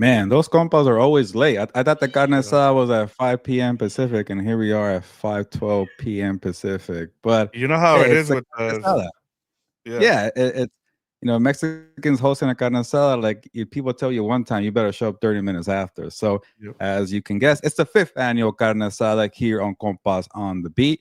Man, those compas are always late. I thought the carne Yeah. asada was at 5 p.m. Pacific, and here we are at 5:12 p.m. Pacific. But You know how it hey, it's is the with carne us. asada. Yeah. Yeah, it's Mexicans hosting a carne asada. Like if people tell you one time, you better show up 30 minutes after. So Yep. as you can guess, it's the fifth annual carne asada here on Compas on the Beat.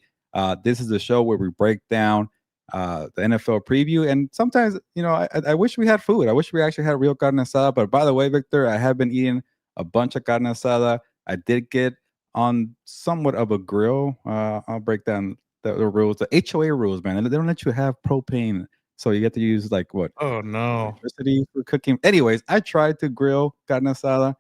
This is the show where we break down the NFL preview, and sometimes I wish we had food. I wish we actually had real carne asada. But by the way, Victor, I have been eating a bunch of carne asada. I did get on somewhat of a grill. I'll break down the rules, the HOA rules, man. They don't let you have propane, so you get to use like what Oh no. electricity for cooking. Anyways, I tried to grill carne asada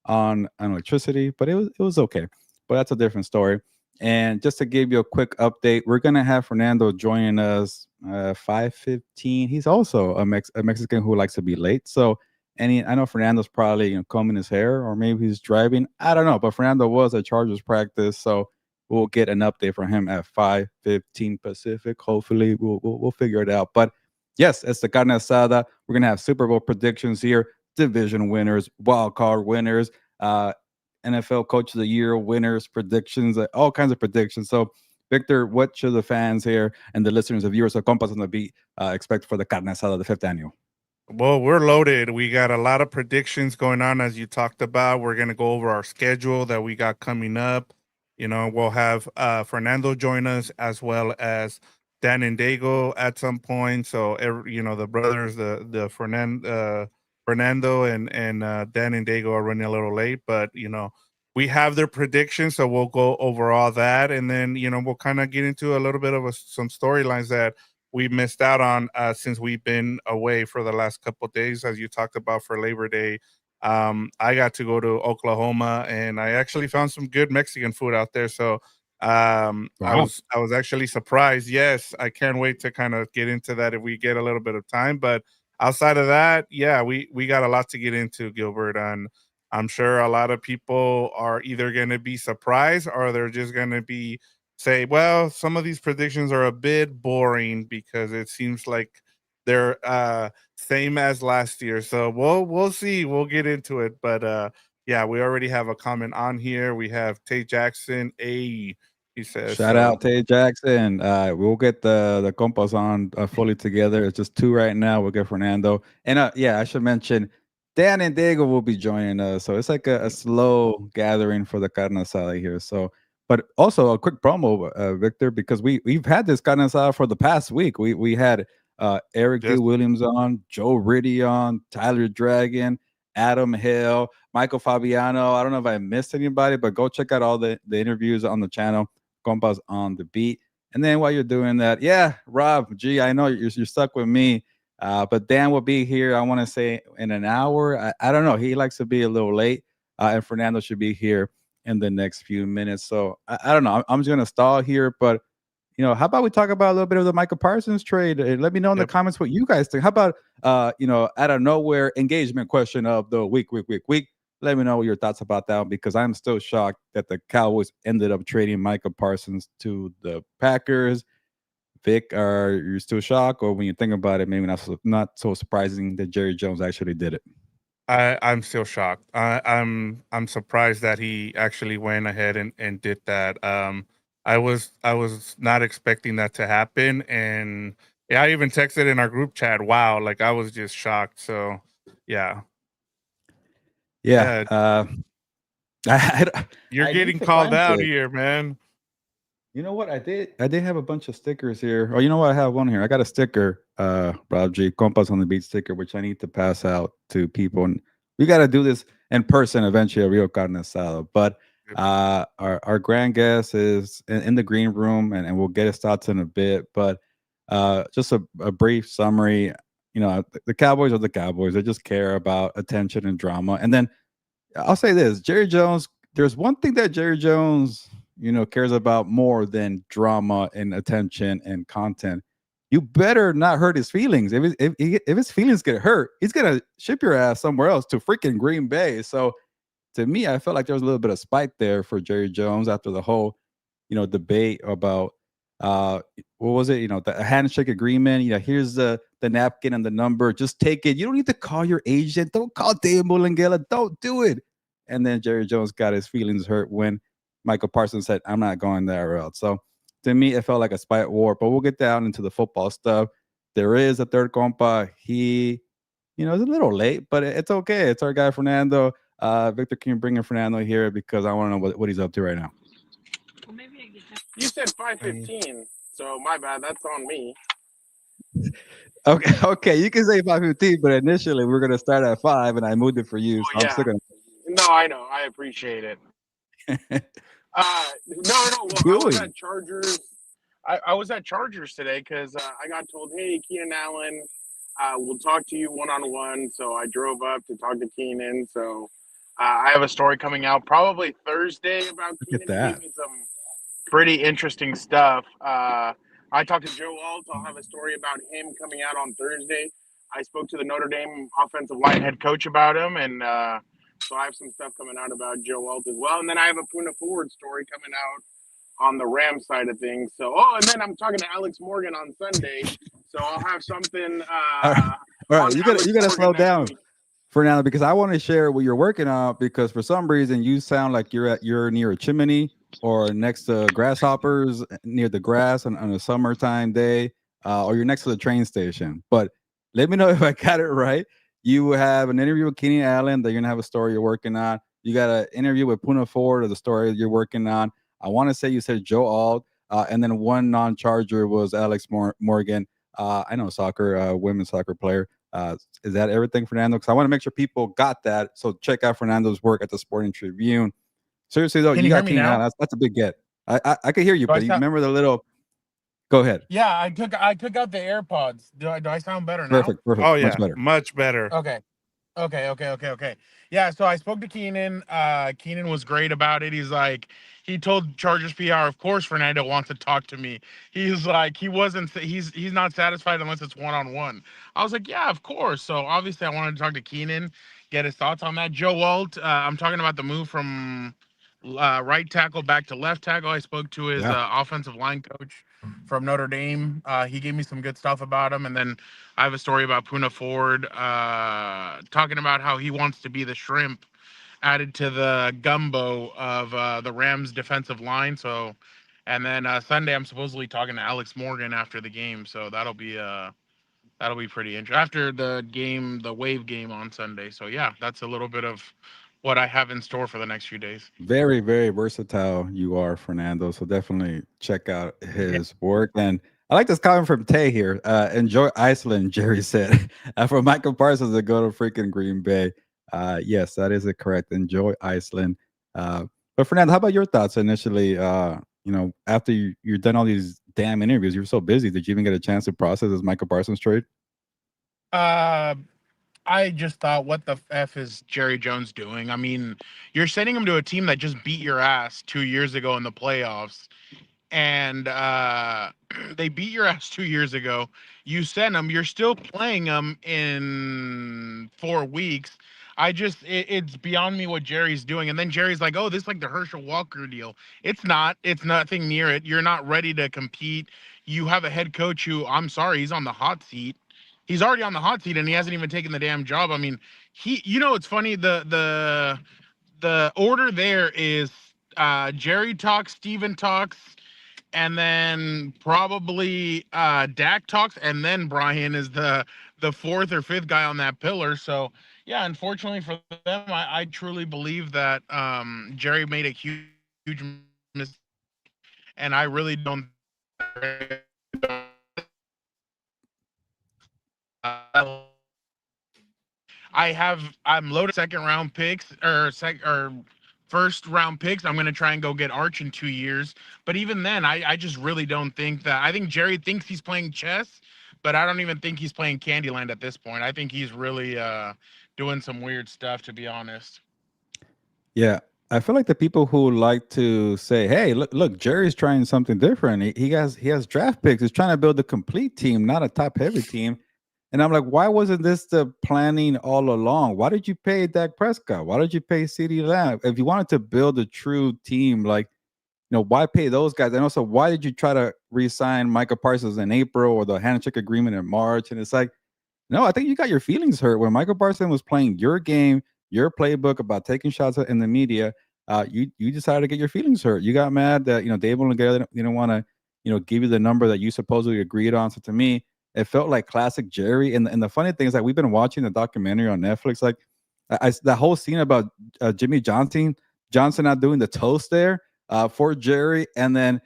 on electricity, but it was okay. But that's a different story. And just to give you a quick update, we're gonna have Fernando joining us 5:15. He's also a Mexican who likes to be late. So I know Fernando's probably combing his hair or maybe he's driving. I don't know, but Fernando was at Chargers practice, so we'll get an update from him at 5:15 Pacific. Hopefully, we'll figure it out. But yes, it's the carne asada. We're gonna have Super Bowl predictions here, division winners, wild card winners, NFL Coach of the Year winners, predictions, all kinds of predictions. So, Victor, what should the fans here and the listeners and viewers of Compas on the Beat expect for the carne asada, the fifth annual? Well, we're loaded. We got a lot of predictions going on, as you talked about. We're gonna go over our schedule that we got coming up. We'll have Fernando join us as well as Dan and Dago at some point. So the brothers, the Fernando and Dan and Dago are running a little late, but we have their predictions, so we'll go over all that, and then we'll kind of get into a little bit of some storylines that we missed out on since we've been away for the last couple of days, as you talked about for Labor Day. I got to go to Oklahoma, and I actually found some good Mexican food out there. So I Wow. was actually surprised. Yes, I can't wait to kind of get into that if we get a little bit of time. But outside of that, yeah, we got a lot to get into, Gilbert, and I'm sure a lot of people are either going to be surprised or they're just going to be say, well, some of these predictions are a bit boring because it seems like they're same as last year. So we'll see. We'll get into it. But yeah, we already have a comment on here. We have Tate Jackson. He says Shout so. out Tay Jackson. We'll get the compas on fully together. It's just two right now. We'll get Fernando. And yeah, I should mention Dan and Diego will be joining us. So it's like a slow gathering for the carne asada here. So, but also a quick promo, Victor, because we've had this carne asada for the past week. We had Eric D. Yes. Williams on, Joe Riddy on, Tyler Dragon, Adam Hill, Michael Fabiano. I don't know if I missed anybody, but go check out all the interviews on the channel. Compas on the Beat. And then while you're doing that, yeah, Rob, gee, I know you're stuck with me, but Dan will be here, I want to say, in an hour. I don't know. He likes to be a little late, and Fernando should be here in the next few minutes. So I don't know. I'm just going to stall here, but how about we talk about a little bit of the Micah Parsons trade? Let me know in the Yep. comments what you guys think. How about out of nowhere engagement question of the week? Let me know your thoughts about that one, because I'm still shocked that the Cowboys ended up trading Micah Parsons to the Packers. Vic, are you still shocked, or when you think about it, maybe not so surprising that Jerry Jones actually did it? I'm still shocked. I'm surprised that he actually went ahead and did that. I was not expecting that to happen, and yeah, I even texted in our group chat. Wow, like I was just shocked. So yeah, Yeah, yeah, I, you're I need getting to called find out it. here, man. You know what? I did have a bunch of stickers here. Oh, you know what? I have one here. I got a sticker, Rob G, Compas on the Beat sticker, which I need to pass out to people. And we got to do this in person eventually at Rio Carne Asada. But our grand guest is in the green room, and we'll get his thoughts in a bit. But just a brief summary. The Cowboys are the Cowboys. They just care about attention and drama. And then I'll say this, Jerry Jones, there's one thing that Jerry Jones, cares about more than drama and attention and content. You better not hurt his feelings. If his feelings get hurt, he's gonna ship your ass somewhere else to freaking Green Bay. So to me, I felt like there was a little bit of spite there for Jerry Jones after the whole, debate about uh what was it? The handshake agreement. Here's the napkin and the number. Just take it. You don't need to call your agent. Don't call Dave Mulangela. Don't do it. And then Jerry Jones got his feelings hurt when Michael Parsons said, I'm not going that route. So to me, it felt like a spite war. But we'll get down into the football stuff. There is a third compa. He, it's a little late, but it's okay. It's our guy, Fernando. Victor, can you bring in Fernando here? Because I want to know what he's up to right now. You said 5:15, so my bad. That's on me. Okay. You can say 5:15, but initially we're gonna start at 5, and I moved it for you. So yeah. I'm still gonna. No, I know. I appreciate it. No. Well, I was at Chargers. I was at Chargers today because I got told, hey, Keenan Allen, we'll talk to you one-on-one. So I drove up to talk to Keenan. So I have a story coming out probably Thursday about Keenan. He gave me some pretty interesting stuff. I talked to Joe Alt. I'll have a story about him coming out on Thursday. I spoke to the Notre Dame offensive line head coach about him, and so I have some stuff coming out about Joe Alt as well. And then I have a Puna Forward story coming out on the Rams side of things. So, and then I'm talking to Alex Morgan on Sunday. So I'll have something. All right. You gotta slow down, Fernando, because I want to share what you're working on. Because for some reason you sound like you're near a chimney or next to grasshoppers near the grass on a summertime day, or you're next to the train station. But let me know if I got it right. You have an interview with Keenan Allen that you're gonna have a story you're working on. You got an interview with Puna Ford of the story you're working on. I want to say you said Joe Alt, and then one non-Charger was Alex Morgan. I know soccer, women's soccer player. Is that everything, Fernando? Because I want to make sure people got that. So check out Fernando's work at the Sporting Tribune. Seriously though, you got Keenan Allen. That's a big get. I can hear you, but you remember the little. Go ahead. Yeah, I took out the AirPods. Do I sound better now? Perfect. Oh yeah, much better. Okay. Yeah, so I spoke to Keenan. Keenan was great about it. He's like, he told Chargers PR, of course, Fernando wants to talk to me. He's like, he's not satisfied unless it's one-on-one. I was like, yeah, of course. So obviously I wanted to talk to Keenan, get his thoughts on that. Joe Alt, I'm talking about the move from right tackle back to left tackle. I spoke to his offensive line coach from Notre Dame. He gave me some good stuff about him. And then I have a story about Puna Ford talking about how he wants to be the shrimp added to the gumbo of the Rams defensive line. So, and then Sunday I'm supposedly talking to Alex Morgan after the game. So that'll be pretty interesting after the game, the Wave game on Sunday. So yeah, that's a little bit of what I have in store for the next few days. Very, very versatile you are, Fernando. So definitely check out his work. And I like this comment from Tay here. Enjoy Iceland, Jerry said. For Micah Parsons to go to freaking Green Bay. Yes, that is correct. Enjoy Iceland. But Fernando, how about your thoughts initially? After you're done all these damn interviews, you were so busy. Did you even get a chance to process this Micah Parsons trade? I just thought, what the F is Jerry Jones doing? I mean, you're sending him to a team that just beat your ass 2 years ago in the playoffs. And they beat your ass 2 years ago. You send them. You're still playing them in 4 weeks. It's beyond me what Jerry's doing. And then Jerry's like, oh, this is like the Herschel Walker deal. It's not. It's nothing near it. You're not ready to compete. You have a head coach who, I'm sorry, he's on the hot seat. He's already on the hot seat and he hasn't even taken the damn job. I mean, it's funny. The order there is Jerry talks, Steven talks, and then probably Dak talks, and then Brian is the fourth or fifth guy on that pillar. So yeah, unfortunately for them, I truly believe that Jerry made a huge mistake, and I really don't. I'm loaded second round picks or first round picks. I'm going to try and go get Arch in 2 years. But even then, I just really don't think that. I think Jerry thinks he's playing chess, but I don't even think he's playing Candyland at this point. I think he's really doing some weird stuff, to be honest. Yeah. I feel like the people who like to say, hey, look, Jerry's trying something different. He has draft picks. He's trying to build a complete team, not a top heavy team. And I'm like, why wasn't this the planning all along? Why did you pay Dak Prescott? Why did you pay CeeDee Lamb? If you wanted to build a true team, why pay those guys? And also, why did you try to re-sign Micah Parsons in April or the handshake agreement in March? And it's like, No, I think you got your feelings hurt when Michael Parsons was playing your game, your playbook about taking shots in the media. You decided to get your feelings hurt. You got mad that Dave and Legaire didn't want to give you the number that you supposedly agreed on. So to me, it felt like classic Jerry. And the funny thing is that we've been watching the documentary on Netflix. Like the whole scene about Jimmy Johnson not doing the toast there for Jerry, and then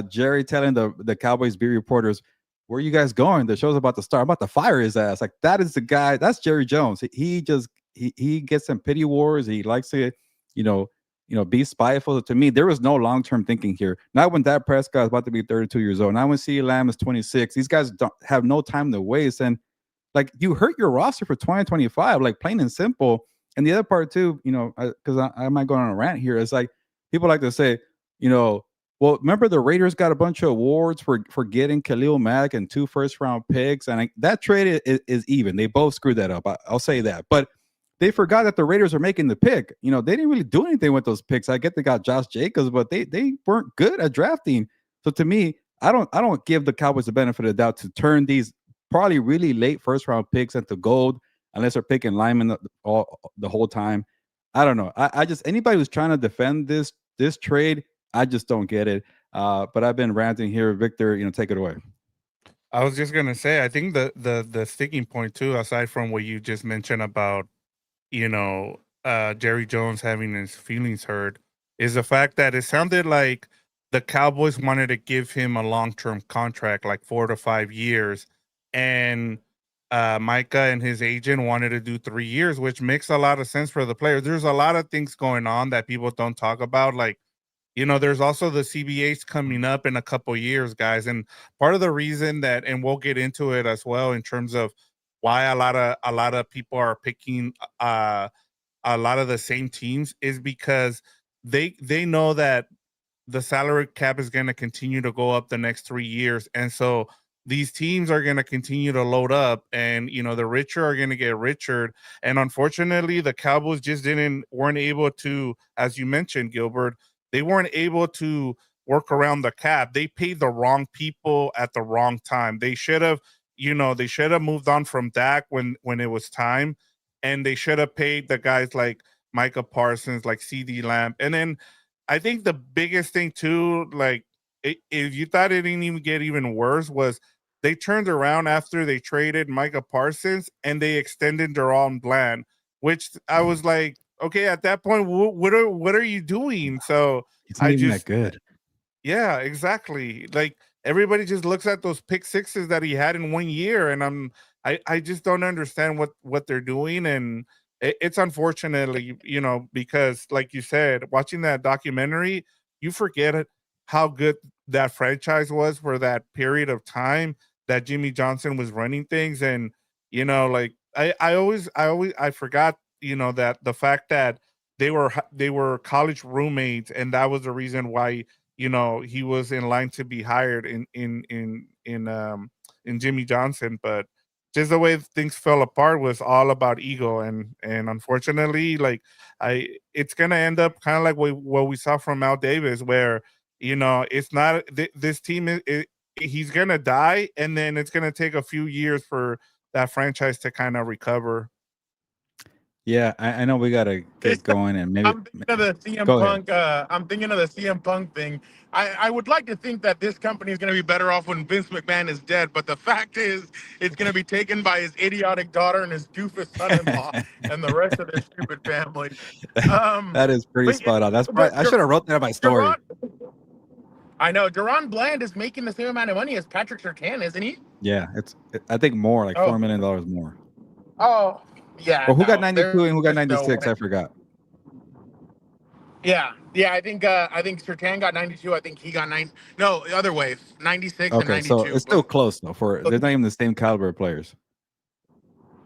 Jerry telling the Cowboys beat reporters, "Where are you guys going? The show's about to start. I'm about to fire his ass." Like that is the guy. That's Jerry Jones. He just he gets in pity wars. He likes to, be spiteful. To me, there was no long term thinking here. Not when Dak Prescott is about to be 32 years old. Not when CeeDee Lamb is 26. These guys don't have no time to waste. And like you hurt your roster for 2025, like plain and simple. And the other part too, because I might go on a rant here, is like people like to say, well, remember the Raiders got a bunch of awards for getting Khalil Mack and 2 first-round picks, and that trade is even. They both screwed that up. I'll say that, but they forgot that the Raiders are making the pick. They didn't really do anything with those picks. I get they got Josh Jacobs, but they weren't good at drafting. So to me, I don't give the Cowboys the benefit of the doubt to turn these probably really late first-round picks into gold unless they're picking linemen the whole time. I don't know. I just anybody who's trying to defend this trade, I just don't get it. But I've been ranting here. Victor, take it away. I was just gonna say, I think the sticking point too, aside from what you just mentioned about, Jerry Jones having his feelings hurt, is the fact that it sounded like the Cowboys wanted to give him a long-term contract, like 4 to 5 years, and Micah and his agent wanted to do 3 years, which makes a lot of sense for the players. There's a lot of things going on that people don't talk about, like. There's also the CBAs coming up in a couple years, guys. And part of the reason that, and we'll get into it as well in terms of why a lot of people are picking a lot of the same teams, is because they know that the salary cap is going to continue to go up the next 3 years. And so these teams are going to continue to load up, and the richer are going to get richer. And unfortunately, the Cowboys just weren't able to, as you mentioned, Gilbert, they weren't able to work around the cap. They paid the wrong people at the wrong time. They should have, moved on from Dak when it was time, and they should have paid the guys like Micah Parsons, like CeeDee Lamb. And then I think the biggest thing too, like if you thought it didn't even get even worse, was they turned around after they traded Micah Parsons and they extended Deron Bland, which I was like, okay, at that point, what are you doing? So it's not even that good. Yeah, exactly. Like everybody just looks at those pick sixes that he had in 1 year, and I just don't understand what they're doing, and it's unfortunately, because like you said, watching that documentary, you forget how good that franchise was for that period of time that Jimmy Johnson was running things, and like I forgot that the fact that they were college roommates, and that was the reason why he was in line to be hired in Jimmy Johnson. But just the way things fell apart was all about ego, and unfortunately, like it's gonna end up kind of like what we saw from Al Davis, where it's not this team he's gonna die, and then it's gonna take a few years for that franchise to kind of recover. Yeah, I know we gotta get going, and maybe I'm thinking of the CM go Punk. I'm thinking of the CM Punk thing. I would like to think that this company is going to be better off when Vince McMahon is dead, but the fact is, it's going to be taken by his idiotic daughter and his doofus son-in-law and the rest of their stupid family. That is pretty spot on. That's probably, I should have wrote that in my story. I know Deron Bland is making the same amount of money as Patrick Surtain, isn't he? Yeah, I think more, like $4 million more. Oh. Yeah. Well, who got 92 and who got 96? I forgot. Yeah. I think Surtain got 92. I think he got 9. No, the other way, 96 and 92. So it's still close though. They're not even the same caliber of players.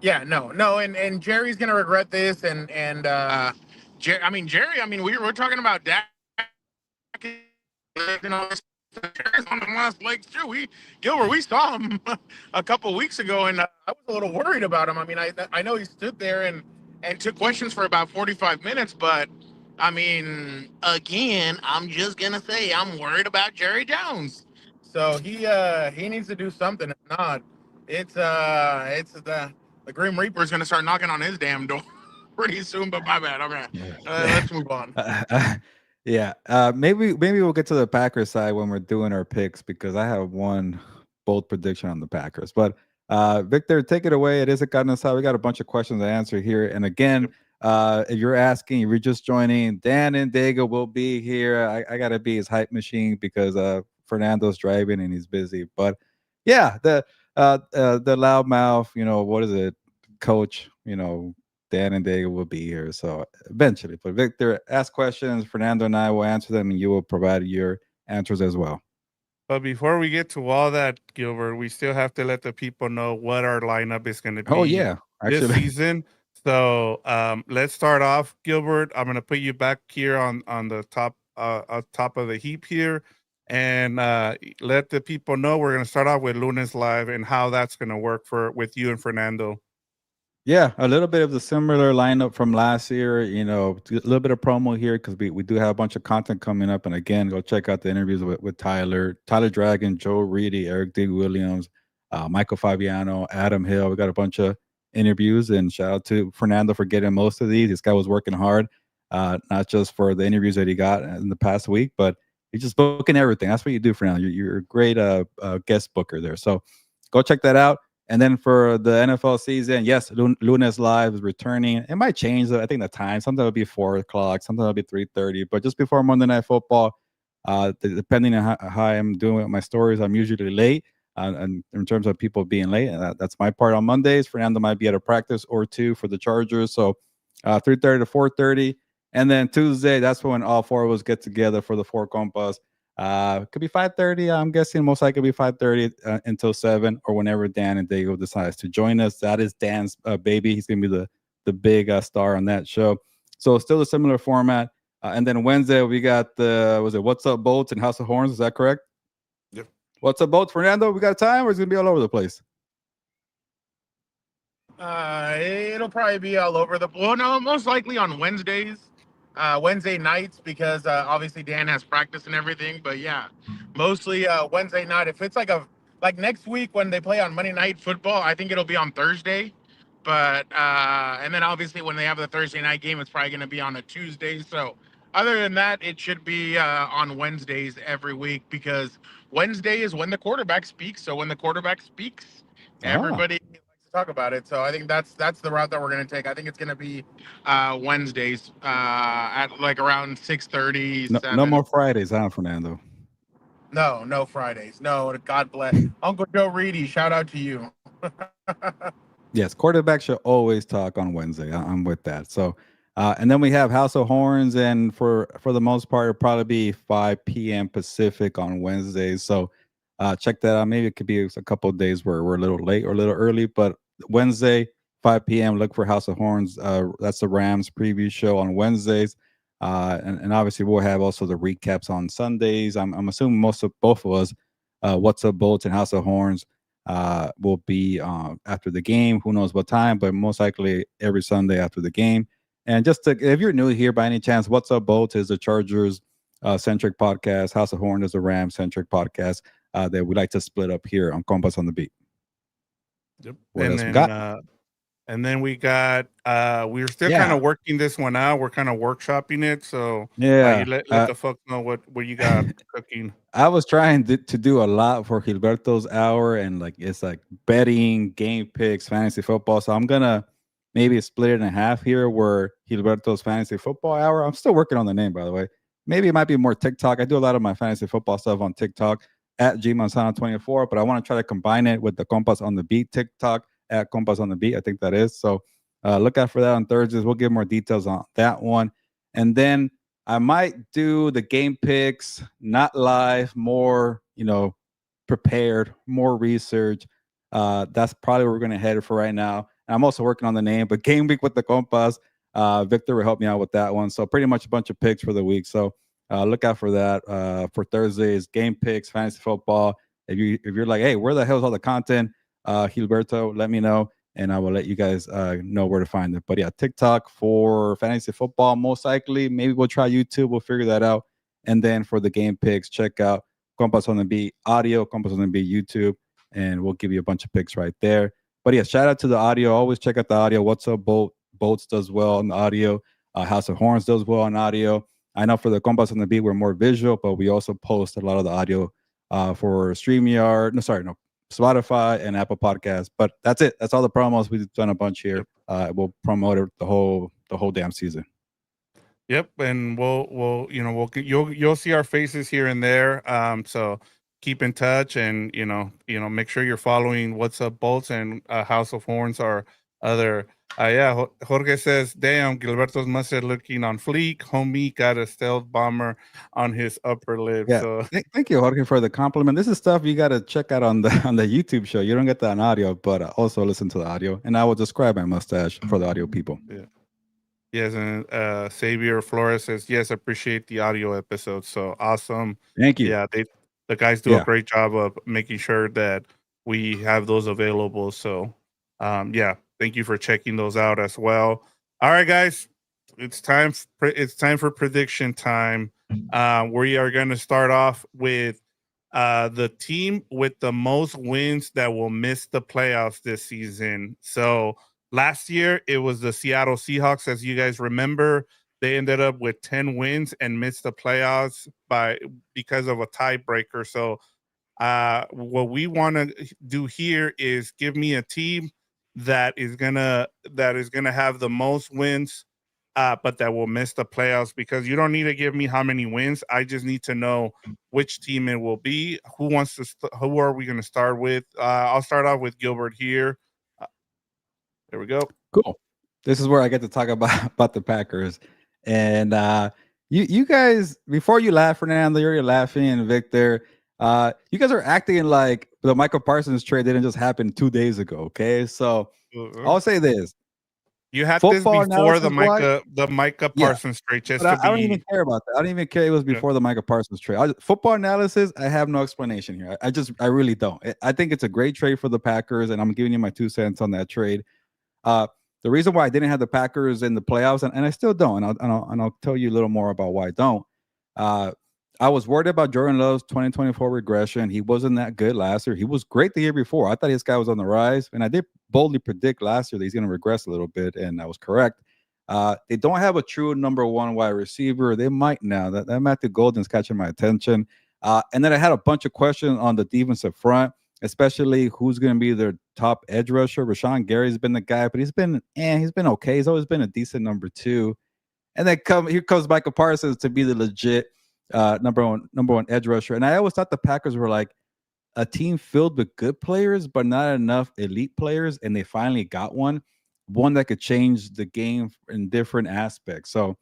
Yeah. No. And Jerry's gonna regret this. And Jerry. We're talking about Dak. On the last legs too. Gilbert, we saw him a couple weeks ago, and I was a little worried about him. I mean, I know he stood there and took questions for about 45 minutes, but I mean, again, I'm just gonna say I'm worried about Jerry Jones. So he needs to do something. If not, It's the Grim Reaper is gonna start knocking on his damn door pretty soon. But my bad. Okay, let's move on. Yeah. Maybe we'll get to the Packers side when we're doing our picks because I have one bold prediction on the Packers. But Victor, take it away. It is a Carne Asada. We got a bunch of questions to answer here. And again, if you're asking, if you're just joining, Dan and Diego will be here. I gotta be his hype machine because Fernando's driving and he's busy. But yeah, the loudmouth, what is it, coach, Dan and Diego will be here. So eventually, but Victor, ask questions. Fernando and I will answer them, and you will provide your answers as well. But before we get to all that, Gilbert, we still have to let the people know what our lineup is going to be Oh yeah, this actually, season. So let's start off, Gilbert. I'm going to put you back here on the top of the heap here, and let the people know we're going to start off with Lunes Live and how that's going to work with you and Fernando. yeah, a little bit of the similar lineup from last year. A little bit of promo here because we do have a bunch of content coming up. And again, go check out the interviews with Tyler Dragon, Joe Reedy, Eric D. Williams, Michael Fabiano, Adam Hill. We got a bunch of interviews, and shout out to Fernando for getting most of these. This guy was working hard, not just for the interviews that he got in the past week, but he's just booking everything. That's what you do, Fernando. You're a great guest booker there. So go check that out. And then for the NFL season, yes, Lunes Live is returning. It might change, I think, the time. Sometimes it'll be 4 o'clock, sometimes it'll be 3:30. But just before Monday Night Football, depending on how I'm doing with my stories, I'm usually late. And in terms of people being late, that's my part on Mondays. Fernando might be at a practice or two for the Chargers. So 3:30 to 4:30. And then Tuesday, that's when all four of us get together for the four Compas. Could be 5:30. I'm guessing most likely be 5:30 until 7 or whenever Dan and Diego decides to join us. That is Dan's baby. He's gonna be the big star on that show. So still a similar format. And then Wednesday we got What's Up Bolts and House of Horns. Is that correct? Yep. What's Up Bolts, Fernando? We got time, or is it gonna be all over the place? It'll probably be all over no, most likely on Wednesdays. Wednesday nights because obviously Dan has practice and everything. But yeah, mostly Wednesday night. If it's like next week when they play on Monday Night Football, I think it'll be on Thursday. But and then obviously when they have the Thursday night game, it's probably going to be on a Tuesday. So other than that, it should be on Wednesdays every week because Wednesday is when the quarterback speaks. So when the quarterback speaks, everybody likes to talk about it. So I think that's the route that we're going to take. I think it's going to be Wednesdays at like around 6:30. No more Fridays, huh, Fernando? No Fridays. No, God bless Uncle Joe Reedy. Shout out to you. Yes, quarterbacks should always talk on Wednesday. I'm with that. So, and then we have House of Horns, and for the most part, it'll probably be 5 p.m. Pacific on Wednesdays. So, check that out. Maybe it could be a couple of days where we're a little late or a little early, but Wednesday, 5 p.m. Look for House of Horns. That's the Rams preview show on Wednesdays, and obviously we'll have also the recaps on Sundays. I'm assuming both of us, What's Up Bolts and House of Horns, will be after the game. Who knows what time, but most likely every Sunday after the game. And if you're new here by any chance, What's Up Bolts is the Chargers centric podcast. House of Horn is a Rams centric podcast that we like to split up here on Compas on the Beat. Yep. What else we got? And then we got we're still kind of working this one out. We're kind of workshopping it. So yeah, you let the folks know what you got cooking. I was trying to do a lot for Heelberto's hour, and it's like betting, game picks, fantasy football. So I'm gonna maybe split it in half here, where Heelberto's fantasy football hour. I'm still working on the name, by the way. Maybe it might be more TikTok. I do a lot of my fantasy football stuff on TikTok at gmanzano24, but I want to try to combine it with the Compas on the Beat TikTok at Compas on the Beat. I think that is. So look out for that on Thursdays. We'll give more details on that one. And then I might do the game picks, not live, more, prepared, more research. That's probably where we're going to head for right now. And I'm also working on the name, but Game Week with the Compas, Victor will help me out with that one. So pretty much a bunch of picks for the week. So look out for that. For Thursdays, game picks, fantasy football. If you're like, hey, where the hell is all the content? Heelberto, let me know, and I will let you guys know where to find it. But yeah, TikTok for fantasy football, most likely. Maybe we'll try YouTube. We'll figure that out. And then for the game picks, check out Compas on the Beat audio, Compas on the Beat YouTube, and we'll give you a bunch of picks right there. But yeah, shout out to the audio. Always check out the audio. What's Up Bolts does well on the audio. House of Horns does well on audio. I know for the Compas on the Beat, we're more visual, but we also post a lot of the audio for StreamYard. No, Spotify and Apple Podcasts. But that's it. That's all the promos. We've done a bunch here. We'll promote it the whole damn season. Yep, and you'll see our faces here and there. So keep in touch, and make sure you're following What's Up Bolts and House of Horns, our other. Jorge says, "Damn, Gilberto's mustard looking on fleek. Homie got a stealth bomber on his upper lip." Yeah, So thank you, Jorge, for the compliment. This is stuff you got to check out on the YouTube show. You don't get that on audio, but also listen to the audio, and I will describe my mustache for the audio people. Yeah. Yes, and Xavier Flores says, yes, appreciate the audio episode. So awesome. Thank you. Yeah, the guys do a great job of making sure that we have those available. So thank you for checking those out as well. All right, guys, it's time for prediction time. We are going to start off with the team with the most wins that will miss the playoffs this season. So last year, it was the Seattle Seahawks. As you guys remember, they ended up with 10 wins and missed the playoffs because of a tiebreaker. So what we want to do here is give me a team that is gonna have the most wins, but that will miss the playoffs, because you don't need to give me how many wins. I just need to know which team it will be. Who are we going to start with? I'll start off with Gilbert here. There we go. Cool. This is where I get to talk about the Packers. And you guys, before you laugh, Fernando, you're laughing, and Victor, you guys are acting like the Micah Parsons trade didn't just happen 2 days ago. Okay, so I'll say this: you had this before the Micah Parsons trade. Just I don't even care about that. I don't even care it was before the Micah Parsons trade. Football analysis, I have no explanation here. I really don't. I think it's a great trade for the Packers, and I'm giving you my 2 cents on that trade. The reason why I didn't have the Packers in the playoffs, and I still don't, and I'll tell you a little more about why I don't. I was worried about Jordan Love's 2024 regression. He wasn't that good last year. He was great the year before. I thought this guy was on the rise, and I did boldly predict last year that he's going to regress a little bit, and I was correct. They don't have a true number one wide receiver. They might now. That Matthew Golden's catching my attention. And then I had a bunch of questions on the defensive front, especially who's going to be their top edge rusher. Rashawn Gary's been the guy, but he's been okay. He's always been a decent number 2. And then here comes Micah Parsons to be the legit number one edge rusher. And I always thought the Packers were like a team filled with good players, but not enough elite players. And they finally got one that could change the game in different aspects. So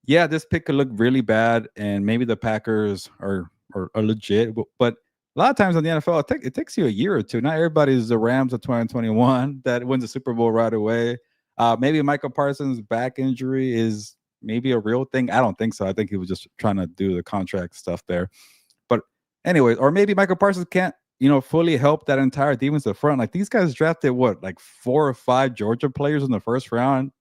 yeah, this pick could look really bad, and maybe the Packers are legit, but a lot of times in the NFL, it takes you a year or two. Not everybody's the Rams of 2021 that wins the Super Bowl right away. Maybe Micah Parsons' back injury is maybe a real thing. I don't think so. I think he was just trying to do the contract stuff there. But anyway, or maybe Micah Parsons can't, fully help that entire defensive front. Like, these guys drafted 4 or 5 Georgia players in the first round.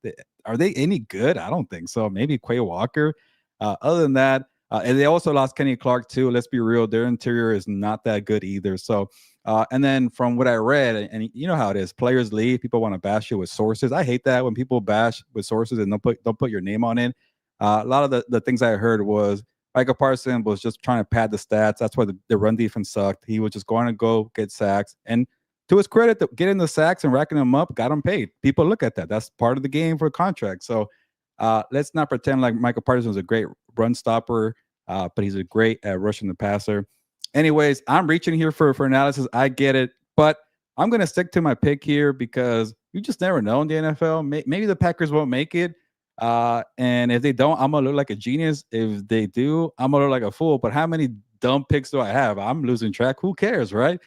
Are they any good? I don't think so. Maybe Quay Walker. Other than that, and they also lost Kenny Clark too. Let's be real, their interior is not that good either. So, and then from what I read, and you know how it is, players leave, people want to bash you with sources. I hate that when people bash with sources and don't put your name on it. A lot of the things I heard was Micah Parsons was just trying to pad the stats. That's why the run defense sucked. He was just going to go get sacks. And to his credit, getting the sacks and racking them up got him paid. People look at that. That's part of the game for a contract. So let's not pretend like Micah Parsons was a great run stopper, but he's a great at rushing the passer. Anyways, I'm reaching here for analysis. I get it, but I'm going to stick to my pick here because you just never know in the NFL. Maybe the Packers won't make it. And if they don't, I'm going to look like a genius. If they do, I'm going to look like a fool. But how many dumb picks do I have? I'm losing track. Who cares, right?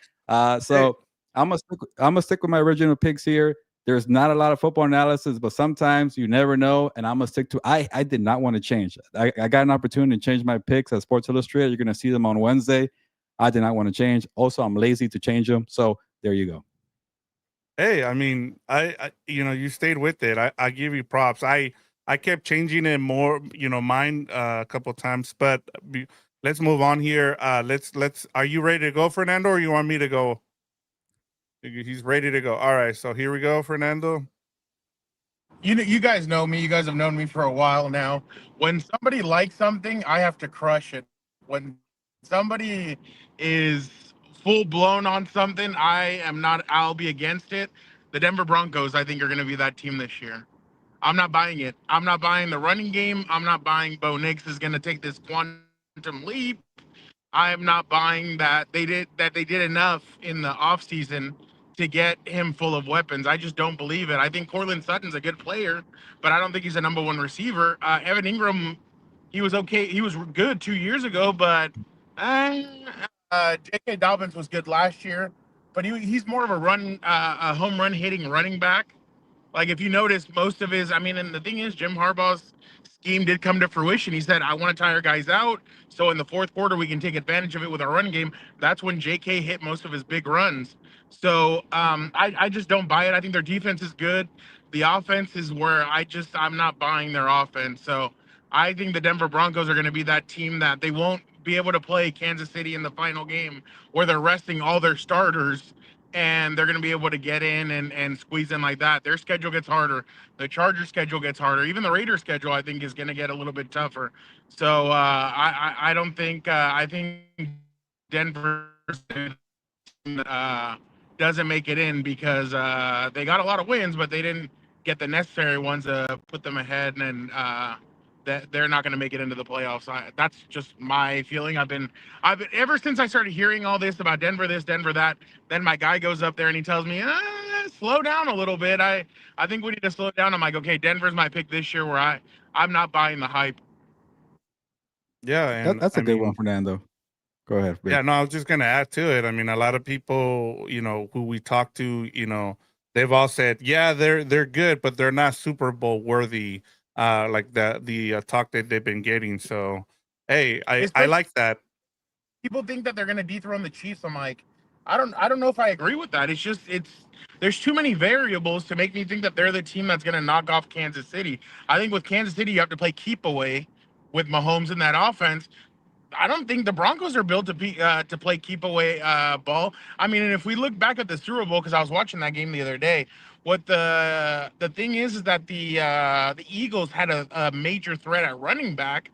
So I'm gonna stick with my original picks here. There's not a lot of football analysis, but sometimes you never know, and I'm gonna stick to. I did not want to change. I got an opportunity to change my picks at Sports Illustrated. You're gonna see them on Wednesday. I did not want to change. Also, I'm lazy to change them. So there you go. Hey, I mean, I you stayed with it. I give you props. I kept changing it more, mine a couple of times, but let's move on here. Let's. Are you ready to go, Fernando, or you want me to go? He's ready to go. All right, so here we go, Fernando. You guys know me. You guys have known me for a while now. When somebody likes something, I have to crush it. When somebody is full blown on something, I am not. I'll be against it. The Denver Broncos, I think, are going to be that team this year. I'm not buying it. I'm not buying the running game. I'm not buying Bo Nix is going to take this quantum leap. I am not buying that they did enough in the offseason to get him full of weapons. I just don't believe it. I think Cortland Sutton's a good player, but I don't think he's a number one receiver. Evan Ingram, he was okay. He was good 2 years ago, but J.K. Dobbins was good last year. But he's more of a home run hitting running back. Like if you notice, most of his, I mean, and the thing is, Jim Harbaugh's scheme did come to fruition. He said, "I want to tire guys out, so in the fourth quarter we can take advantage of it with our run game." That's when J.K. hit most of his big runs. So I just don't buy it. I think their defense is good. The offense is where I'm not buying their offense. So I think the Denver Broncos are going to be that team that they won't be able to play Kansas City in the final game, where they're resting all their starters and they're going to be able to get in and squeeze in like that. Their schedule gets harder. The Chargers schedule gets harder. Even the Raiders schedule, I think, is going to get a little bit tougher. So I don't think I think Denver doesn't make it in because they got a lot of wins, but they didn't get the necessary ones to put them ahead, and that they're not going to make it into the playoffs. That's just my feeling. I've been ever since I started hearing all this about Denver this, Denver that. Then my guy goes up there and he tells me, slow down a little bit. I think we need to slow down. I'm like, okay, Denver's my pick this year. Where I'm not buying the hype. Yeah, and That's a good one, Fernando. Go ahead. Vic. Yeah, no, I was just gonna add to it. I mean, a lot of people, who we talk to, they've all said, yeah, they're good, but they're not Super Bowl worthy. Like the talk that they've been getting. So, hey, I like that. People think that they're going to dethrone the Chiefs. I'm like, I don't know if I agree with that. There's too many variables to make me think that they're the team that's going to knock off Kansas City. I think with Kansas City, you have to play keep away with Mahomes in that offense. I don't think the Broncos are built to play keep away ball. I mean, and if we look back at the Super Bowl, because I was watching that game the other day, what the thing is that the Eagles had a major threat at running back,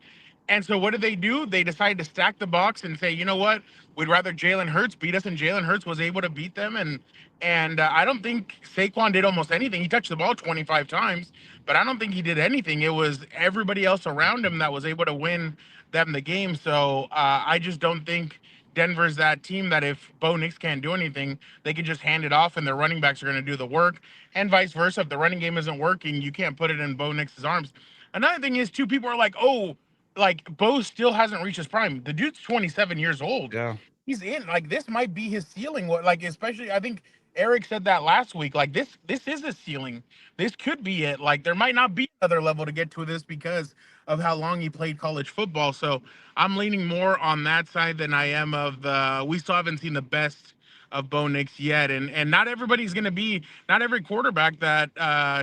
and so what did they do? They decided to stack the box and say, you know what, we'd rather Jalen Hurts beat us, and Jalen Hurts was able to beat them, and I don't think Saquon did almost anything. He touched the ball 25 times, but I don't think he did anything. It was everybody else around him that was able to win them the game. So I just don't think Denver's that team that if Bo Nix can't do anything, they can just hand it off and their running backs are going to do the work, and vice versa. If the running game isn't working, you can't put it in Bo Nix's arms. Another thing is, too, people are like, oh, like Bo still hasn't reached his prime. The dude's 27 years old. Yeah. He's in. Like, this might be his ceiling. Like, especially, I think Eric said that last week. Like, this is the ceiling. This could be it. Like, there might not be another level to get to this because of how long he played college football. So I'm leaning more on that side than I am of the. We still haven't seen the best of Bo Nix yet, and not everybody's going to be. Not every quarterback that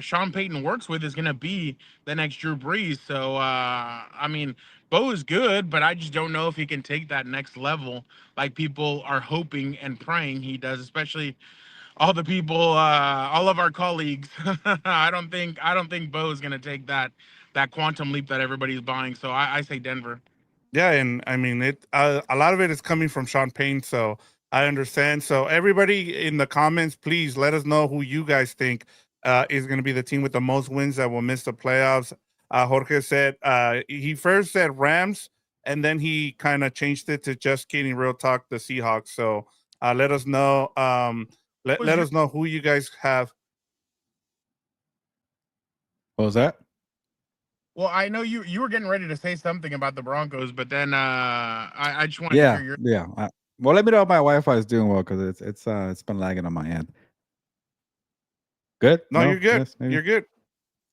Sean Payton works with is going to be the next Drew Brees. So I mean, Bo is good, but I just don't know if he can take that next level like people are hoping and praying he does, especially all the people, all of our colleagues. I don't think Bo is going to take that quantum leap that everybody's buying. So I say Denver. Yeah, and I mean a lot of it is coming from Sean Payne, so I understand. So everybody in the comments, please let us know who you guys think is going to be the team with the most wins that will miss the playoffs. Jorge said he first said Rams, and then he kind of changed it to just kidding, real talk, the Seahawks. So let us know. Let us know who you guys have. What was that? Well, I know you were getting ready to say something about the Broncos, but then I just want to hear your. Well, let me know if my Wi-Fi is doing well because it's been lagging on my end. Good? No, you're good. Yes, you're good.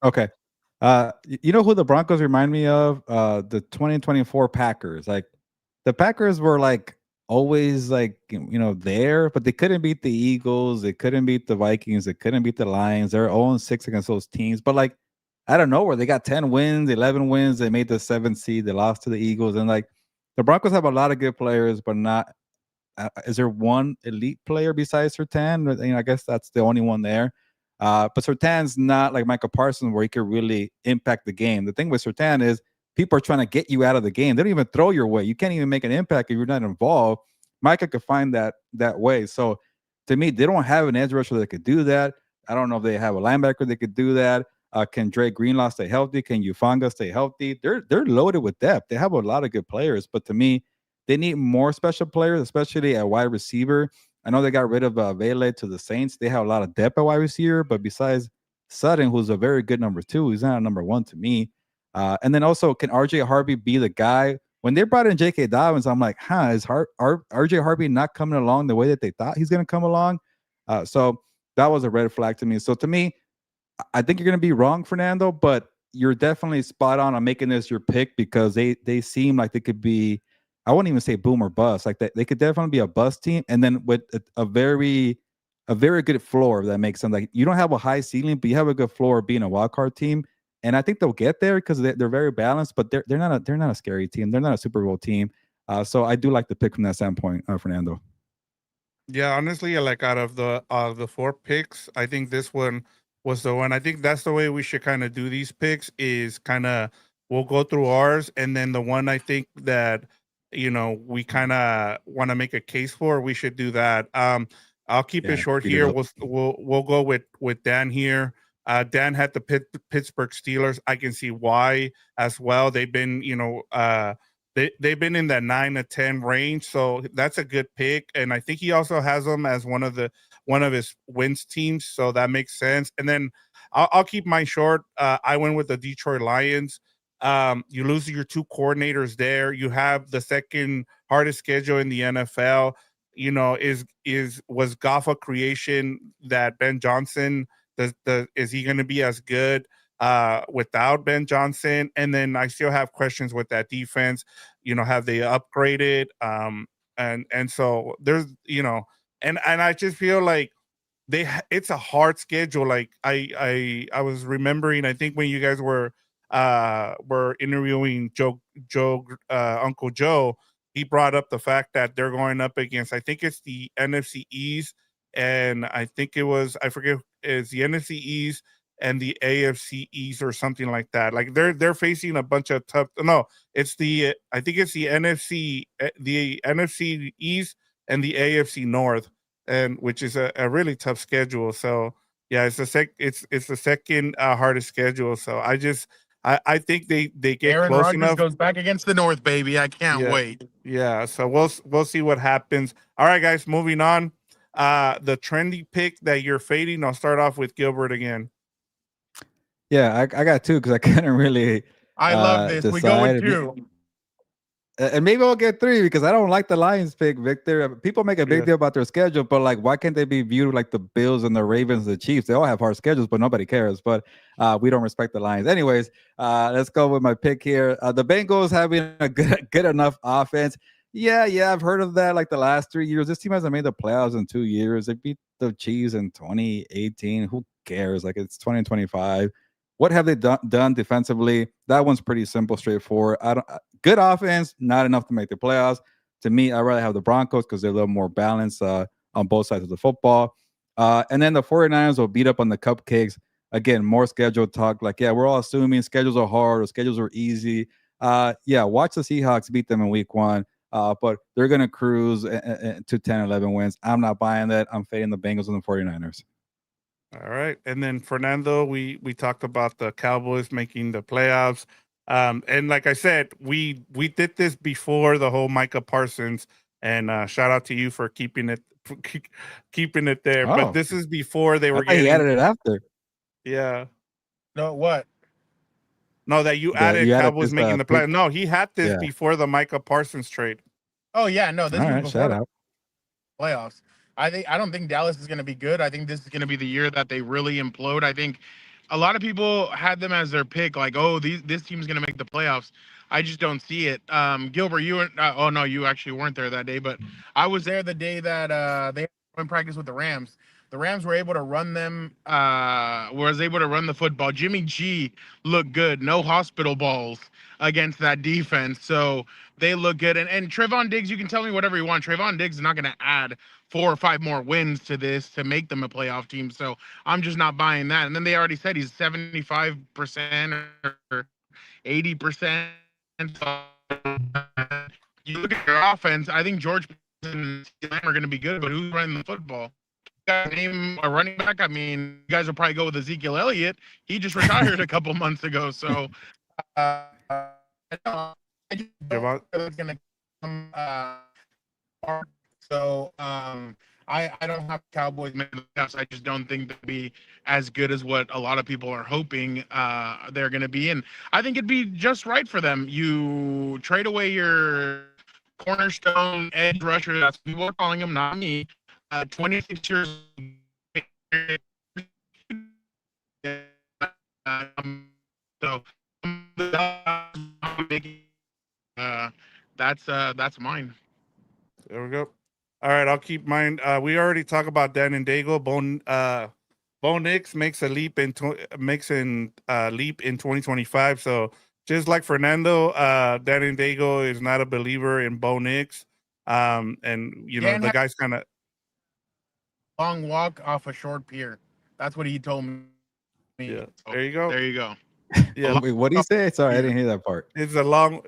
Okay. You know who the Broncos remind me of? The 2024 Packers. Like the Packers were like always like there, but they couldn't beat the Eagles, they couldn't beat the Vikings, they couldn't beat the Lions. They're 0-6 against those teams, but like I don't know where they got 10 wins, 11 wins. They made the 7th seed. They lost to the Eagles, and like the Broncos have a lot of good players, but not is there one elite player besides Sertan? I guess that's the only one there. But Sertan's not like Micah Parsons where he could really impact the game. The thing with Sertan is people are trying to get you out of the game. They don't even throw your way. You can't even make an impact if you're not involved. Micah could find that way. So to me, they don't have an edge rusher that could do that. I don't know if they have a linebacker that could do that. Can Dre Greenlaw stay healthy? Can Ufanga stay healthy? They're loaded with depth. They have a lot of good players, but to me, they need more special players, especially at wide receiver. I know they got rid of Vele to the Saints. They have a lot of depth at wide receiver, but besides Sutton, who's a very good number 2, he's not a number 1 to me. And then also, can RJ Harvey be the guy? When they brought in J.K. Dobbins, I'm like, is RJ Harvey not coming along the way that they thought he's going to come along? So that was a red flag to me. So to me, I think you're going to be wrong, Fernando, but you're definitely spot on making this your pick because they seem like they could be, I wouldn't even say boom or bust. Like that, they could definitely be a bust team, and then with a very good floor, if that makes sense. Like you don't have a high ceiling, but you have a good floor being a wild card team, and I think they'll get there because they're very balanced. But they're not a scary team. They're not a Super Bowl team. So I do like the pick from that standpoint, Fernando. Yeah, honestly, like out of the 4 picks, I think this one was the one. I think that's the way we should kind of do these picks. Is kind of we'll go through ours, and then the one I think that we kind of want to make a case for, we should do that. I'll keep it short here. We'll go with Dan here. Dan had the Pittsburgh Steelers. I can see why as well. They've been they've been in that 9 to 10 range, so that's a good pick. And I think he also has them as one of his wins teams, so that makes sense. And then I'll keep mine short. I went with the Detroit Lions. You lose your 2 coordinators there. You have the second hardest schedule in the NFL. Was Goff a creation that Ben Johnson is he going to be as good without Ben Johnson? And then I still have questions with that defense. Have they upgraded? And so there's and I just feel like it's a hard schedule. Like I was remembering, I think when you guys were interviewing Uncle Joe, he brought up the fact that they're going up against, I think it's the NFC East, and I think I forget, it's the NFC East and the AFC East or something like that. Like they're facing a bunch of tough. No, I think it's the NFC East and the AFC North, and which is a really tough schedule. So yeah, it's the second hardest schedule. So I think they get Aaron close Rodgers enough. goes back against the North, baby. I can't wait. Yeah, so we'll see what happens. All right, guys, moving on. The trendy pick that you're fading. I'll start off with Gilbert again. Yeah, I got 2 because I couldn't really. I love this. We go with 2. And maybe I'll get 3 because I don't like the Lions pick, Victor. People make a big deal about their schedule, but like, why can't they be viewed like the Bills and the Ravens, the Chiefs? They all have hard schedules, but nobody cares. But we don't respect the Lions. Anyways, let's go with my pick here. The Bengals having a good enough offense. Yeah, I've heard of that. Like the last 3 years, this team hasn't made the playoffs in 2 years. They beat the Chiefs in 2018. Who cares? Like it's 2025. What have they done defensively? That one's pretty simple, straightforward. Good offense, not enough to make the playoffs. To me, I'd rather have the Broncos because they're a little more balanced on both sides of the football. And then the 49ers will beat up on the Cupcakes. Again, more schedule talk. Like, yeah, we're all assuming schedules are hard or schedules are easy. Yeah, watch the Seahawks beat them in week 1. But they're going to cruise to 10, 11 wins. I'm not buying that. I'm fading the Bengals and the 49ers. All right. And then Fernando, we talked about the Cowboys making the playoffs. And like I said, we did this before the whole Micah Parsons, and shout out to you for keeping it there. Oh, but this is before they were getting. He added it after. Yeah. No, what? No, that you added Cowboys making the playoffs. No, he had this before the Micah Parsons trade. Oh yeah, no, this was before shout out. Playoffs. I don't think Dallas is going to be good. I think this is going to be the year that they really implode. I think a lot of people had them as their pick, like, oh, this team's going to make the playoffs. I just don't see it. Gilbert, you were you actually weren't there that day, but I was there the day that they went practice with the Rams. The Rams were able to run them. Was able to run the football. Jimmy G looked good. No hospital balls against that defense. So they look good. And Trayvon Diggs, you can tell me whatever you want. Trayvon Diggs is not going to add 4 or 5 more wins to this to make them a playoff team. So I'm just not buying that. And then they already said he's 75% or 80%. So you look at their offense, I think George and Lamb are going to be good, but who's running the football? Name a running back. I mean, you guys will probably go with Ezekiel Elliott. He just retired a couple months ago. So I just don't Javon? think it's going to come. So I don't have Cowboys making the playoffs. I just don't think they'll be as good as what a lot of people are hoping they're going to be. And I think it'd be just right for them. You trade away your cornerstone edge rusher. That's what people are calling him, not me. 26 years. So that's mine. There we go. All right, I'll keep mine. We already talked about Dan and Dago. Bo Nix makes a leap in 2025. So just like Fernando, Dan and Dago is not a believer in Bo Nix. And you know, the guy's kind of long walk off a short pier. That's what he told me. Yeah. So, there you go. There you go. Yeah. Wait, what did he say? Sorry, I didn't hear that part. It's a long.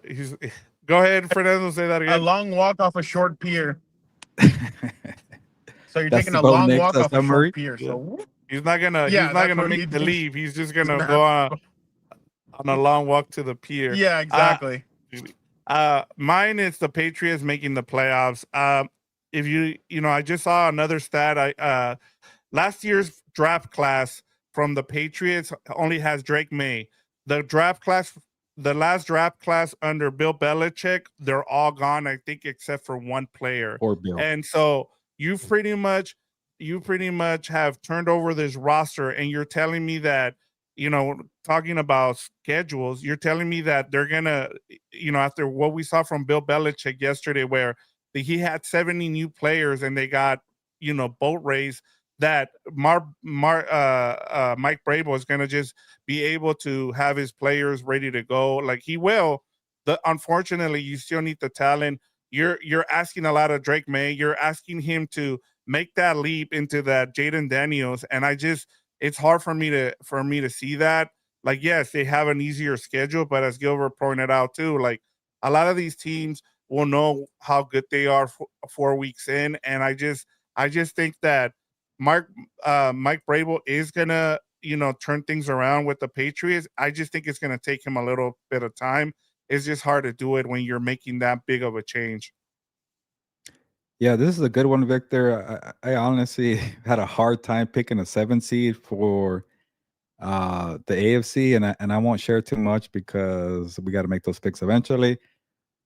Go ahead, Fernando. Say that A again. long walk off a short pier. So you're That's taking the a Bo long Nix walk off a summary? short pier. So He's not gonna. Yeah, he's not that's gonna what he make the thinks. leave. He's just gonna go on a long walk to the pier. yeah, exactly. Mine is the Patriots making the playoffs. If you know, I just saw another stat. Last year's draft class from the Patriots only has Drake May. The last draft class under Bill Belichick, they're all gone, I think, except for one player. Or Bill. And so you pretty much have turned over this roster, and you're telling me that, you know, talking about schedules, you're telling me that they're gonna, you know, after what we saw from Bill Belichick yesterday, where he had 70 new players and they got, you know, boat race, that Mike Brable is gonna just be able to have his players ready to go. Like he will. Unfortunately, you still need the talent. You're asking a lot of Drake May. You're asking him to make that leap into that Jaden Daniels, and it's hard for me to see that. Like, yes, they have an easier schedule, but as Gilbert pointed out too, like a lot of these teams will know how good they are 4 weeks in, and I just think that Mike Brable is gonna, you know, turn things around with the Patriots. I just think it's gonna take him a little bit of time. It's just hard to do it when you're making that big of a change. Yeah, this is a good one, Victor. I honestly had a hard time picking a 7 seed for the AFC, and I won't share too much because we got to make those picks eventually.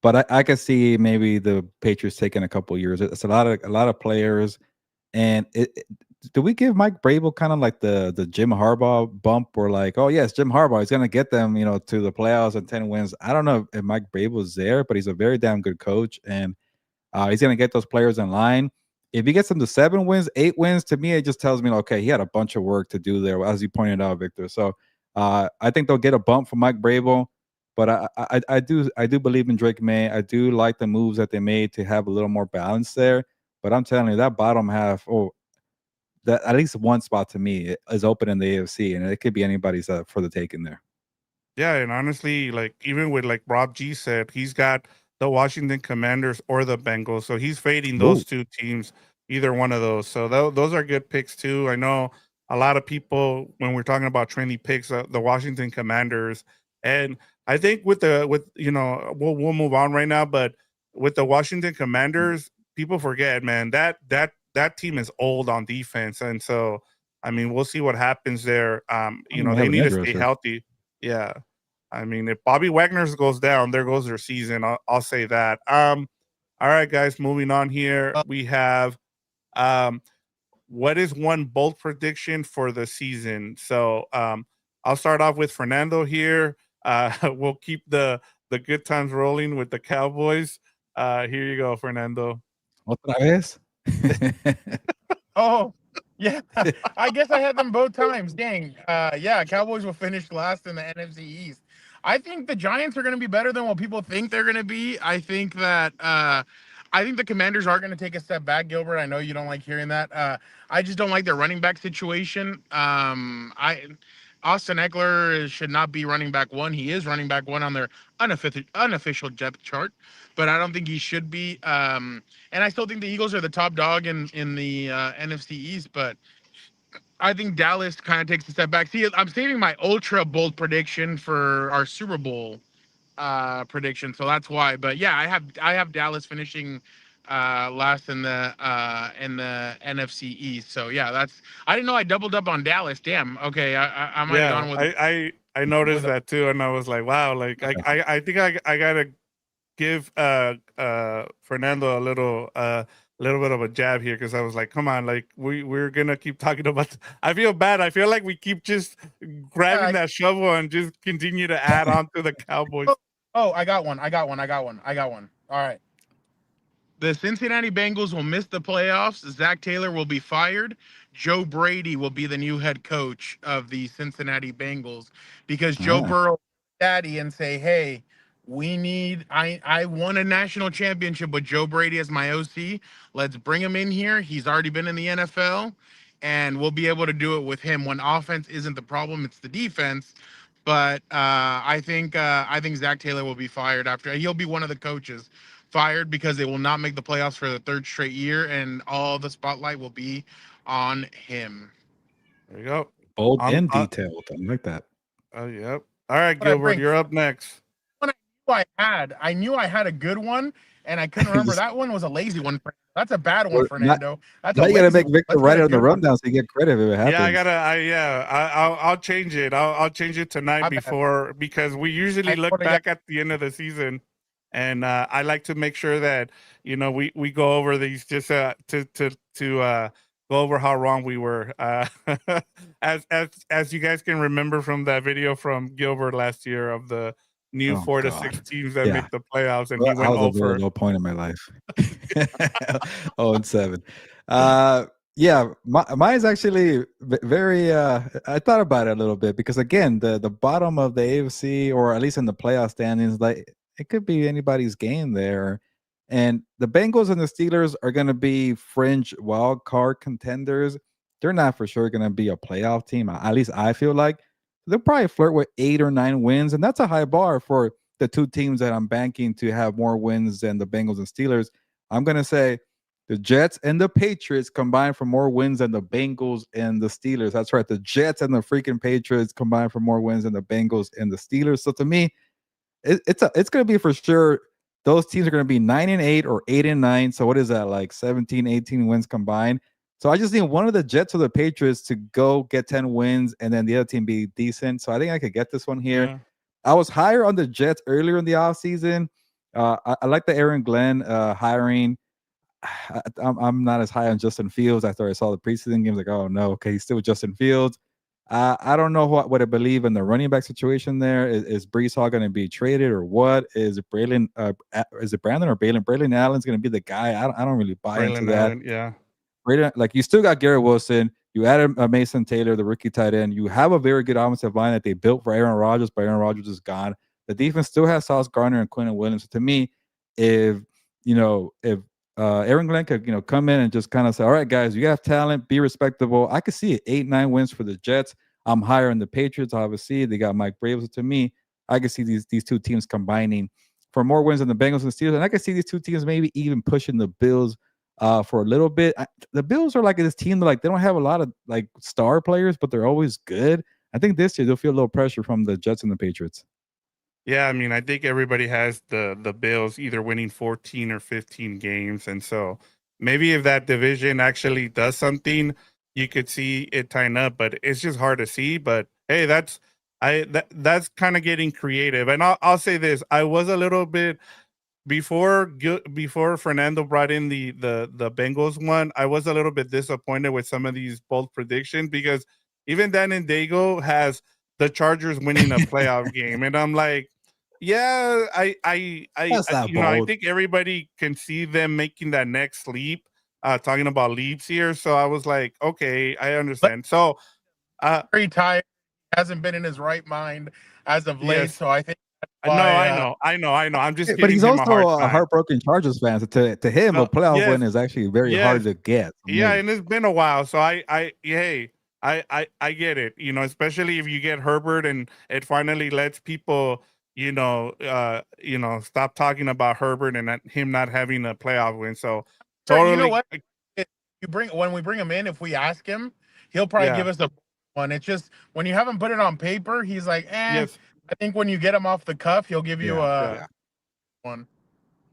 But I could see maybe the Patriots taking a couple years. It's a lot of players, and do we give Mike Brable kind of like the Jim Harbaugh bump? Or like, oh yes, Jim Harbaugh is going to get them, you know, to the playoffs and 10 wins. I don't know if Mike Brable's there, but he's a very damn good coach, and he's going to get those players in line. If he gets them to 7 wins, 8 wins, to me, it just tells me, okay, he had a bunch of work to do there, as you pointed out, Victor. So I think they'll get a bump from Mike Brable, but I do believe in Drake May. I do like the moves that they made to have a little more balance there. But I'm telling you, that bottom half, that at least one spot to me is open in the AFC, and it could be anybody's for the taking there. Yeah, and honestly, like even with like Rob G said, he's got the Washington Commanders or the Bengals, so he's fading those two teams, either one of those. So those are good picks too. I know a lot of people when we're talking about trendy picks, the Washington Commanders, and I think with you know we'll move on right now, but with the Washington Commanders, people forget, man, that team is old on defense, and so I mean we'll see what happens there. You know, they need to stay healthy. Yeah. I mean, if Bobby Wagner goes down, there goes their season. I'll say that. All right, guys, moving on here. We have what is one bold prediction for the season? So I'll start off with Fernando here. We'll keep the good times rolling with the Cowboys. Here you go, Fernando. ¿Otra vez? Oh, Yeah, I guess I had them both times. Dang. Yeah, Cowboys will finish last in the NFC East. I think the Giants are going to be better than what people think they're going to be. I think the Commanders are going to take a step back, Gilbert. I know you don't like hearing that. I just don't like their running back situation. Austin Eckler should not be running back one. He is running back one on their unofficial depth chart, but I don't think he should be. And I still think the Eagles are the top dog in the NFC East, but I think Dallas kind of takes a step back. See, I'm saving my ultra bold prediction for our Super Bowl prediction, so that's why. But yeah, I have Dallas finishing last in the NFC East. So yeah, I didn't know I doubled up on Dallas. Damn. Okay, I might have Yeah, gone with I noticed that too, and I was like, wow, like I think I gotta give Fernando a little bit of a jab here, because I was like, come on, like we're gonna keep talking about I feel bad. I feel like we keep just grabbing that shovel and just continue to add on to the Cowboys. Oh, I got one. All right. The Cincinnati Bengals will miss the playoffs. Zach Taylor will be fired. Joe Brady will be the new head coach of the Cincinnati Bengals, because Joe Burrow daddy and say, hey, I won a national championship with Joe Brady as my OC. Let's bring him in here. He's already been in the NFL, and we'll be able to do it with him. When offense isn't the problem, it's the defense. But I think Zach Taylor will be fired after. He'll be one of the coaches fired, because they will not make the playoffs for the third straight year, and all the spotlight will be on him. There you go. Bold and detailed. I like that. Oh, yep. All right, Gilbert, you're up next. I knew I had a good one, and I couldn't remember. That one was a lazy one. That's a bad one, Fernando. Now you got to make Victor write it on the rundown so you get credit if it happens. Yeah, I'll change it. I'll change it tonight because we usually look back at the end of the season. And I like to make sure that we go over these just to go over how wrong we were. As you guys can remember from that video from Gilbert last year of the new 4 to 6 teams that make the playoffs, and he went over. No point in my life. 0-7. Mine is actually very. I thought about it a little bit, because again, the bottom of the AFC, or at least in the playoff standings, like, it could be anybody's game there. And the Bengals and the Steelers are going to be fringe wild card contenders. They're not for sure going to be a playoff team. At least I feel like they'll probably flirt with 8 or 9 wins. And that's a high bar for the two teams that I'm banking to have more wins than the Bengals and Steelers. I'm going to say the Jets and the Patriots combined for more wins than the Bengals and the Steelers. That's right. The Jets and the freaking Patriots combined for more wins than the Bengals and the Steelers. So to me, it's going to be for sure. Those teams are going to be 9-8 or 8-9. So what is that, like 17, 18 wins combined? So I just need one of the Jets or the Patriots to go get 10 wins, and then the other team be decent. So I think I could get this one here. Yeah. I was higher on the Jets earlier in the offseason. I like the Aaron Glenn hiring. I'm not as high on Justin Fields after I saw the preseason games. Like, oh no, okay, he's still with Justin Fields. I don't know what I believe in the running back situation there. Is Breece Hall going to be traded, or what? Is it Brandon or Braylon? Braylon Allen's going to be the guy. I don't really buy into that. Allen, yeah. Braylon, like, you still got Garrett Wilson. You added Mason Taylor, the rookie tight end. You have a very good offensive line that they built for Aaron Rodgers, but Aaron Rodgers is gone. The defense still has Sauce Gardner and Quentin Williams. So to me, if Aaron Glenn could, come in and just kind of say, all right, guys, you have talent, be respectable. I could see 8-9 wins for the Jets. I'm higher in the Patriots, obviously. They got Mike Braves. To me, I could see these two teams combining for more wins than the Bengals and the Steelers. And I could see these two teams maybe even pushing the Bills for a little bit. The Bills are like this team that, like, they don't have a lot of like star players, but they're always good. I think this year they'll feel a little pressure from the Jets and the Patriots. Yeah, I mean, I think everybody has the Bills either winning 14 or 15 games. And so maybe if that division actually does something, you could see it tying up, but it's just hard to see. But hey, that's kind of getting creative. And I'll say this: I was a little bit before Fernando brought in the Bengals one. I was a little bit disappointed with some of these bold predictions, because even Dan and Dago has the Chargers winning a playoff game, and I'm like, yeah, I think everybody can see them making that next leap. talking about leaps here. So I was like, okay, I understand. So Very tired. Hasn't been in his right mind as of late. yes, So I think that's no, why. I know. I'm just But giving he's him a hard also a time. heartbroken Chargers fan. So to him, a playoff Yes, win is actually very hard yes, to get. So yeah, maybe. and it's been a while, so hey, I get it, especially if you get Herbert and it finally lets people, stop talking about Herbert and him not having a playoff win. So Sure, you know totally, what? When we bring him in, if we ask him, he'll probably yeah, give us a one. It's just when you haven't put it on paper, he's like, eh. yes, I think when you get him off the cuff, he'll give you Yeah. a one.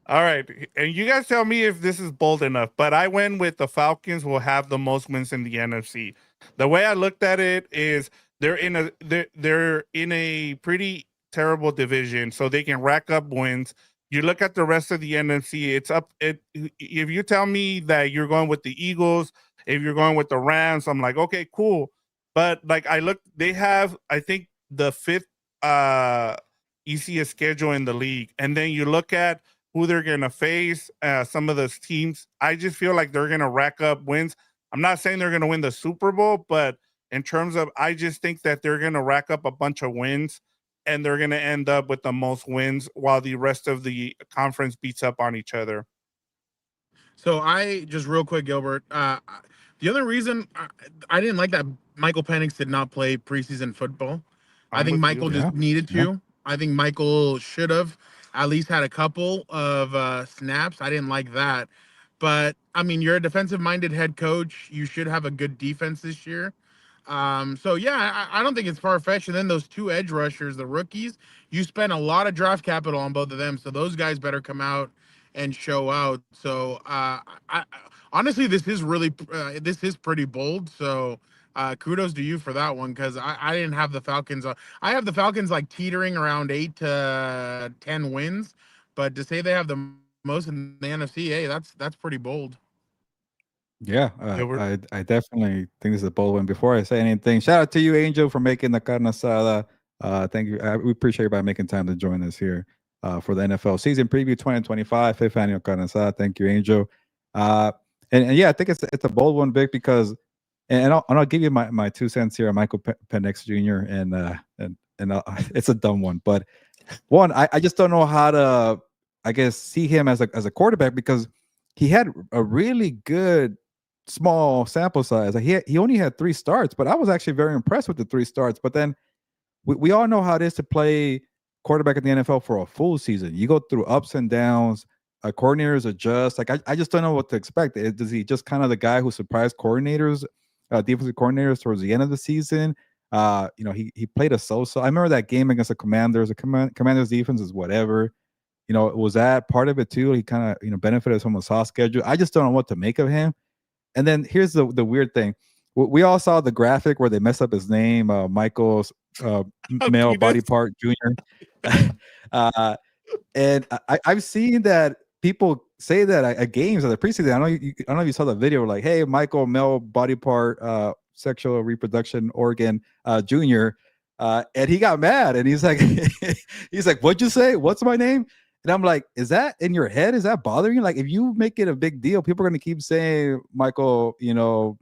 all right, and you guys tell me if this is bold enough, but I went with the Falcons will have the most wins in the NFC. The way I looked at it is they're in a pretty terrible division, so they can rack up wins. You look at the rest of the NFC, it's up. If you tell me that you're going with the Eagles, if you're going with the Rams, I'm like, okay, cool. But like I look, they have I think the fifth easiest schedule in the league, and then you look at who they're going to face, some of those teams. I just feel like they're going to rack up wins. I'm not saying they're going to win the Super Bowl, but in terms of, I just think that they're going to rack up a bunch of wins and they're going to end up with the most wins while the rest of the conference beats up on each other. So I just real quick, Gilbert. The other reason I didn't like that Michael Penix did not play preseason football. I I'm think with Michael you. Yeah. just needed to. I think Michael should have at least had a couple of snaps. I didn't like that. But I mean, you're a defensive minded head coach. You should have a good defense this year. So yeah, I don't think it's far fetched. And then those two edge rushers, the rookies, you spent a lot of draft capital on both of them. So those guys better come out and show out. So I honestly, this is pretty bold. So kudos to you for that one because I didn't have the Falcons. I have the Falcons like teetering around 8 to 10 wins, but to say they have the most in the NFC, hey, that's pretty bold. Yeah, Gilbert? I definitely think this is a bold one. Before I say anything, shout out to you, Angel, for making the Carne Asada. Thank you. We appreciate everybody making time to join us here for the NFL season preview 2025, fifth annual Carne Asada. Thank you, Angel. Uh, and yeah, I think it's a bold one, Vic, because and I'll give you my 2 cents here on Michael Penix Jr. and it's a dumb one, but one I just don't know how to I guess see him as a quarterback because he had a really good small sample size. Like he only had 3 starts, but I was actually very impressed with the 3 starts. But then we all know how it is to play quarterback in the NFL for a full season. You go through ups and downs. Coordinators adjust. Like I just don't know what to expect. Is he just kind of the guy who surprised coordinators, defensive coordinators towards the end of the season? He played a so-so. I remember that game against the Commanders. The Commanders defense is whatever. Was that part of it too? He kind of benefited from a soft schedule. I just don't know what to make of him. And then here's the weird thing. We all saw the graphic where they messed up his name, Michael's male body part junior. And I've seen that people say that at games at the preseason. I don't know if you saw the video, like, hey, Michael, male body part, sexual reproduction organ, junior. And he got mad and he's like, what'd you say? What's my name? And I'm like, is that in your head? Is that bothering you? Like, if you make it a big deal, people are going to keep saying Michael,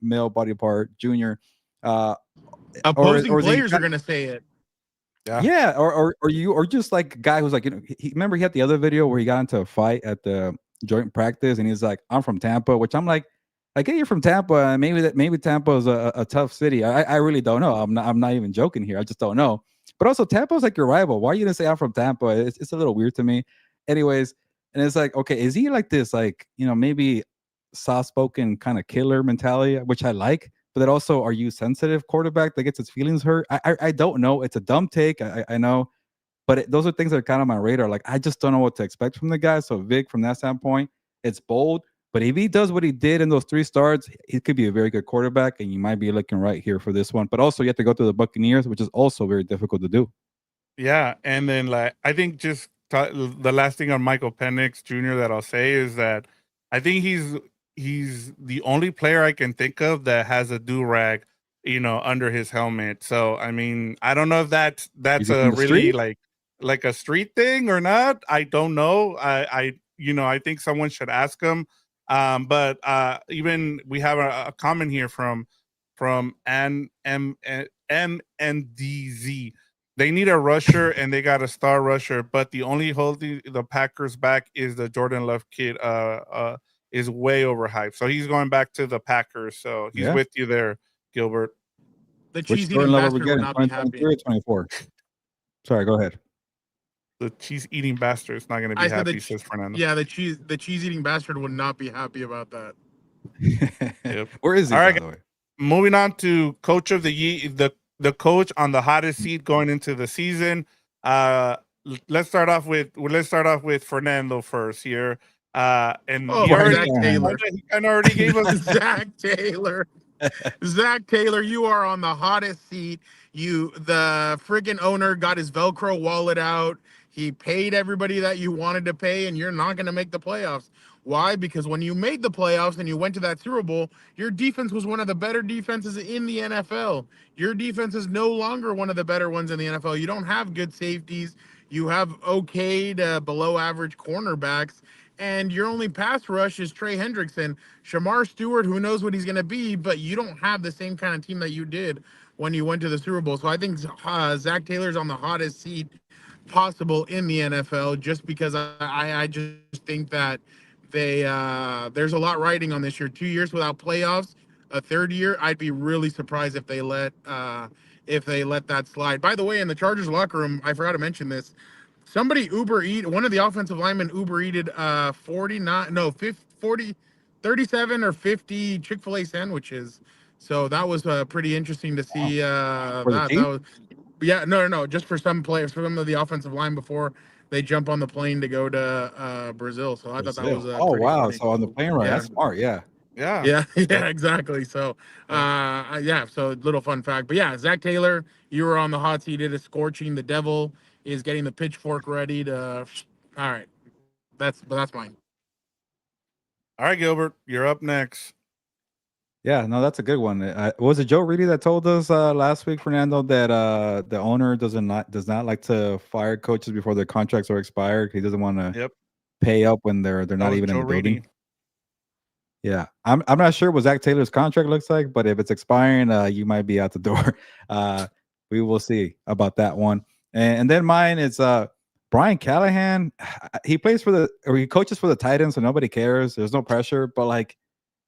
male body part, junior. Opposing players are going to say it. Yeah, or just like a guy who's like, remember he had the other video where he got into a fight at the joint practice and he's like, I'm from Tampa, which I'm like, I get you're from Tampa, and maybe Tampa is a tough city. I really don't know. I'm not even joking here. I just don't know. But also Tampa's like your rival. Why are you gonna say I'm from Tampa? It's a little weird to me. Anyways, and it's like, okay, is he like this, like, maybe soft-spoken kind of killer mentality, which I like, but then also, are you sensitive quarterback that gets his feelings hurt? I don't know. It's a dumb take. I know, but those are things that are kind of on my radar. Like, I just don't know what to expect from the guy. So Vic, from that standpoint, it's bold. But if he does what he did in those 3 starts, he could be a very good quarterback, and you might be looking right here for this one. But also, you have to go through the Buccaneers, which is also very difficult to do. Yeah, and then I think just the last thing on Michael Penix Jr. that I'll say is that I think he's the only player I can think of that has a do-rag, under his helmet. So I mean, I don't know if that's a really like a street thing or not. I don't know. I think someone should ask him. But even we have a comment here from MNDZ. They need a rusher and they got a star rusher, but the only holding the Packers back is the Jordan Love kid. Is way overhyped, so he's going back to the Packers. So he's with you there, Gilbert. The Which cheese Jordan eating Love are we bastard would getting? not be happy. 2023 or 24? Sorry, go ahead. The cheese eating bastard is not going to be happy, says Fernando. Yeah, the cheese eating bastard would not be happy about that. Yep. Where is he? All right, by the way? Moving on to coach of the year, the coach on the hottest seat going into the season. Let's start off with Fernando first here. And Zach Taylor. He kind of already gave us Zach Taylor. Zach Taylor, you are on the hottest seat. The friggin' owner got his Velcro wallet out. He paid everybody that you wanted to pay, and you're not going to make the playoffs. Why? Because when you made the playoffs and you went to that Super Bowl, your defense was one of the better defenses in the NFL. Your defense is no longer one of the better ones in the NFL. You don't have good safeties. You have okay to below average cornerbacks. And your only pass rush is Trey Hendrickson. Shamar Stewart, who knows what he's going to be, but you don't have the same kind of team that you did when you went to the Super Bowl. So I think Zach Taylor's on the hottest seat possible in the NFL, just because I just think that there's a lot riding on this year. 2 years without playoffs, a third year, I'd be really surprised if they let that slide. By the way, in the Chargers locker room, I forgot to mention this. Somebody one of the offensive linemen Uber-eated 37 or 50 Chick-fil-A sandwiches. So that was pretty interesting to see. That was, yeah, no, just for some players, for some of the offensive line before they jump on the plane to go to Brazil. So I thought that was pretty funny. So on the plane ride, that's smart. Yeah, exactly. So so little fun fact. But yeah, Zach Taylor, you were on the hot seat. It is scorching. The devil is getting the pitchfork ready to. All right, that's mine. All right, Gilbert, you're up next. Yeah, no, that's a good one. Was it Joe Reedy that told us last week, Fernando, that the owner does not like to fire coaches before their contracts are expired? He doesn't want to pay up when they're not even in the building. Yeah, I'm not sure what Zach Taylor's contract looks like, but if it's expiring, you might be out the door. We will see about that one. And then mine is Brian Callahan. He coaches for the Titans, so nobody cares. There's no pressure, but like,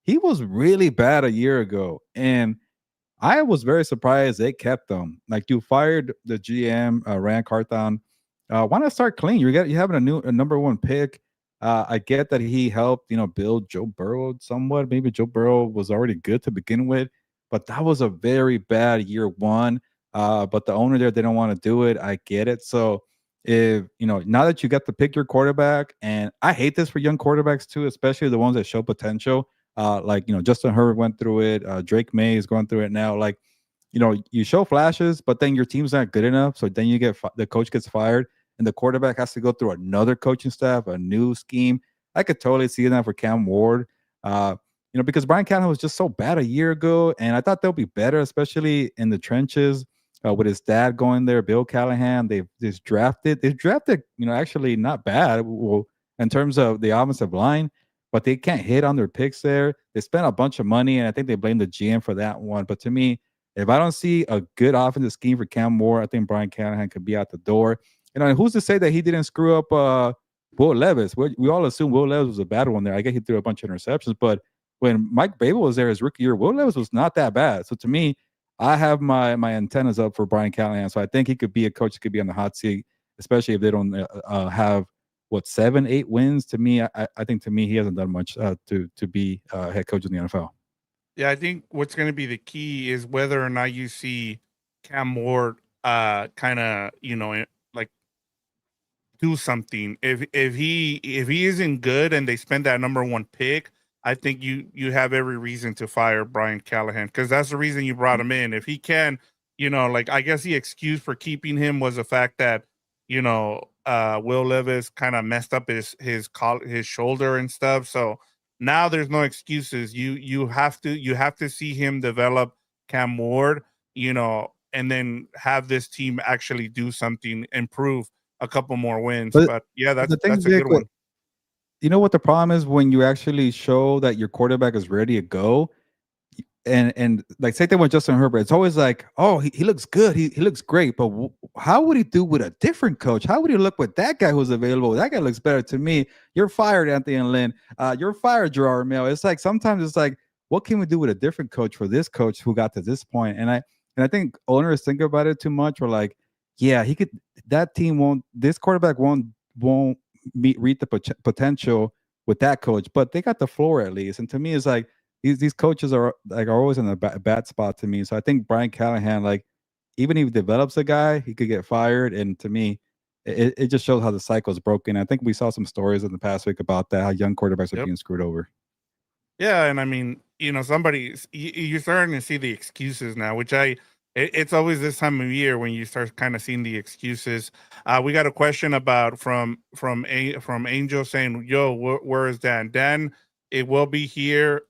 he was really bad a year ago, and I was very surprised they kept him. Like, you fired the GM, Rand Carthon. Why not start clean? You having a number one pick. I get that he helped, build Joe Burrow somewhat. Maybe Joe Burrow was already good to begin with, but that was a very bad year one. But the owner there didn't want to do it. I get it. So if now that you got to pick your quarterback, and I hate this for young quarterbacks too, especially the ones that show potential. Justin Herbert went through it. Drake May is going through it now. Like, you show flashes, but then your team's not good enough. So then you the coach gets fired, and the quarterback has to go through another coaching staff, a new scheme. I could totally see that for Cam Ward. Because Brian Callahan was just so bad a year ago, and I thought they'll be better, especially in the trenches with his dad going there, Bill Callahan. They've drafted, actually not bad in terms of the offensive line. But they can't hit on their picks there. They spent a bunch of money, and I think they blame the GM for that one. But to me, if I don't see a good offensive scheme for Cam Moore, I think Brian Callahan could be out the door. And who's to say that he didn't screw up Will Levis? We all assume Will Levis was a bad one there. I guess he threw a bunch of interceptions. But when Mike Babel was there his rookie year, Will Levis was not that bad. So to me, I have my antennas up for Brian Callahan. So I think he could be a coach that could be on the hot seat, especially if they don't have – 7, 8 wins. To me, I think he hasn't done much to be head coach in the NFL. Yeah, I think what's going to be the key is whether or not you see Cam Ward kind of like do something. If he isn't good and they spend that number one pick, I think you have every reason to fire Brian Callahan, because that's the reason you brought him in. If he can, I guess the excuse for keeping him was the fact that Will Levis kind of messed up his shoulder and stuff. So now there's no excuses. You have to see him develop Cam Ward, and then have this team actually do something, improve a couple more wins. But yeah, that's a good one. you know what the problem is when you actually show that your quarterback is ready to go, and like same thing with Justin Herbert. It's always like, oh, he looks good, he looks great, but how would he do with a different coach? How would he look with that guy who's available? That guy looks better to me. You're fired, Anthony and Lynn. You're fired, Gerard Mayo. It's like sometimes it's like, what can we do with a different coach for this coach who got to this point? And I think owners think about it too much. We're like, yeah, he could. That team won't. This quarterback won't reach the potential with that coach, but they got the floor at least. And to me, it's like these coaches are always in a bad spot to me. So I think Brian Callahan, like, even if he develops a guy, he could get fired. And to me, it just shows how the cycle is broken. I think we saw some stories in the past week about that, how young quarterbacks are Yep. being screwed over. Yeah, and I mean, you're starting to see the excuses now, which it's always this time of year when you start kind of seeing the excuses. We got a question about from Angel saying, "Yo, where is Dan? Dan, it will be here.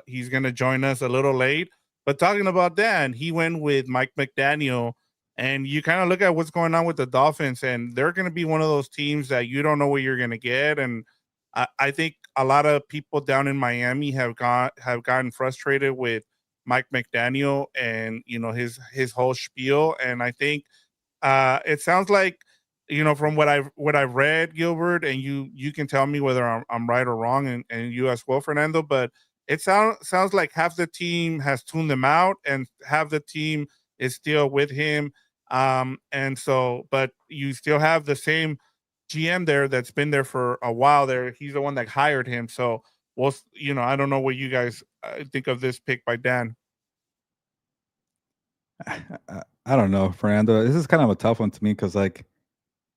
He's gonna join us a little late." But talking about Dan, he went with Mike McDaniel, and you kind of look at what's going on with the Dolphins, and they're going to be one of those teams that you don't know what you're going to get, and I think a lot of people down in Miami have gotten frustrated with Mike McDaniel and his whole spiel. And I think it sounds like from what I've read, Gilbert, and you can tell me whether I'm right or wrong, and you as well, Fernando. But it sounds like half the team has tuned them out, and half the team is still with him. And so, but you still have the same GM there that's been there for a while there. He's the one that hired him. So, I don't know what you guys think of this pick by Dan. I don't know, Fernando. This is kind of a tough one to me because like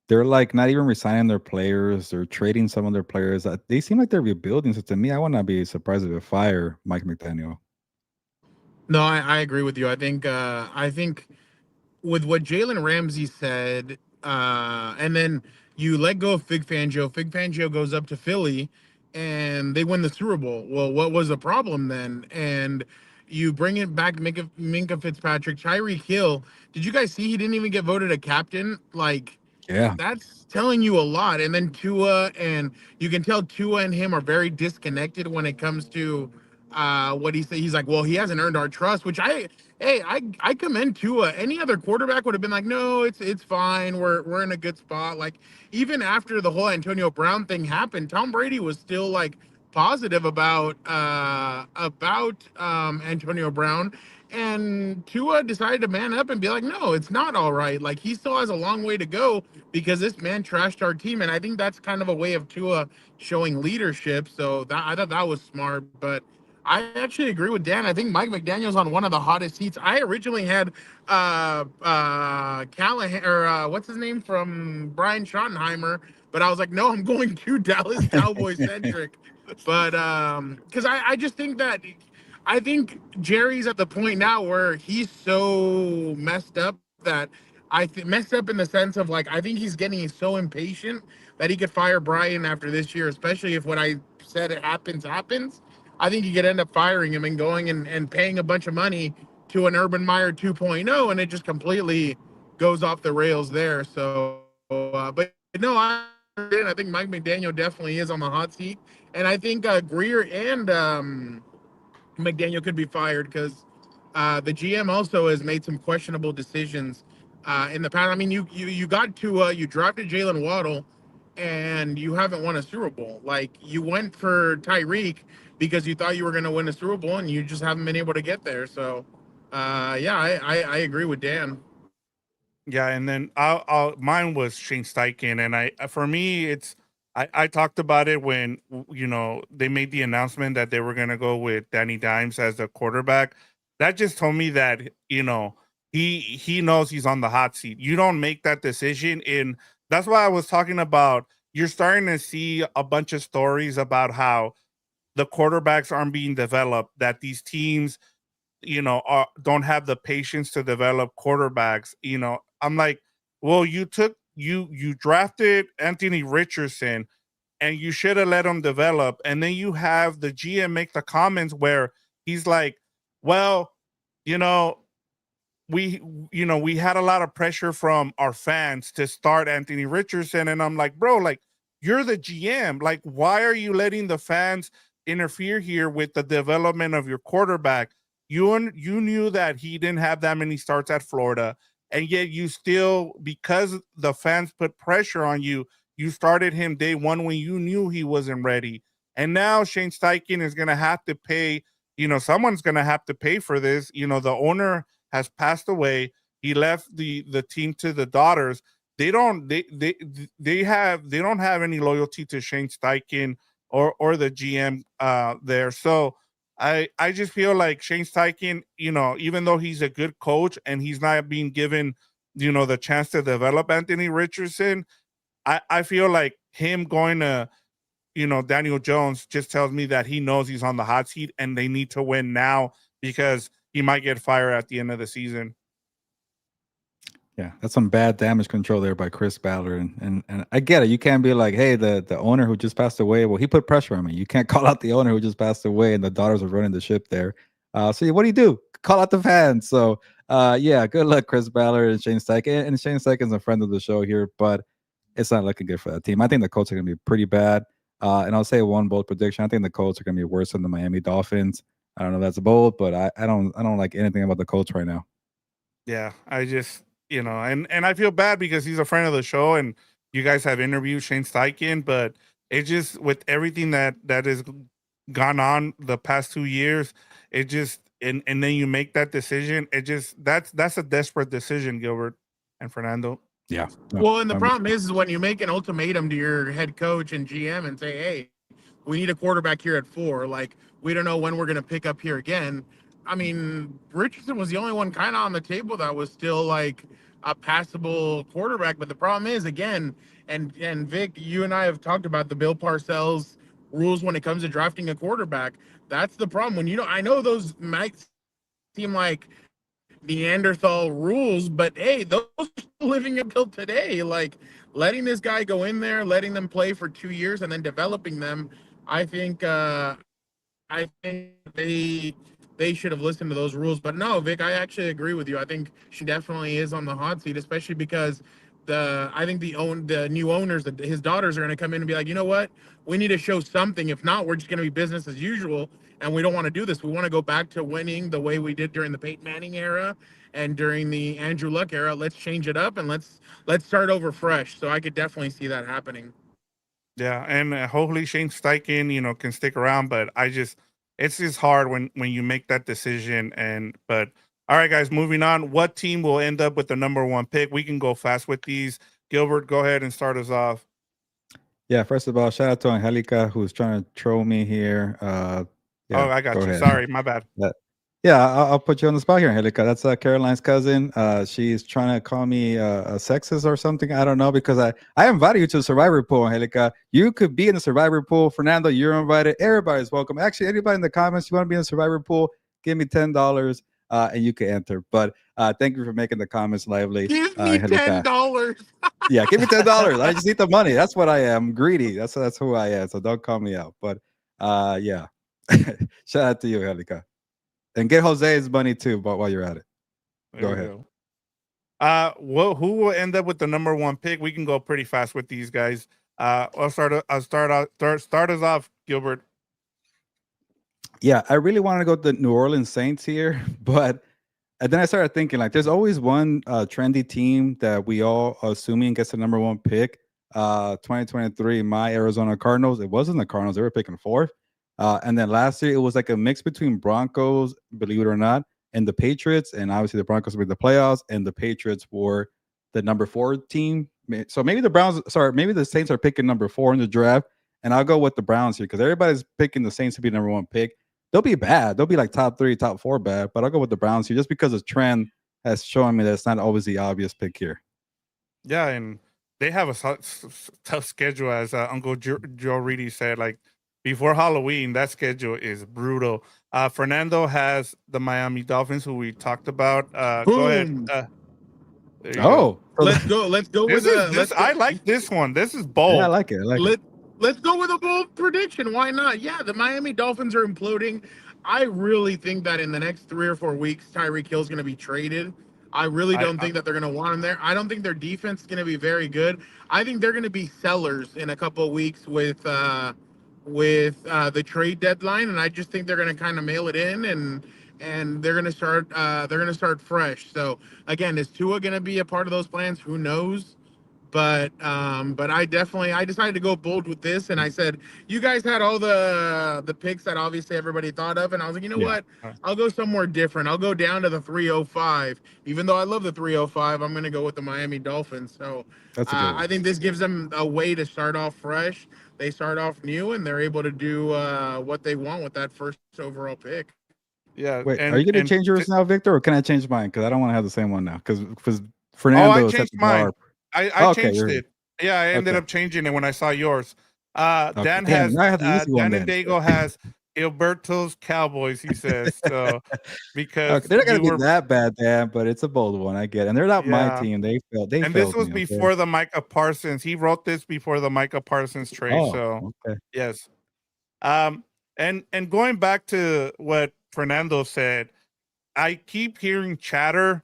they're like not even resigning their players. They're trading some of their players. They seem like they're rebuilding. So to me, I would not be surprised if they fire Mike McDaniel. No, I agree with you. I think with what Jalen Ramsey said, and then you let go of Fig Fangio. Fig Fangio goes up to Philly, and they win the Super Bowl. Well, what was the problem then? And you bring it back, Minka Fitzpatrick, Tyreek Hill. Did you guys see he didn't even get voted a captain? Like, Yeah. that's telling you a lot. And then Tua, and you can tell Tua and him are very disconnected when it comes to what he said. He's like, well, he hasn't earned our trust, which I commend Tua. Any other quarterback would have been like, no, it's fine. We're in a good spot. Like, even after the whole Antonio Brown thing happened, Tom Brady was still like positive about Antonio Brown. And Tua decided to man up and be like, no, it's not all right. Like, he still has a long way to go because this man trashed our team. And I think that's kind of a way of Tua showing leadership. So I thought that was smart. But I actually agree with Dan. I think Mike McDaniel's on one of the hottest seats. I originally had Callahan, or what's his name, from Brian Schottenheimer, but I was like, no, I'm going to Dallas Cowboys centric. But because I just think that I think Jerry's at the point now where he's so messed up that messed up in the sense of, like, I think he's getting so impatient that he could fire Brian after this year, especially if what I said it happens. I think you could end up firing him and going and paying a bunch of money to an Urban Meyer 2.0, and it just completely goes off the rails there. So, but no, I think Mike McDaniel definitely is on the hot seat, and I think Greer and McDaniel could be fired because the GM also has made some questionable decisions in the past. I mean, you got to you drafted Jalen Waddle, and you haven't won a Super Bowl. Like, you went for Tyreek because you thought you were going to win a Super Bowl, and you just haven't been able to get there. So, yeah, I agree with Dan. Yeah, and then mine was Shane Steichen, and for me, I talked about it when they made the announcement that they were gonna go with Danny Dimes as the quarterback. That just told me that he knows he's on the hot seat. You don't make that decision, and that's why I was talking about. You're starting to see a bunch of stories about how the quarterbacks aren't being developed. That these teams don't have the patience to develop quarterbacks. I'm like, well, you drafted Anthony Richardson and you should have let him develop. And then you have the GM make the comments where he's like, well, you know, we had a lot of pressure from our fans to start Anthony Richardson. And I'm like, bro, like, you're the GM. Like, why are you letting the fans interfere here with the development of your quarterback? You knew that he didn't have that many starts at Florida, and yet you still, because the fans put pressure on you, you started him day one when you knew he wasn't ready. And now Shane Steichen is going to have to pay. Someone's going to have to pay for this. The owner has passed away. He left the team to the daughters. They don't they don't have any loyalty to Shane Steichen or the GM there. So I just feel like Shane Steichen, even though he's a good coach and he's not being given, the chance to develop Anthony Richardson, I feel like him going to, Daniel Jones just tells me that he knows he's on the hot seat and they need to win now because he might get fired at the end of the season. Yeah, that's some bad damage control there by Chris Ballard, and I get it. You can't be like, hey, the owner who just passed away. Well, he put pressure on me. You can't call out the owner who just passed away, and the daughters are running the ship there. So what do? Call out the fans. So yeah, good luck, Chris Ballard and Shane Steichen. And Shane Steichen's a friend of the show here, but it's not looking good for that team. I think the Colts are going to be pretty bad. And I'll say one bold prediction. I think the Colts are going to be worse than the Miami Dolphins. I don't know if that's bold, but I don't like anything about the Colts right now. Yeah, I just. And I feel bad because he's a friend of the show and you guys have interviewed Shane Steichen, but it just, with everything that has gone on the past 2 years, it just, and then you make that decision. It just, that's a desperate decision, Gilbert and Fernando. Yeah. Well, and the problem is when you make an ultimatum to your head coach and GM and say, hey, we need a quarterback here at 4. Like, we don't know when we're going to pick up here again. I mean, Richardson was the only one kind of on the table that was still like a passable quarterback. But the problem is, again, and Vic, you and I have talked about the Bill Parcells rules when it comes to drafting a quarterback. That's the problem. When I know those might seem like Neanderthal rules, but hey, those are living until today. Like, letting this guy go in there, letting them play for 2 years, and then developing them. I think they should have listened to those rules. But no, Vic, I actually agree with you. I think she definitely is on the hot seat, especially because I think the new owners, his daughters, are going to come in and be like, you know what, we need to show something. If not, we're just going to be business as usual, and we don't want to do this. We want to go back to winning the way we did during the Peyton Manning era and during the Andrew Luck era. Let's change it up and let's start over fresh. So I could definitely see that happening. Yeah, and hopefully Shane Steichen, can stick around, but it's just hard when you make that decision. But all right, guys, moving on. What team will end up with the number 1 pick? We can go fast with these. Gilbert, go ahead and start us off. Yeah, first of all, shout out to Angelica, who's trying to troll me here. Yeah, I got you. Ahead. Sorry, my bad. Yeah, I'll put you on the spot here, Angelica. That's Caroline's cousin. She's trying to call me a sexist or something. I don't know, because I invited you to the Survivor Pool, Angelica. You could be in the Survivor Pool. Fernando, you're invited. Everybody's welcome. Actually, anybody in the comments, you want to be in the Survivor Pool, give me $10 and you can enter. But thank you for making the comments lively. Give me $10. Yeah, give me $10. I just need the money. That's what I am. I'm greedy. That's who I am. So don't call me out. But yeah, shout out to you, Angelica. And get Jose's money too, but while you're at it. Go ahead. Who will end up with the number 1 pick? We can go pretty fast with these guys. I'll start us off, Gilbert. Yeah, I really want to go to the New Orleans Saints here, but and then I started thinking, like, there's always one trendy team that we all assuming gets the number 1 pick. 2023, my Arizona Cardinals. It wasn't the Cardinals; they were picking 4th. And then last year, it was like a mix between Broncos, believe it or not, and the Patriots. And obviously, the Broncos made the playoffs, and the Patriots were the number 4 team. So maybe maybe the Saints are picking number 4 in the draft. And I'll go with the Browns here because everybody's picking the Saints to be number 1 pick. They'll be bad. They'll be like top 3, top 4 bad. But I'll go with the Browns here just because the trend has shown me that it's not always the obvious pick here. Yeah, and they have a tough schedule, as Uncle Joe Reedy said. Like, before Halloween, that schedule is brutal. Fernando has the Miami Dolphins, who we talked about. Go ahead. Let's go with this. I like this one. This is bold. Yeah, I like it. Let's go with a bold prediction. Why not? Yeah, the Miami Dolphins are imploding. I really think that in the next 3 or 4 weeks, Tyreek Hill is going to be traded. I really don't think that they're going to want him there. I don't think their defense is going to be very good. I think they're going to be sellers in a couple of weeks with the trade deadline, and I just think they're going to kind of mail it in and they're going to start fresh. So again, is Tua going to be a part of those plans? Who knows? But I decided to go bold with this, and I said you guys had all the picks that obviously everybody thought of, and I was like, you know what, I'll go somewhere different. I'll go down to the 305. Even though I love the 305, I'm going to go with the Miami Dolphins. So That's a good one. I think this gives them a way to start off fresh. They start off new, and they're able to do what they want with that first overall pick. Yeah. Wait, are you going to change yours now, Victor, or can I change mine? Because I don't want to have the same one now. Because Fernando. I changed mine. I changed it. Yeah, I ended up changing it when I saw yours. Dan has Dan and Dago has Heelberto's Cowboys. He says so because they're not going to be that bad, Dan, but it's a bold one. I get it. And they're not my team. They failed. And this was before the Micah Parsons. He wrote this before the Micah Parsons trade. Yes. And going back to what Fernando said, I keep hearing chatter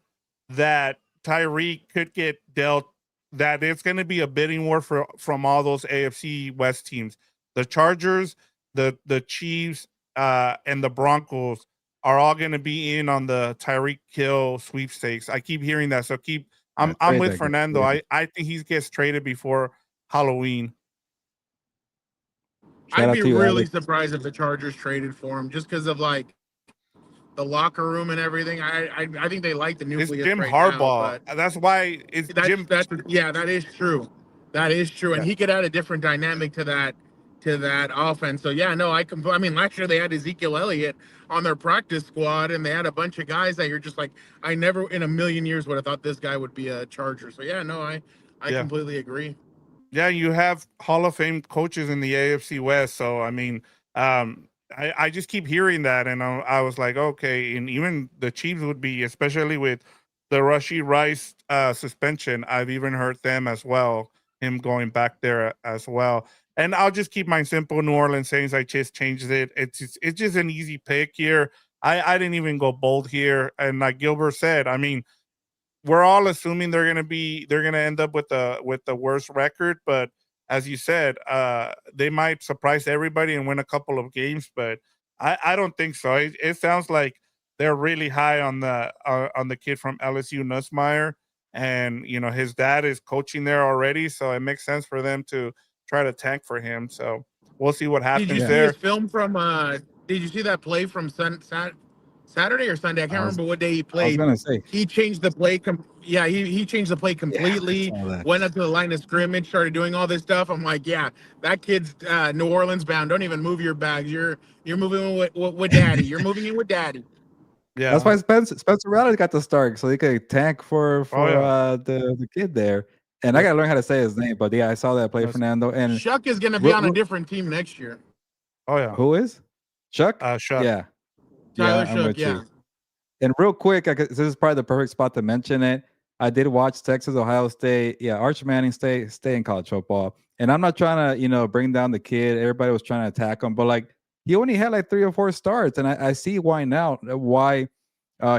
that Tyreek could get dealt. That it's going to be a bidding war from all those AFC West teams. The Chargers, the Chiefs, and the Broncos are all going to be in on the Tyreek Hill sweepstakes. I keep hearing that, so I'm with Fernando. I think he gets traded before Halloween. I'd be really surprised if the Chargers traded for him, just because of like the locker room and everything. I think they like the nucleus. It's Jim right Harbaugh. Now, that's why it's Jim. That is true. That is true, and he could add a different dynamic to that offense. So yeah, no, I mean, last year they had Ezekiel Elliott on their practice squad, and they had a bunch of guys that you're just like, I never in a million years would have thought this guy would be a Charger. So yeah, no, I completely agree. Yeah, you have Hall of Fame coaches in the AFC West, so I mean, I just keep hearing that, and I was like, okay, and even the Chiefs would be, especially with the Rashee Rice suspension. I've even heard them as well, him going back there as well. And I'll just keep mine simple. New Orleans Saints, I just changed it. It's just an easy pick here. I didn't even go bold here, and like Gilbert said, I mean, we're all assuming they're gonna end up with the worst record, but as you said, they might surprise everybody and win a couple of games, but I don't think so. It sounds like they're really high on the kid from LSU, Nussmeier, and his dad is coaching there already, so it makes sense for them to try to tank for him. So we'll see what happens there. Did you see his film from? Did you see that play from Saturday or Sunday? I can't remember what day he played. I was gonna say he changed the play. He changed the play completely. Went up to the line of scrimmage, started doing all this stuff. I'm like, yeah, that kid's New Orleans bound. Don't even move your bags. You're moving with daddy. You're moving in with daddy. Yeah, that's why Spencer Rattler got the start, so he could tank for the kid there. And I gotta learn how to say his name, but yeah, I saw that play, Fernando. And Shuck is gonna be on a different team next year. Oh yeah, who is Shuck? Shuck. Yeah. Tyler Shuck, yeah. And real quick, this is probably the perfect spot to mention it. I did watch Texas, Ohio State. Yeah, Arch Manning stay in college football. And I'm not trying to, bring down the kid. Everybody was trying to attack him, but like he only had like 3 or 4 starts, and I see why now. Why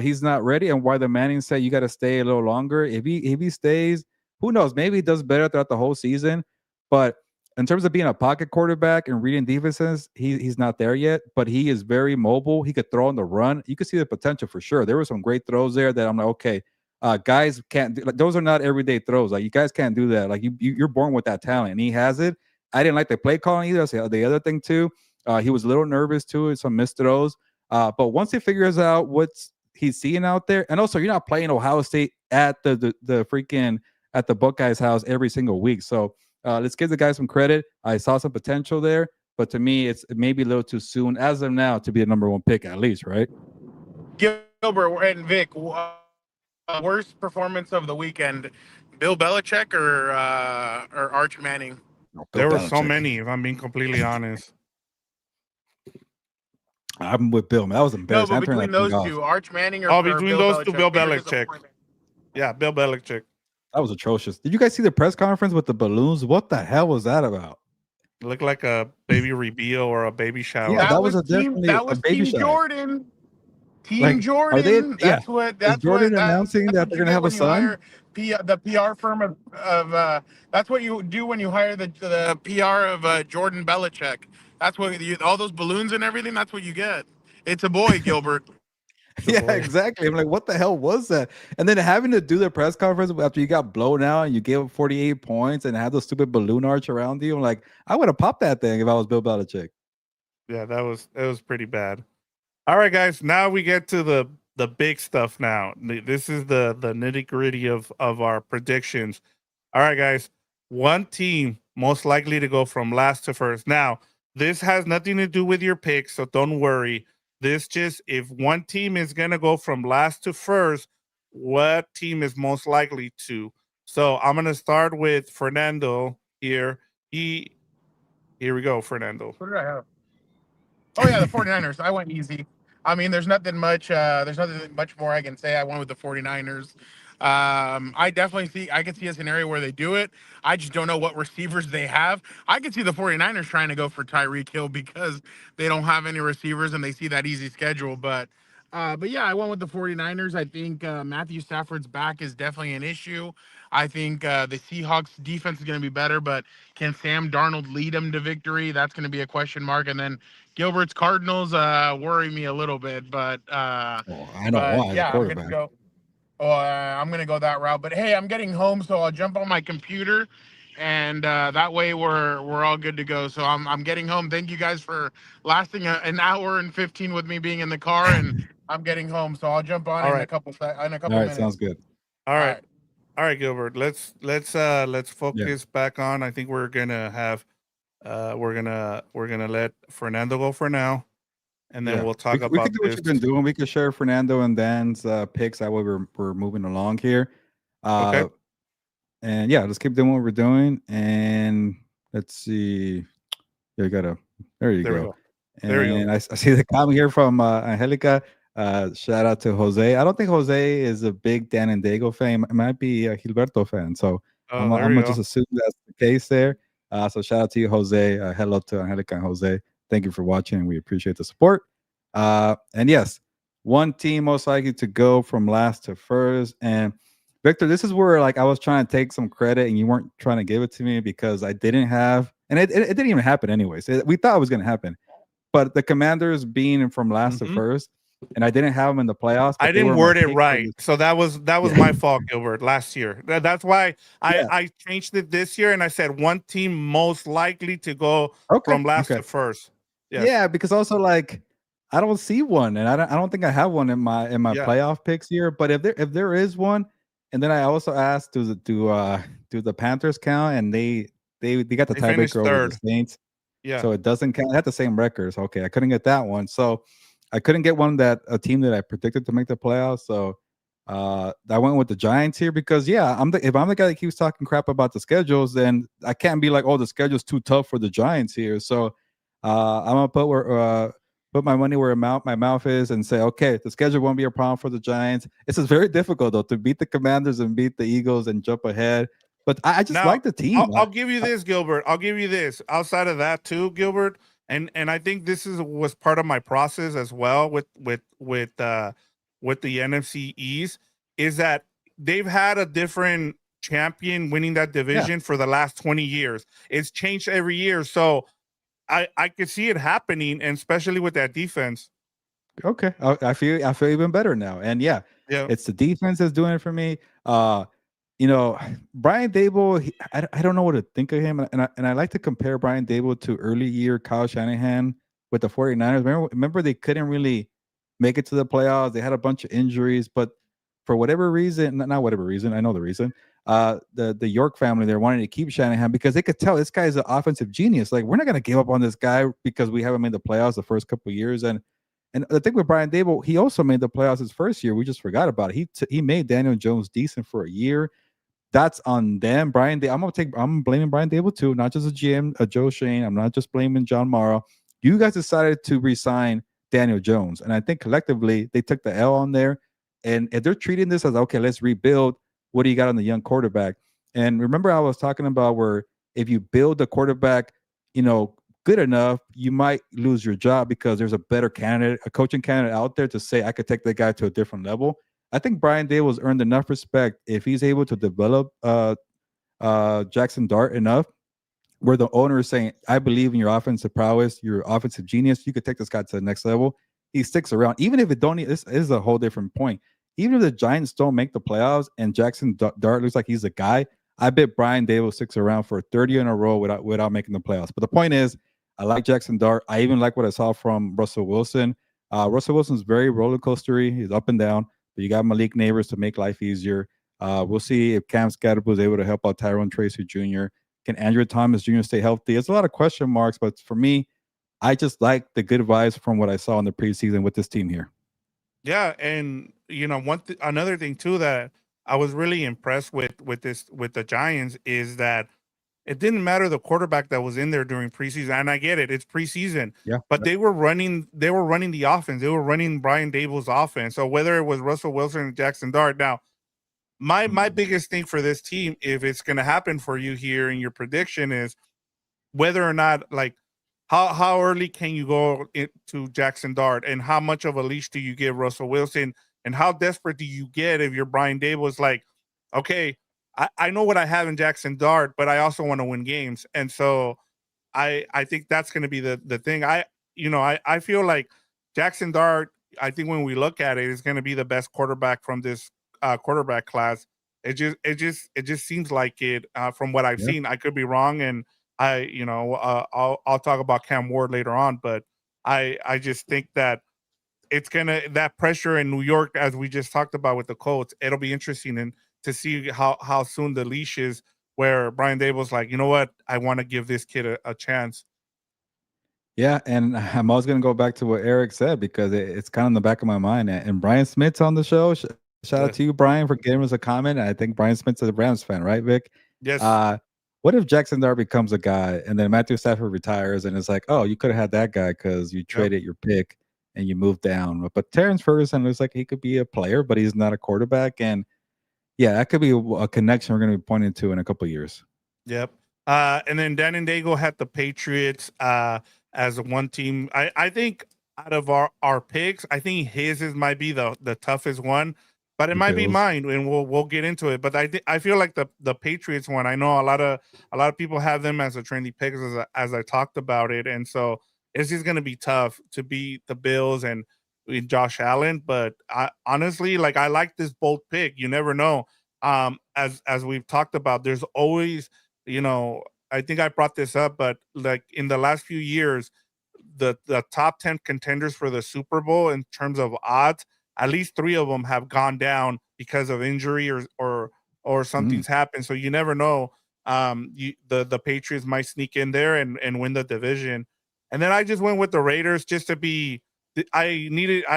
he's not ready, and why the Manning said you got to stay a little longer. If he stays, who knows? Maybe he does better throughout the whole season. But in terms of being a pocket quarterback and reading defenses, he's not there yet, but he is very mobile. He could throw on the run. You could see the potential for sure. There were some great throws there that I'm like, okay, guys can't do, like, those are not everyday throws. Like you guys can't do that. Like you're born with that talent, and he has it. I didn't like the play calling either. That's the other thing too. He was a little nervous too, some missed throws. But once he figures out what's he's seeing out there, and also you're not playing Ohio State at the freaking at the Buckeyes house every single week. So let's give the guy some credit. I saw some potential there, but to me, it's maybe a little too soon as of now to be a #1 pick at least, right? Gilbert and Vic, worst performance of the weekend, Bill Belichick or Arch Manning? No, there were so many, if I'm being completely honest. I'm with Bill, man. That was embarrassing. No, but between those two, Arch Manning or between those two, Bill Belichick. Yeah, Bill Belichick. That was atrocious. Did you guys see the press conference with the balloons? What the hell was that about? It looked like a baby reveal or a baby shower. Yeah, that was definitely that was a baby Team shower. Jordan. Team Like, are they? Jordan. Yeah. Is That's Jordan what announcing that's that what they're you gonna get have a when you son? hire the PR firm of that's what you do when you hire the PR of Jordan Belichick. That's what all those balloons and everything. That's what you get. It's a boy, Gilbert. The Yeah, boy. exactly. I'm like, what the hell was that? And then having to do the press conference after you got blown out and you gave up 48 points and had the stupid balloon arch around you. I'm like, I would have popped that thing if I was Bill Belichick. Yeah, it was pretty bad. All right, guys. Now we get to the big stuff. Now this is the nitty gritty of our predictions. All right, guys. One team most likely to go from last to first. Now this has nothing to do with your picks, so don't worry. This just if one team is gonna go from last to first, what team is most likely to? So I'm gonna start with Fernando here. Here we go, Fernando. What did I have? Oh yeah, the 49ers. I went easy. I mean, there's nothing much more I can say. I went with the 49ers. I can see a scenario where they do it. I just don't know what receivers they have. I can see the 49ers trying to go for Tyreek Hill because they don't have any receivers and they see that easy schedule. But yeah, I went with the 49ers. I think Matthew Stafford's back is definitely an issue. I think the Seahawks defense is going to be better, but can Sam Darnold lead them to victory? That's going to be a question mark. And then Gilbert's Cardinals worry me a little bit, Oh, I know why. The yeah, I'm gonna quarterback. go. Oh, I'm gonna go that route. But hey, I'm getting home, so I'll jump on my computer, and that way we're all good to go. So I'm getting home. Thank you guys for lasting an hour and 15 with me being in the car, and I'm getting home, so I'll jump on All in a right. All couple right, sounds minutes. good. All All right. right. All right, Gilbert. Let's Yeah. focus back on. I think we're gonna have we're gonna let Fernando go for now, and then Yeah. we'll We talk could, we about could do what this. you've been doing. We could share Fernando and Dan's picks. That way we're moving along here. Okay. And yeah, let's keep doing what we're doing. And let's see. Yeah, there you There we go. go. There we go. And I see the comment here from Angelica. Shout out to Jose. I don't think Jose is a big Dan and Dago fan. It might be a Heelberto fan. So Oh, there I'm we gonna go. just assume that's the case there. So shout out to you, Jose. Hello to Angelica and Jose. Thank you for watching. We appreciate the support. And yes, one team most likely to go from last to first. And Victor, this is where like I was trying to take some credit and you weren't trying to give it to me because I didn't have, and it didn't even happen anyways. We thought it was going to happen, but the Commanders being from last to first, and I didn't have them in the playoffs, I but they didn't were my word it pick for right, this. so that was Yeah, my fault, Gilbert. Last year, that's why yeah. I changed it this year, and I said one team most likely to go Okay, from last okay. to first. Yes. Yeah, because also like I don't see one, and I don't think I have one in my Yeah. playoff picks here. But if there is one, and then I also asked do the Panthers count, and they got the They finished tiebreaker over the third. Saints. Yeah. So it doesn't count. They had the same records. Okay, I couldn't get that one. So I couldn't get a team that I predicted to make the playoffs. So I went with the Giants here because yeah, if I'm the guy that keeps talking crap about the schedules, then I can't be like, oh, the schedule's too tough for the Giants here. So I'm gonna put my money where my mouth is and say, okay, the schedule won't be a problem for the Giants. It's just very difficult though to beat the Commanders and beat the Eagles and jump ahead. But I just Now, like the team. I'll give you this, Gilbert. I'll give you this. Outside of that, too, Gilbert, and I think this was part of my process as well with the NFC East is that they've had a different champion winning that Yeah. division for the last 20 years. It's changed every year, so I could see it happening, and especially with that defense. Okay, I feel even better now. And yeah, Yeah. it's the defense that's doing it for me. You know, Brian Dable, I don't know what to think of him, and I like to compare Brian Dable to early year Kyle Shanahan with the 49ers. Remember they couldn't really make it to the playoffs. They had a bunch of injuries, but for whatever reason, not whatever reason, I know the reason. The York family, they're wanting to keep Shanahan because they could tell this guy is an offensive genius. Like we're not gonna give up on this guy because we haven't made the playoffs the first couple of years. And the thing with Brian Dable, he also made the playoffs his first year. We just forgot about it. He made Daniel Jones decent for a year. That's on them. I'm blaming Brian Dable too, not just a GM, a Joe Shane. I'm not just blaming John Morrow. You guys decided to resign Daniel Jones, and I think collectively they took the L on there. And if they're treating this as okay, let's rebuild. What do you got on the young quarterback? And remember, I was talking about where if you build the quarterback, good enough, you might lose your job because there's a better candidate, a coaching candidate out there to say I could take that guy to a different level. I think Brian Dable's earned enough respect if he's able to develop Jackson Dart enough where the owner is saying, I believe in your offensive prowess, your offensive genius. You could take this guy to the next level. He sticks around. Even if it don't, this is a whole different point. Even if the Giants don't make the playoffs and Jackson Dart looks like he's a guy, I bet Brian Dable sticks around for 30 in a row without making the playoffs. But the point is, I like Jackson Dart. I even like what I saw from Russell Wilson. Russell Wilson's very roller coastery. He's up and down, but you got Malik Neighbors to make life easier. We'll see if Cam Scatterbo is able to help out Tyrone Tracy Jr. Can Andrew Thomas Jr. stay healthy? There's a lot of question marks, but for me, I just like the good vibes from what I saw in the preseason with this team here. Yeah, and another thing too that I was really impressed with the Giants is that it didn't matter the quarterback that was in there during preseason, and I get it, it's preseason. Yeah, but they were running the offense. They were running Brian Dable's offense. So whether it was Russell Wilson and Jackson Dart, now my biggest thing for this team, if it's going to happen for you here in your prediction, is whether or not like how early can you go to Jackson Dart, and how much of a leash do you give Russell Wilson, and how desperate do you get if you're Brian Dable is like, okay, I know what I have in Jackson Dart, but I also want to win games. And so I think that's going to be the thing. I feel like Jackson Dart, I think when we look at it, is going to be the best quarterback from this quarterback class. It just seems like it from what I've seen. I could be wrong, and I'll talk about Cam Ward later on, but I just think that it's that pressure in New York, as we just talked about with the Colts, it'll be interesting to see how soon the leash is, where Brian Dable's like, you know what, I want to give this kid a chance. Yeah, and I'm always going to go back to what Eric said because it's kind of in the back of my mind. And Brian Smith's on the show. Shout out to you, Brian, for giving us a comment. I think Brian Smith's a Rams fan, right, Vic? Yes. What if Jackson Dart becomes a guy and then Matthew Stafford retires and it's like, oh, you could have had that guy because you traded your pick and you moved down. But Terrence Ferguson looks like he could be a player, but he's not a quarterback. And yeah, that could be a connection we're going to be pointing to in a couple of years. Yep. And then Dan and Dago had the Patriots as one team. I think out of our picks, I think his might be the toughest one, but it might be mine, and we'll get into it. But I feel like the Patriots one, I know a lot of people have them as a trendy pick as I talked about it, and so it's just gonna be tough to beat the Bills and Josh Allen. But honestly, like, I like this bold pick. You never know. As we've talked about, there's always, I think I brought this up, but like in the last few years, the top 10 contenders for the Super Bowl in terms of odds, at least 3 of them have gone down because of injury or something's happened. So you never know. The Patriots might sneak in there and win the division. And then I just went with the Raiders just to be. I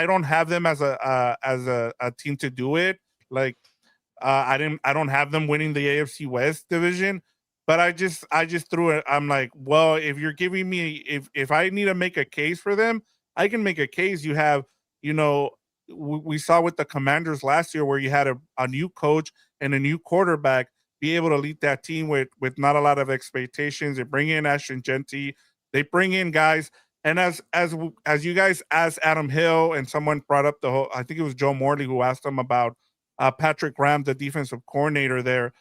don't have them as a team to do it. Like I don't have them winning the AFC West division. But I just threw it. I'm like, well, if you're giving me, if I need to make a case for them, I can make a case. You have, we saw with the Commanders last year where you had a new coach and a new quarterback be able to lead that team with not a lot of expectations. They bring in Ashton Genty, they bring in guys, and as you guys asked Adam Hill, and someone brought up I think it was Joe Morley who asked them about Patrick Graham, the defensive coordinator there.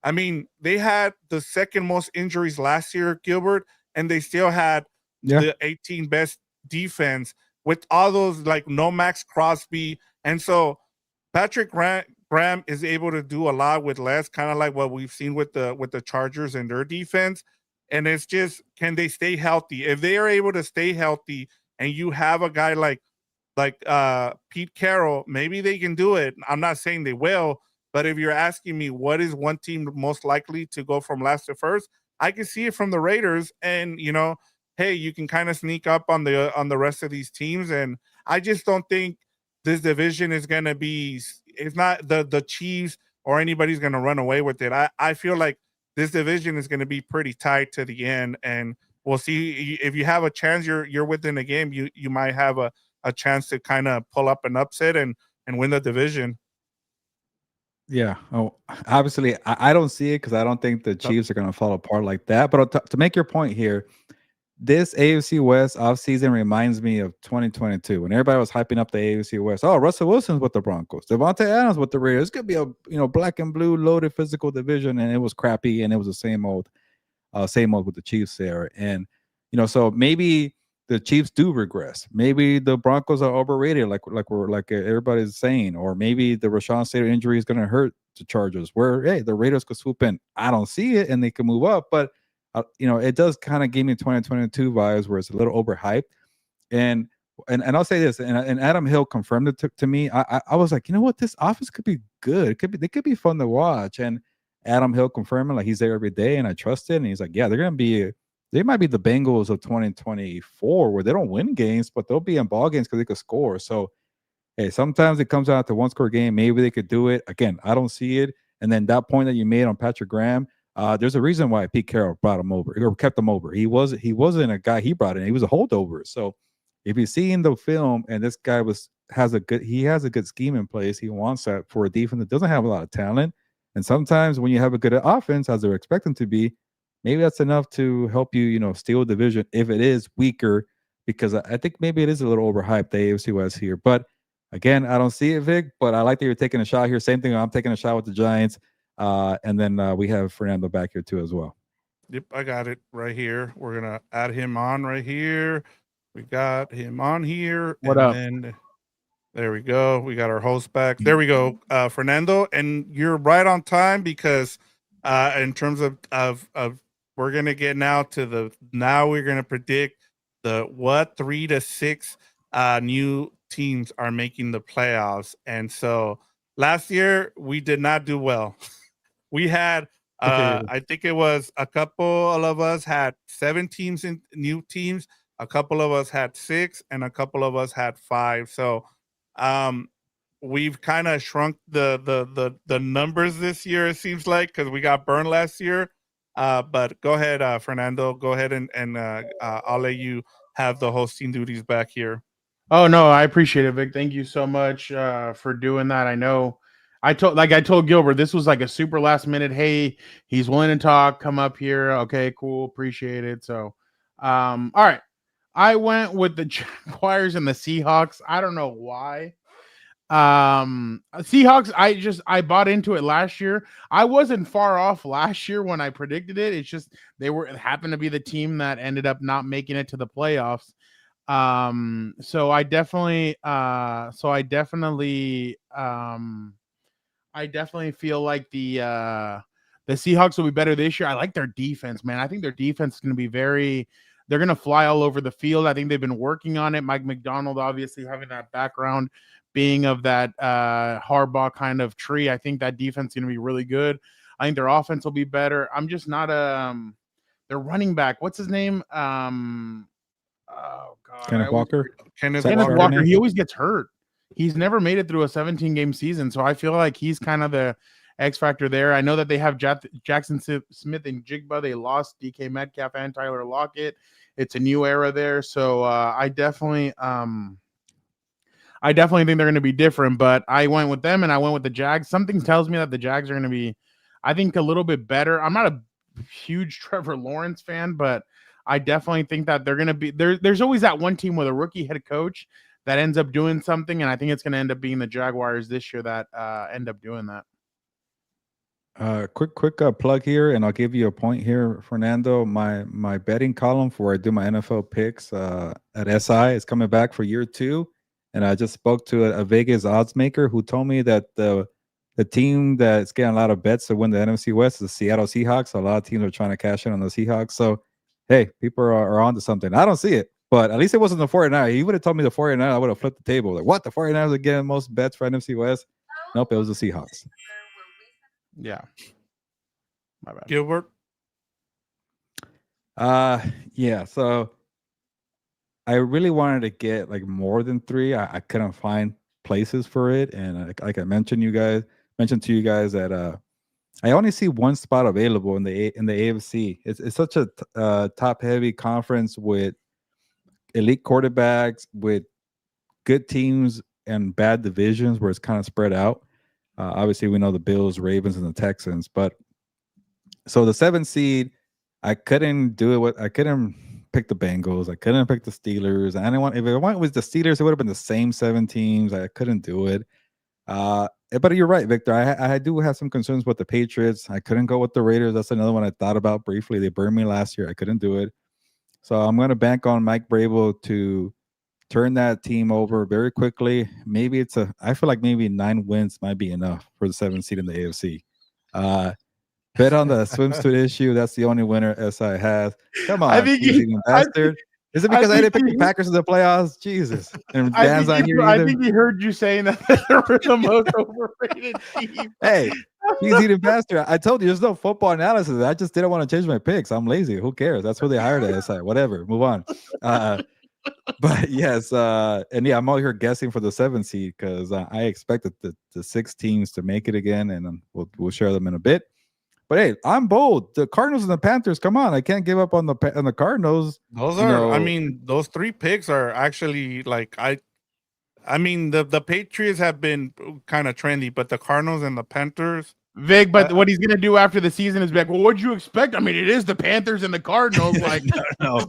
I mean, they had the second most injuries last year, Gilbert, and they still had the 18 best defense with all those, like, no Max Crosby. And so Patrick Graham is able to do a lot with less, kind of like what we've seen with the Chargers and their defense. And it's just, can they stay healthy? If they are able to stay healthy and you have a guy like Pete Carroll, maybe they can do it. I'm not saying they will, but if you're asking me what is one team most likely to go from last to first, I can see it from the Raiders. And, hey, you can kind of sneak up on the rest of these teams. And I just don't think this division is going to be, it's not the Chiefs or anybody's going to run away with it. I feel like this division is going to be pretty tight to the end. And we'll see. If you have a chance, you're within a game, you might have a chance to kind of pull up an upset and win the division. Yeah. Oh, obviously, I don't see it because I don't think the Chiefs are going to fall apart like that. But to make your point here, this AFC West offseason reminds me of 2022 when everybody was hyping up the AFC West. Oh, Russell Wilson's with the Broncos, Devontae Adams with the Raiders. It's gonna be a black and blue loaded physical division, and it was crappy, and it was the same old with the Chiefs there. And so maybe the Chiefs do regress. Maybe the Broncos are overrated, like everybody's saying, or maybe the Rashawn Slater injury is going to hurt the Chargers. Where the Raiders could swoop in. I don't see it, and they can move up, but it does kind of give me 2022 vibes where it's a little overhyped. And I'll say this, and Adam Hill confirmed it to me. I was like, you know what, this offense could be good. They could be fun to watch. And Adam Hill confirming, like, he's there every day, and I trust it. And he's like, yeah, they might be the Bengals of 2024, where they don't win games, but they'll be in ball games because they could score. So, hey, sometimes it comes out to one-score game. Maybe they could do it. Again, I don't see it. And then that point that you made on Patrick Graham, there's a reason why Pete Carroll brought him over or kept him over. He wasn't a guy he brought in. He was a holdover. So if you see in the film, and this guy has a good scheme in place, he wants that for a defense that doesn't have a lot of talent. And sometimes when you have a good offense, as they're expecting to be, maybe that's enough to help you, steal a division if it is weaker, because I think maybe it is a little overhyped, the AFC West here. But again, I don't see it, Vic, but I like that you're taking a shot here. Same thing, I'm taking a shot with the Giants. And then we have Fernando back here too as well. Yep, I got it right here. We're going to add him on right here. We got him on here. What and up? Then there we go. We got our host back. There we go, Fernando. And you're right on time because in terms of we're going to get now to now we're going to predict what 3 to 6 new teams are making the playoffs. And so last year we did not do well. We had I think it was a couple of us had 7 teams in new teams, a couple of us had 6, and a couple of us had 5. So we've kind of shrunk the numbers this year, it seems like, because we got burned last year. But go ahead, Fernando. Go ahead and I'll let you have the hosting duties back here. Oh no, I appreciate it, Vic. Thank you so much for doing that. I know I told Gilbert, this was like a super last minute. Hey, he's willing to talk. Come up here. Okay, cool. Appreciate it. So, all right. I went with the Jaguars and the Seahawks. I don't know why. Seahawks, I bought into it last year. I wasn't far off last year when I predicted it. It's just it happened to be the team that ended up not making it to the playoffs. So I definitely feel like the Seahawks will be better this year. I like their defense, man. I think their defense is going to be they're going to fly all over the field. I think they've been working on it. Mike McDonald, obviously having that background, being of that Harbaugh kind of tree. I think that defense is going to be really good. I think their offense will be better. I'm just not their running back. What's his name? Oh God, Kenneth Walker. Kenneth Walker. He always gets hurt. He's never made it through a 17-game season, so I feel like he's kind of the X factor there. I know that they have Jackson Smith and Jigba. They lost DK Metcalf and Tyler Lockett. It's a new era there, so I definitely think they're going to be different. But I went with them, and I went with the Jags. Something tells me that the Jags are going to be, I think, a little bit better. I'm not a huge Trevor Lawrence fan, but I definitely think that they're going to be there. There's always that one team with a rookie head coach that ends up doing something, and I think it's going to end up being the Jaguars this year that end up doing that. Quick plug here, and I'll give you a point here, Fernando. My betting column for where I do my NFL picks at SI is coming back for year 2, and I just spoke to a Vegas odds maker who told me that the team that's getting a lot of bets to win the NFC West is the Seattle Seahawks. A lot of teams are trying to cash in on the Seahawks. So, hey, people are onto something. I don't see it, but at least it wasn't the 49ers. He would have told me the 49ers, I would have flipped the table. Like, what? The 49ers are getting most bets for NFC West? Nope, it was the Seahawks. Yeah. My bad. Gilbert? Yeah, so I really wanted to get like more than 3. I couldn't find places for it, and like I mentioned to you guys that I only see one spot available in the AFC. It's such a top heavy conference with elite quarterbacks, with good teams and bad divisions where it's kind of spread out. Obviously, we know the Bills, Ravens, and the Texans, but so the 7th seed, I couldn't do it. I couldn't pick the Bengals. I couldn't pick the Steelers. I didn't want. If I went with the Steelers, it would have been the same 7 teams. I couldn't do it. But you're right, Victor. I do have some concerns with the Patriots. I couldn't go with the Raiders. That's another one I thought about briefly. They burned me last year. I couldn't do it. So I'm going to bank on Mike Vrabel to turn that team over very quickly. Maybe I feel like maybe 9 wins might be enough for the 7th seed in the AFC. Bet on the swimsuit issue. That's the only winner SI has. Come on, cheating bastard. Is it because I didn't pick the Packers in the playoffs? Jesus. And Dan's not here either. I think he heard you saying that they were the most overrated team. Hey, he's eating bastard. I told you there's no football analysis. I just didn't want to change my picks. I'm lazy. Who cares? That's what they hired at SI. Whatever. Move on. But yes, and yeah, I'm out here guessing for the 7th seed because I expected the 6 teams to make it again, and we'll share them in a bit. But hey, I'm bold. The Cardinals and the Panthers. Come on, I can't give up on the Cardinals. Those are, I mean, those 3 picks are actually like I mean, the Patriots have been kind of trendy, but the Cardinals and the Panthers. Vic, but what he's gonna do after the season is be like, well, what'd you expect? I mean, it is the Panthers and the Cardinals. Like, no.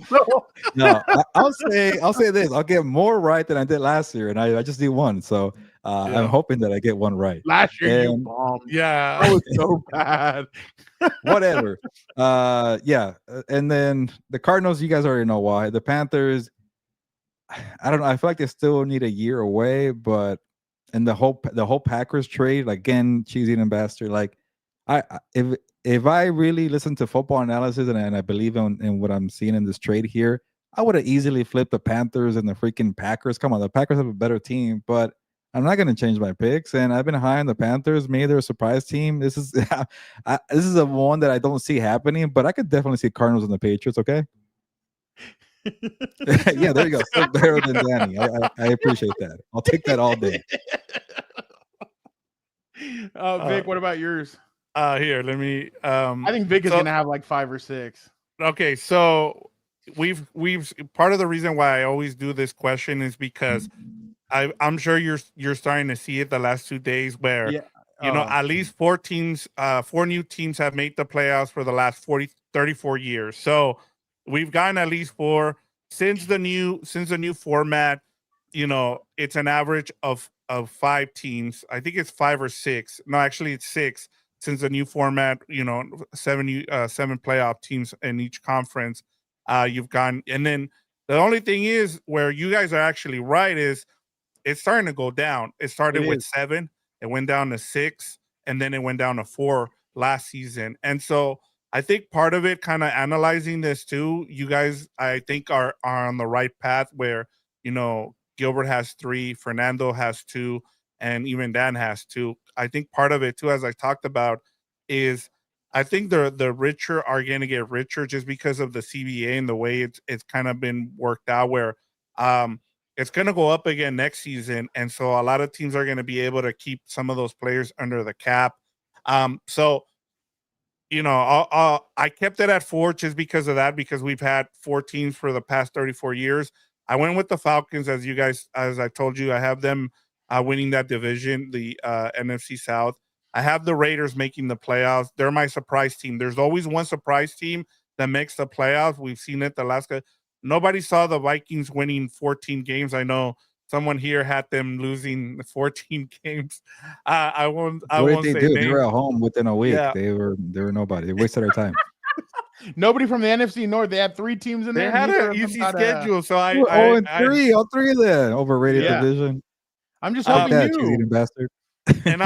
I'll say this: I'll get more right than I did last year, and I just need 1. So I'm hoping that I get 1 right. Last year, you bombed. Yeah, that was so bad. Whatever. Yeah, and then the Cardinals. You guys already know why. The Panthers. I don't know. I feel like they still need a year away, but. And the whole Packers trade, like, again, cheesy and bastard. Like, if I really listen to football analysis and I believe in what I'm seeing in this trade here, I would have easily flipped the Panthers and the freaking Packers. Come on, the Packers have a better team, but I'm not going to change my picks. And I've been high on the Panthers. Maybe they're a surprise team. This is this is a one that I don't see happening, but I could definitely see Cardinals and the Patriots. Okay. Yeah, there you go. Still better than Danny. I appreciate that. I'll take that all day. Vic, what about yours? Here, let me. I think Vic is gonna have like 5 or 6. Okay, so we've part of the reason why I always do this question is because I'm sure you're starting to see it the last 2 days where you know at least 4 new teams have made the playoffs for the last 34 years. So we've gotten at least 4 since the new format. You know, it's an average of 5 teams. I think it's 5 or 6. No, actually, it's 6 since the new format. You know, 7 playoff teams in each conference. You've gone, and then the only thing is where you guys are actually right is it's starting to go down. It started with 7, it went down to 6, and then it went down to 4 last season. And so I think part of it, kind of analyzing this too, you guys, I think are on the right path where, you know, Gilbert has 3, Fernando has 2, and even Dan has 2. I think part of it too, as I talked about, is I think the richer are going to get richer just because of the CBA and the way it's kind of been worked out where it's going to go up again next season. And so a lot of teams are going to be able to keep some of those players under the cap. So, you know, I kept it at 4 just because of that, because we've had 4 teams for the past 34 years. I went with the Falcons, as I told you, I have them winning that division, the NFC South. I have the Raiders making the playoffs. They're my surprise team. There's always one surprise team that makes the playoffs. We've seen it the last. Nobody saw the Vikings winning 14 games. I know someone here had them losing 14 games. I won't say names. They were at home within a week. Yeah. They were nobody. They wasted our time. Nobody from the NFC North. They had 3 teams in there. They had an easy schedule. So I 0-3, all 3 of them overrated division. I'm just hoping you bastard. And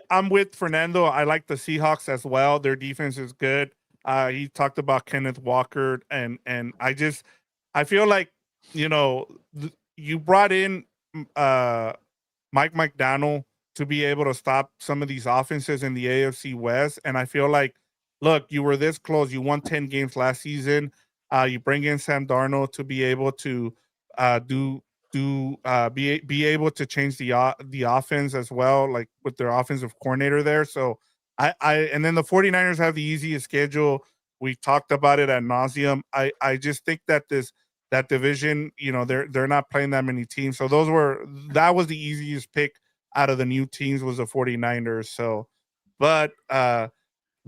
I'm with Fernando. I like the Seahawks as well. Their defense is good. He talked about Kenneth Walker, and I feel like, you know, you brought in Mike McDaniel to be able to stop some of these offenses in the AFC West, and I feel like, look, you were this close. You won 10 games last season. You bring in Sam Darnold to be able to be able to change the offense as well, like with their offensive coordinator there. So and then the 49ers have the easiest schedule. We talked about it ad nauseum. I just think that that division, you know, they're not playing that many teams. So that was the easiest pick out of the new teams was the 49ers. So, but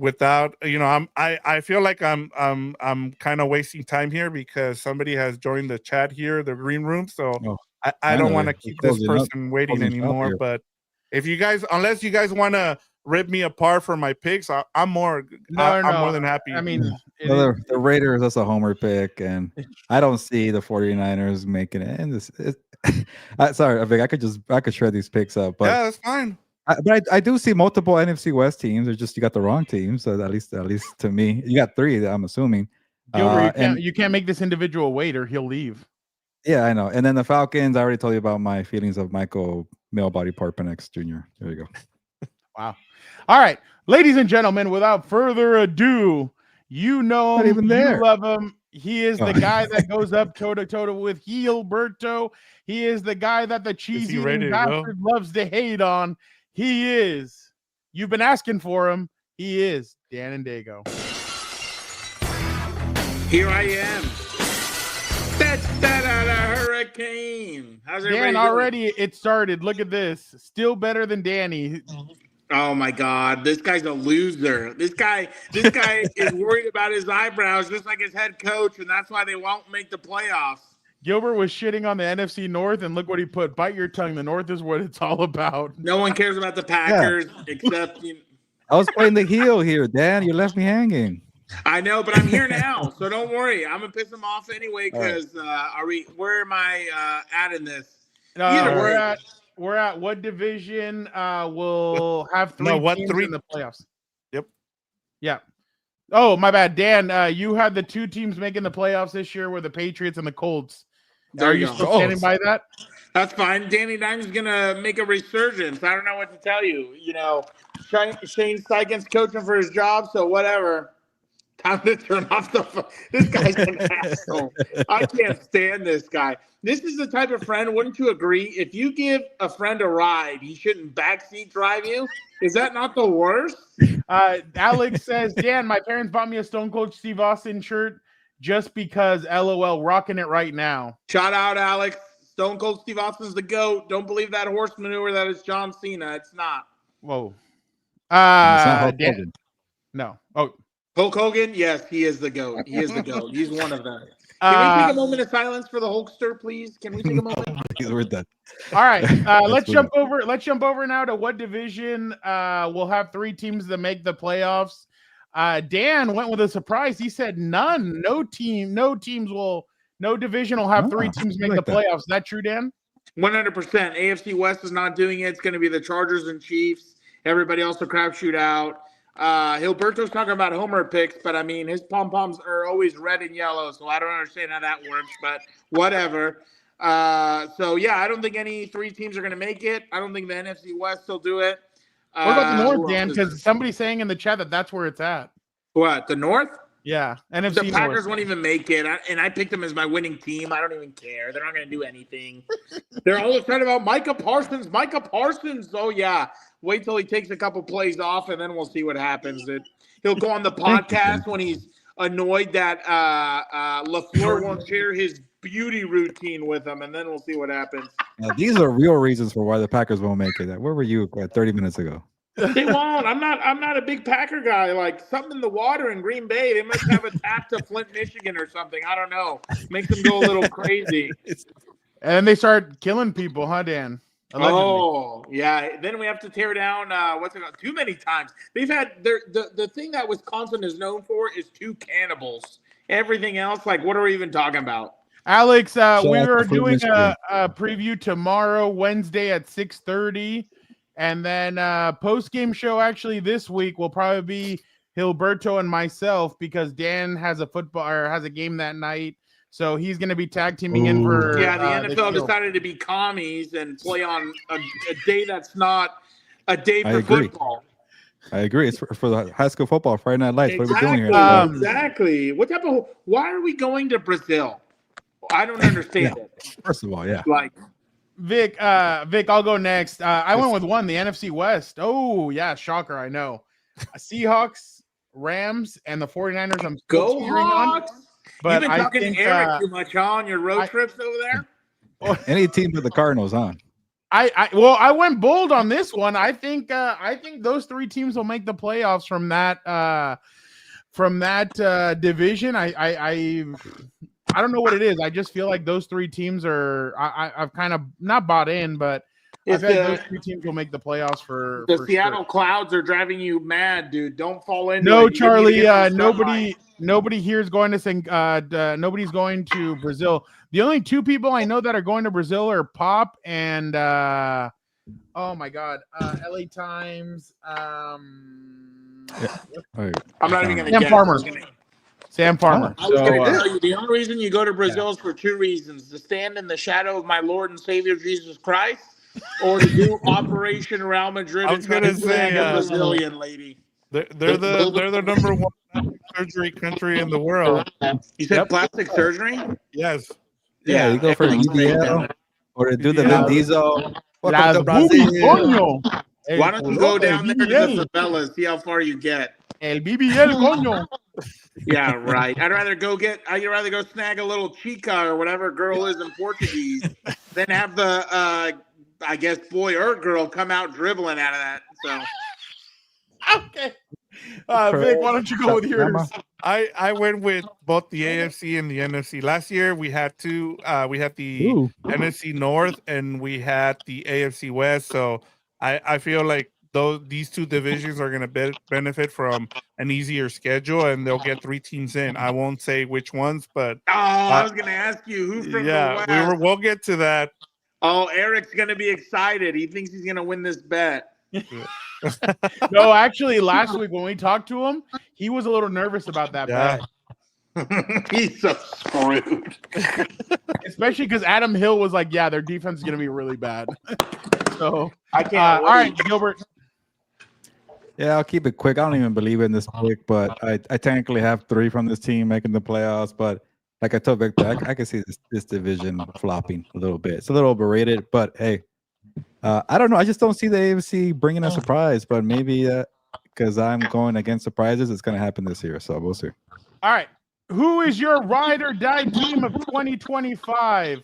without, I feel like I'm kind of wasting time here because somebody has joined the chat here, the green room. So Oh, I don't want to finally. keep We're this closing up. person waiting Closing shop anymore. here. But if you guys, unless you guys want to rip me apart for my picks, I'm more than happy. I mean, Well, the Raiders, that's a homer pick, and I don't see the 49ers making it. And sorry, Vic, I could shred these picks up, but yeah, that's fine. But I do see multiple NFC West teams. It's just you got the wrong teams. So at least to me, you got three. I'm assuming. Gilbert, you can't make this individual wait, or he'll leave. Yeah, I know. And then the Falcons. I already told you about my feelings of Michael Male Body Part Penix Jr. There you go. Wow. All right, ladies and gentlemen, without further ado, you know Not him, even there. you love him. He is the guy that goes up toe to toe with Heelberto. He is the guy that the cheesy bastard loves to hate on. He is. You've been asking for him. He is Dan and Dago. Here I am. A hurricane. How's everybody Dan, already it started. Look at this. Still better than Danny. Oh my God, this guy's a loser. This guy is worried about his eyebrows, just like his head coach, and that's why they won't make the playoffs. Gilbert was shitting on the NFC North, and look what he put. Bite your tongue. The North is what it's all about. No one cares about the Packers except you. I was playing the heel here, Dan. You left me hanging. I know, but I'm here now, so don't worry. I'm gonna piss him off anyway. Because where am I at in this? We're at what division? We'll have three teams in the playoffs. Yep. Yeah. Oh, my bad, Dan. You had the two teams making the playoffs this year were the Patriots and the Colts. Are you still standing by that? That's fine. Danny Dimes gonna make a resurgence. I don't know what to tell you. Shane Steichen's coaching for his job, so whatever. Time to turn off the phone. This guy's an asshole. I can't stand this guy. This is the type of friend, wouldn't you agree? If you give a friend a ride, he shouldn't backseat drive you. Is that not the worst? Alex says, Dan, my parents bought me a Stone Cold Steve Austin shirt just because LOL, rocking it right now. Shout out, Alex. Stone Cold Steve Austin's the GOAT. Don't believe that horse manure that is John Cena. It's not. Whoa. It's not Hulk Hogan. No. Oh, Hulk Hogan? Yes, he is the GOAT. He is the GOAT. He's one of them. Can we take a moment of silence for the Hulkster, please? Can we take a moment? We're done. All right. Let's jump over. Let's jump over now to what division we'll have three teams that make the playoffs. Dan went with a surprise. He said none. No division will have three teams make the playoffs. Is that true, Dan? 100%. AFC West is not doing it. It's going to be the Chargers and Chiefs. Everybody else will crapshoot out. Heelberto's talking about homer picks, but I mean, his pom-poms are always red and yellow, so I don't understand how that works, but whatever. So yeah, I don't think any three teams are going to make it. I don't think the NFC West will do it. What about the North, Dan? Because somebody's saying in the chat that that's where it's at. What, the North? Yeah, NFC The Packers North. won't even make it, and I picked them as my winning team. I don't even care. They're not going to do anything. They're all excited about Micah Parsons. Micah Parsons. Oh, yeah. Wait till he takes a couple plays off, and then we'll see what happens. He'll go on the podcast when he's annoyed that LaFleur won't share his beauty routine with him, and then we'll see what happens. Now, these are real reasons for why the Packers won't make it. Where were you 30 minutes ago? They won't. I'm not a big Packer guy. Like something in the water in Green Bay. They must have a tap to Flint, Michigan or something. I don't know. Makes them go a little crazy. And they start killing people, huh, Dan? Allegedly. Oh, yeah. Then we have to tear down what's it called? Too many times. They've had the thing that Wisconsin is known for is two cannibals. Everything else, like what are we even talking about? Alex, we are doing a preview tomorrow, Wednesday at 6:30. And then post-game show actually this week will probably be Heelberto and myself because Dan has a game that night. So he's going to be tag teaming in for the NFL decided to be commies and play on a day that's not a day for football. I agree. It's for the high school football, Friday Night Lights. Exactly. What are we doing here? Exactly. Why are we going to Brazil? I don't understand it. First of all, yeah. Like Vic, I'll go next. I went with one, the NFC West. Oh, yeah, shocker, I know. Seahawks, Rams, and the 49ers. I'm go Hawks! But you've been talking to Eric too much on your road trips over there? Any team but the Cardinals, huh? I went bold on this one. I think those three teams will make the playoffs from that division. I don't know what it is. I just feel like those three teams are. I've kind of not bought in, but I feel like those three teams will make the playoffs for Seattle sure. Clouds are driving you mad, dude. Don't fall into No, it. You need to Charlie. get some sunlight. Nobody here is going to nobody's going to Brazil. The only two people I know that are going to Brazil are Pop and oh my God, LA Times. I'm not even going to Sam guess. Farmer. Sam Farmer. I was going to tell you, the only reason you go to Brazil is for two reasons: to stand in the shadow of my Lord and Savior Jesus Christ, or to do Operation Real Madrid. I was going to say a Brazilian lady. They're the number one plastic surgery country in the world. You said plastic surgery? Yes. Yeah, you go for BBL or to do the Vin Diesel. Las boobies, coño. Why don't you go down there to the favelas, see how far you get? El BBL, coño. Yeah, right. I'd rather go snag a little chica or whatever girl is in Portuguese than have the I guess boy or girl come out dribbling out of that. So okay. Vic, why don't you go with yours? I went with both the AFC and the NFC. Last year we had two. We had the NFC North and we had the AFC West. So I feel like these two divisions are going to benefit from an easier schedule, and they'll get three teams in. I won't say which ones, but I was going to ask you who's from the West. We'll get to that. Oh, Eric's going to be excited. He thinks he's going to win this bet. No, actually, last week when we talked to him, he was a little nervous about that bet. He's so screwed. Especially because Adam Hill was like, yeah, their defense is going to be really bad. So, I can't. All right, Gilbert. Yeah, I'll keep it quick. I don't even believe in this pick, but I technically have three from this team making the playoffs. But like I told Victor, I can see this division flopping a little bit. It's a little overrated, but hey, I don't know. I just don't see the AFC bringing a surprise, but maybe because I'm going against surprises, it's going to happen this year. So we'll see. All right. Who is your ride or die team of 2025?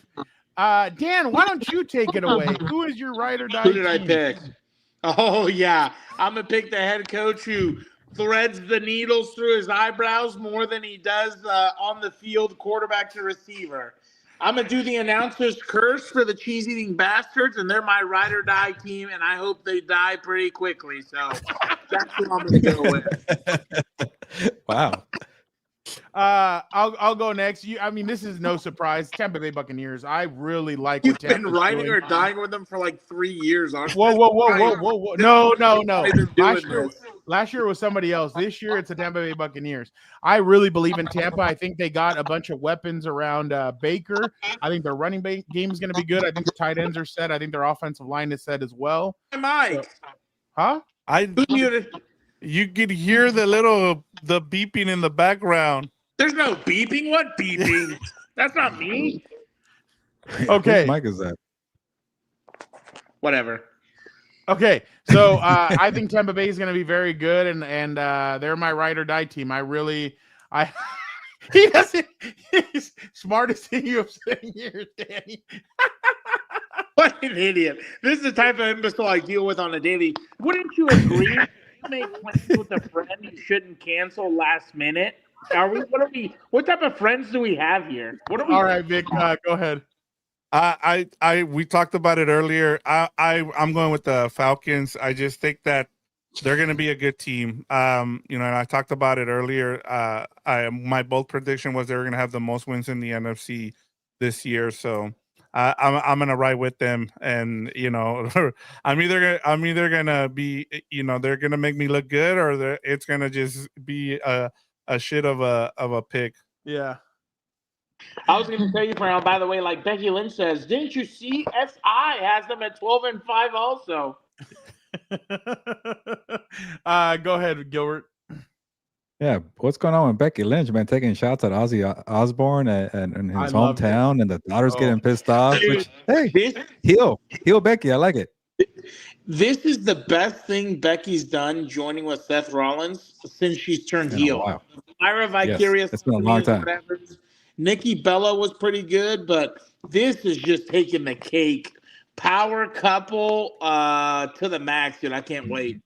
Dan, why don't you take it away? Who is your ride or die team? Who did I pick? Oh, yeah. I'm going to pick the head coach who threads the needles through his eyebrows more than he does on the field, quarterback to receiver. I'm going to do the announcer's curse for the cheese-eating bastards, and they're my ride or die team, and I hope they die pretty quickly. So that's who I'm going to go with. Wow. I'll go next. I mean, this is no surprise. Tampa Bay Buccaneers. I really like. You've been riding or dying with them for like 3 years. Whoa! No. Last year was somebody else. This year it's the Tampa Bay Buccaneers. I really believe in Tampa. I think they got a bunch of weapons around Baker. I think their running game is going to be good. I think the tight ends are set. I think their offensive line is set as well. Mike, huh? You could hear the beeping in the background. There's no beeping. What beeping? That's not me. Okay. Whose mic is that? Whatever. Okay, so I think Tampa Bay is going to be very good, and they're my ride or die team. He doesn't. He's smartest thing you have said in years, Danny. What an idiot! This is the type of imbecile I deal with on a daily. Wouldn't you agree? You make plans with a friend you shouldn't cancel last minute. What type of friends do we have here? All right, Vic, go ahead. We talked about it earlier. I'm going with the Falcons. I just think that they're going to be a good team. And I talked about it earlier. My bold prediction was they were going to have the most wins in the NFC this year. So I'm gonna ride with them, and I'm either gonna be, they're gonna make me look good, or it's gonna just be a shit of a pick. Yeah. I was gonna tell you, Brown. By the way, like Becky Lynch says, didn't you see SI has them at 12-5 also? Go ahead, Gilbert. Yeah, what's going on with Becky Lynch, man? Taking shots at Ozzy Osbourne and his hometown, and the daughter's getting pissed off. Dude, heel Becky, I like it. This is the best thing Becky's done joining with Seth Rollins since she's turned heel. Wow. Myra Vicarious, it's been a long time. Nikki Bella was pretty good, but this is just taking the cake. power couple to the max, dude. I can't wait.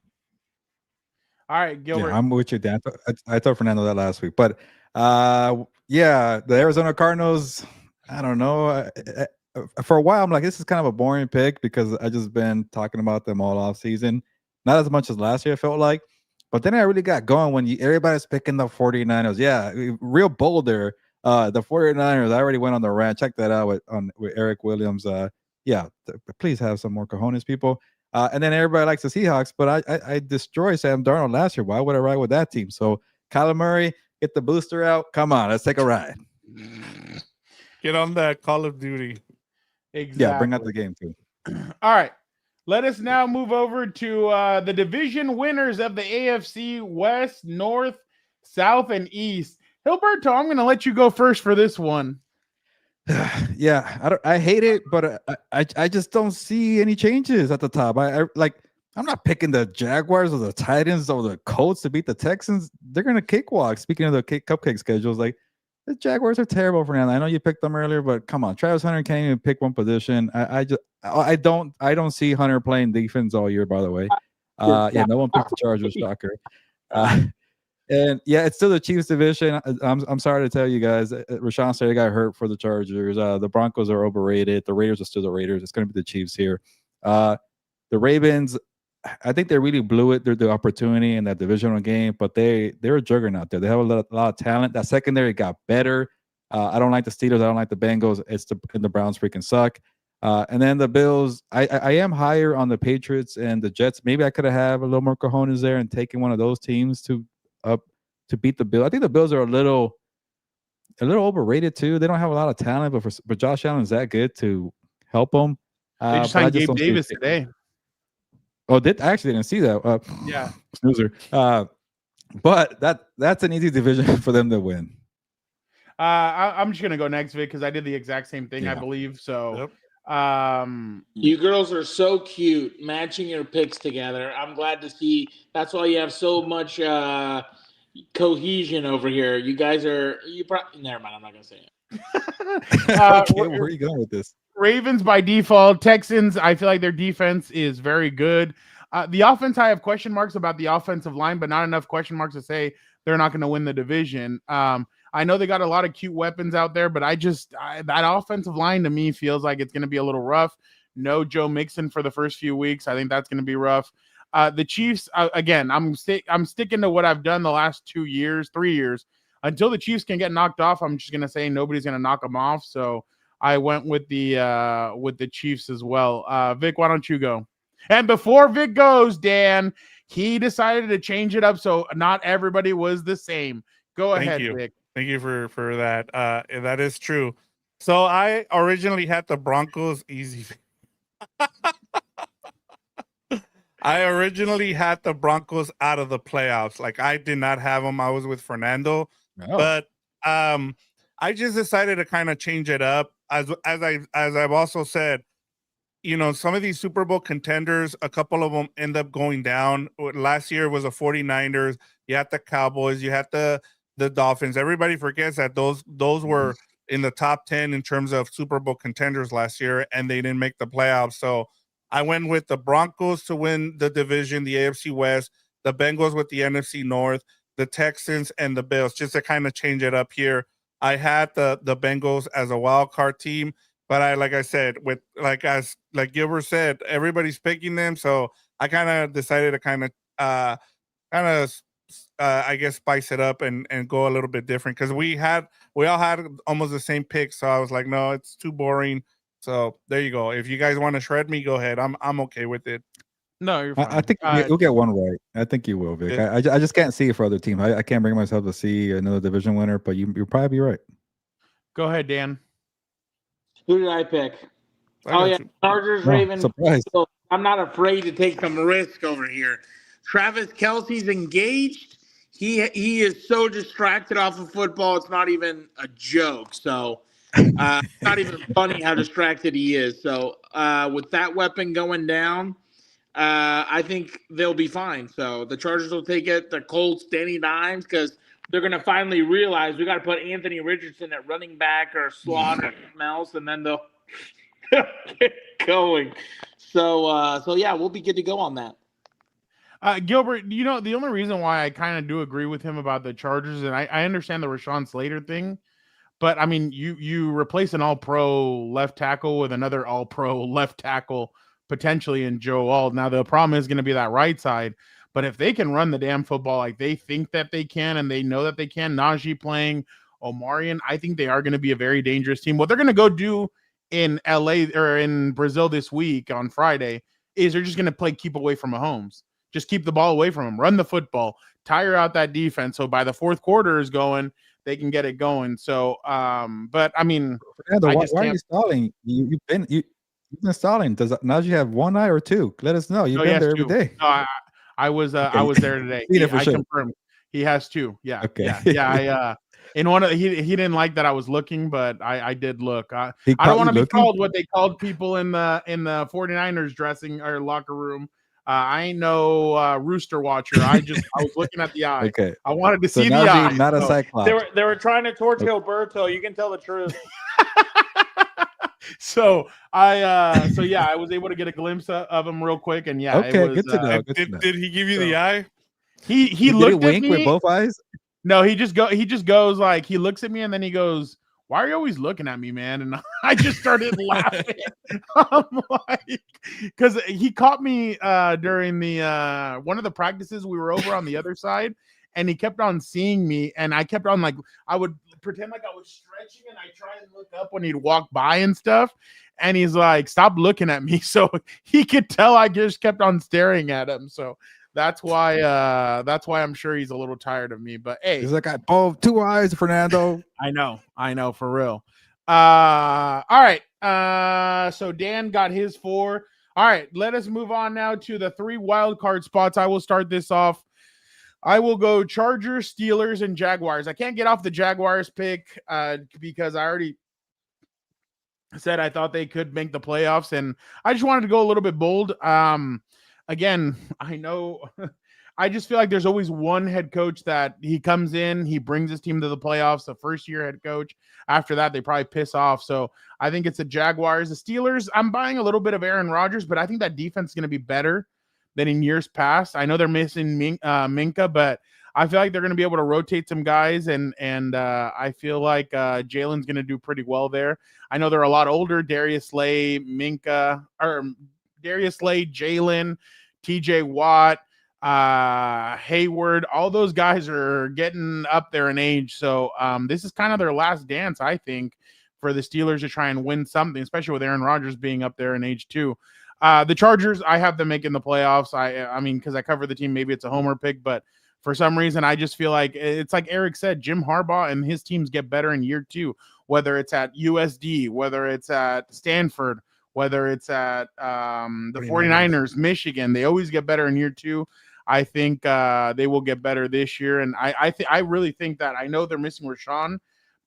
All right, Gilbert. Yeah, I'm with you, Dan. I told Fernando that last week, but yeah, the Arizona Cardinals. I don't know. For a while, I'm like, this is kind of a boring pick because I just been talking about them all off season. Not as much as last year, I felt like, but then I really got going when everybody's picking the 49ers. Yeah, real boulder. The 49ers. I already went on the rant. Check that out with Eric Williams. Yeah, please have some more cojones, people. And then everybody likes the Seahawks, but I destroyed Sam Darnold last year. Why would I ride with that team? So Kyler Murray, get the booster out. Come on, let's take a ride. Get on that Call of Duty. Exactly. Yeah, bring out the game too. All right. Let us now move over to the division winners of the AFC West, North, South, and East. Heelberto, I'm going to let you go first for this one. Yeah, I hate it, but I just don't see any changes at the top. I'm not picking the Jaguars or the Titans or the Colts to beat the Texans. They're gonna cakewalk. Speaking of the cupcake schedules, like the Jaguars are terrible, Fernando. I know you picked them earlier, but come on, Travis Hunter can't even pick one position. I don't see Hunter playing defense all year. By the way, yeah, no one picked the Chargers. Shocker. And yeah, it's still the Chiefs division. I'm sorry to tell you guys, Rashawn Slater got hurt for the Chargers. The Broncos are overrated. The Raiders are still the Raiders. It's going to be the Chiefs here. The Ravens, I think they really blew it. They're the opportunity in that divisional game, but they're a juggernaut there. They have a lot of talent. That secondary got better. I don't like the Steelers. I don't like the Bengals. The Browns freaking suck. And then the Bills, I am higher on the Patriots and the Jets. Maybe I could have a little more cojones there and taken one of those teams to beat the Bills. I think the Bills are a little overrated too. They don't have a lot of talent, but Josh Allen's that good to help them. They just signed Gabe Davis today. Oh, I actually didn't see that. Yeah, snoozer. But that's an easy division for them to win. I'm just gonna go next, Vic, because I did the exact same thing, I believe. So, yep. You girls are so cute, matching your picks together. I'm glad to see. That's why you have so much cohesion over here. You guys are. Never mind. I'm not gonna say it. Okay, where are you going with this? Ravens by default. Texans, I feel like their defense is very good. The offense, I have question marks about the offensive line, but not enough question marks to say they're not going to win the division. I know they got a lot of cute weapons out there, but that offensive line to me feels like it's going to be a little rough. No Joe Mixon for the first few weeks. I think that's going to be rough. The Chiefs, again, I'm sticking to what I've done the last 3 years. Until the Chiefs can get knocked off, I'm just going to say nobody's going to knock them off. So I went with the Chiefs as well. Vic, why don't you go? And before Vic goes, Dan, he decided to change it up so not everybody was the same. Go ahead, Vic. Thank you for that. That is true. So I originally had the Broncos easy. I originally had the Broncos out of the playoffs. Like I did not have them. I was with Fernando, but I just decided to kind of change it up. As I've also said, you know, some of these Super Bowl contenders, a couple of them end up going down. Last year was the 49ers. You had the Cowboys. You had the Dolphins. Everybody forgets that those were in the top 10 in terms of Super Bowl contenders last year, and they didn't make the playoffs. So I went with the Broncos to win the division, the AFC West, the Bengals with the NFC North, the Texans, and the Bills, just to kind of change it up here. I had the Bengals as a wild card team, but like Gilbert said, everybody's picking them, so I kind of decided to I guess spice it up and go a little bit different because we all had almost the same pick, so I was like, no, it's too boring. So there you go. If you guys want to shred me, go ahead. I'm okay with it. No, you're fine. I think you'll get one right. I think you will, Vic. I just can't see it for other teams. I can't bring myself to see another division winner, but you'll probably be right. Go ahead, Dan. Who did I pick? Chargers, Ravens. So I'm not afraid to take some risk over here. Travis Kelce's engaged. He is so distracted off of football. It's not even a joke. So it's not even funny how distracted he is. So with that weapon going down, I think they'll be fine. So the Chargers will take it. The Colts, Danny Dimes, because they're going to finally realize we got to put Anthony Richardson at running back or Slaughter or something else, and then they'll going. So yeah, we'll be good to go on that. Gilbert, the only reason why I kind of do agree with him about the Chargers, and I understand the Rashawn Slater thing, but I mean, you replace an all-pro left tackle with another all-pro left tackle potentially in Joe Alt. Now the problem is going to be that right side, but if they can run the damn football like they think that they can, and they know that they can, Najee playing, Omarion, I think they are going to be a very dangerous team. What they're going to go do in LA or in Brazil this week on Friday is they're just going to keep away from Mahomes. Just keep the ball away from him, run the football, tire out that defense. So by the fourth quarter is going, they can get it going. So, but I mean, Fernando, why are you stalling? You've been stalling. Does Najee have one eye or two? Let us know. You've been there every day. No, I was there today. I confirmed. He has two. Yeah. Okay. Yeah. In one of he didn't like that I was looking, but I did look. I don't want to be called what they called people in the 49ers dressing or locker room. I ain't no rooster watcher. I was looking at the eye. Okay. I wanted to see the eye. Not a cyclops. They were trying to torch Heelberto. You can tell the truth. So I was able to get a glimpse of him real quick, and yeah, okay, it was, good to know. Did he give you the eye? He looked at me with both eyes. No, he just goes like, he looks at me and then he goes, "Why are you always looking at me, man?" And I just started laughing. I'm like, because he caught me during the one of the practices. We were over on the other side, and he kept on seeing me, and I kept on like, I would pretend like I was stretching, and I try and look up when he'd walk by and stuff. And he's like, "Stop looking at me." So he could tell I just kept on staring at him. So that's why I'm sure he's a little tired of me. But hey, he's like, "I both two eyes, Fernando." I know for real. All right. So Dan got his 4. All right, let us move on now to the 3 wild card spots. I will start this off. I will go Chargers, Steelers, and Jaguars. I can't get off the Jaguars pick because I already said I thought they could make the playoffs, and I just wanted to go a little bit bold. Again, I know I just feel like there's always one head coach that he comes in, he brings his team to the playoffs, the first year head coach. After that, they probably piss off. So I think it's the Jaguars. The Steelers, I'm buying a little bit of Aaron Rodgers, but I think that defense is going to be better than in years past. I know they're missing Minka, but I feel like they're going to be able to rotate some guys, and I feel like Jalen's going to do pretty well there. I know they're a lot older. Darius Slay, Jalen, TJ Watt, Hayward, all those guys are getting up there in age. So this is kind of their last dance, I think, for the Steelers to try and win something, especially with Aaron Rodgers being up there in age too. The Chargers, I have them making the playoffs. I mean, because I cover the team, maybe it's a homer pick, but for some reason, I just feel like it's like Eric said, Jim Harbaugh and his teams get better in year 2, whether it's at USD, whether it's at Stanford, whether it's at the 49ers, Michigan. They always get better in year 2. I think they will get better this year. And I really think that, I know they're missing Rashawn,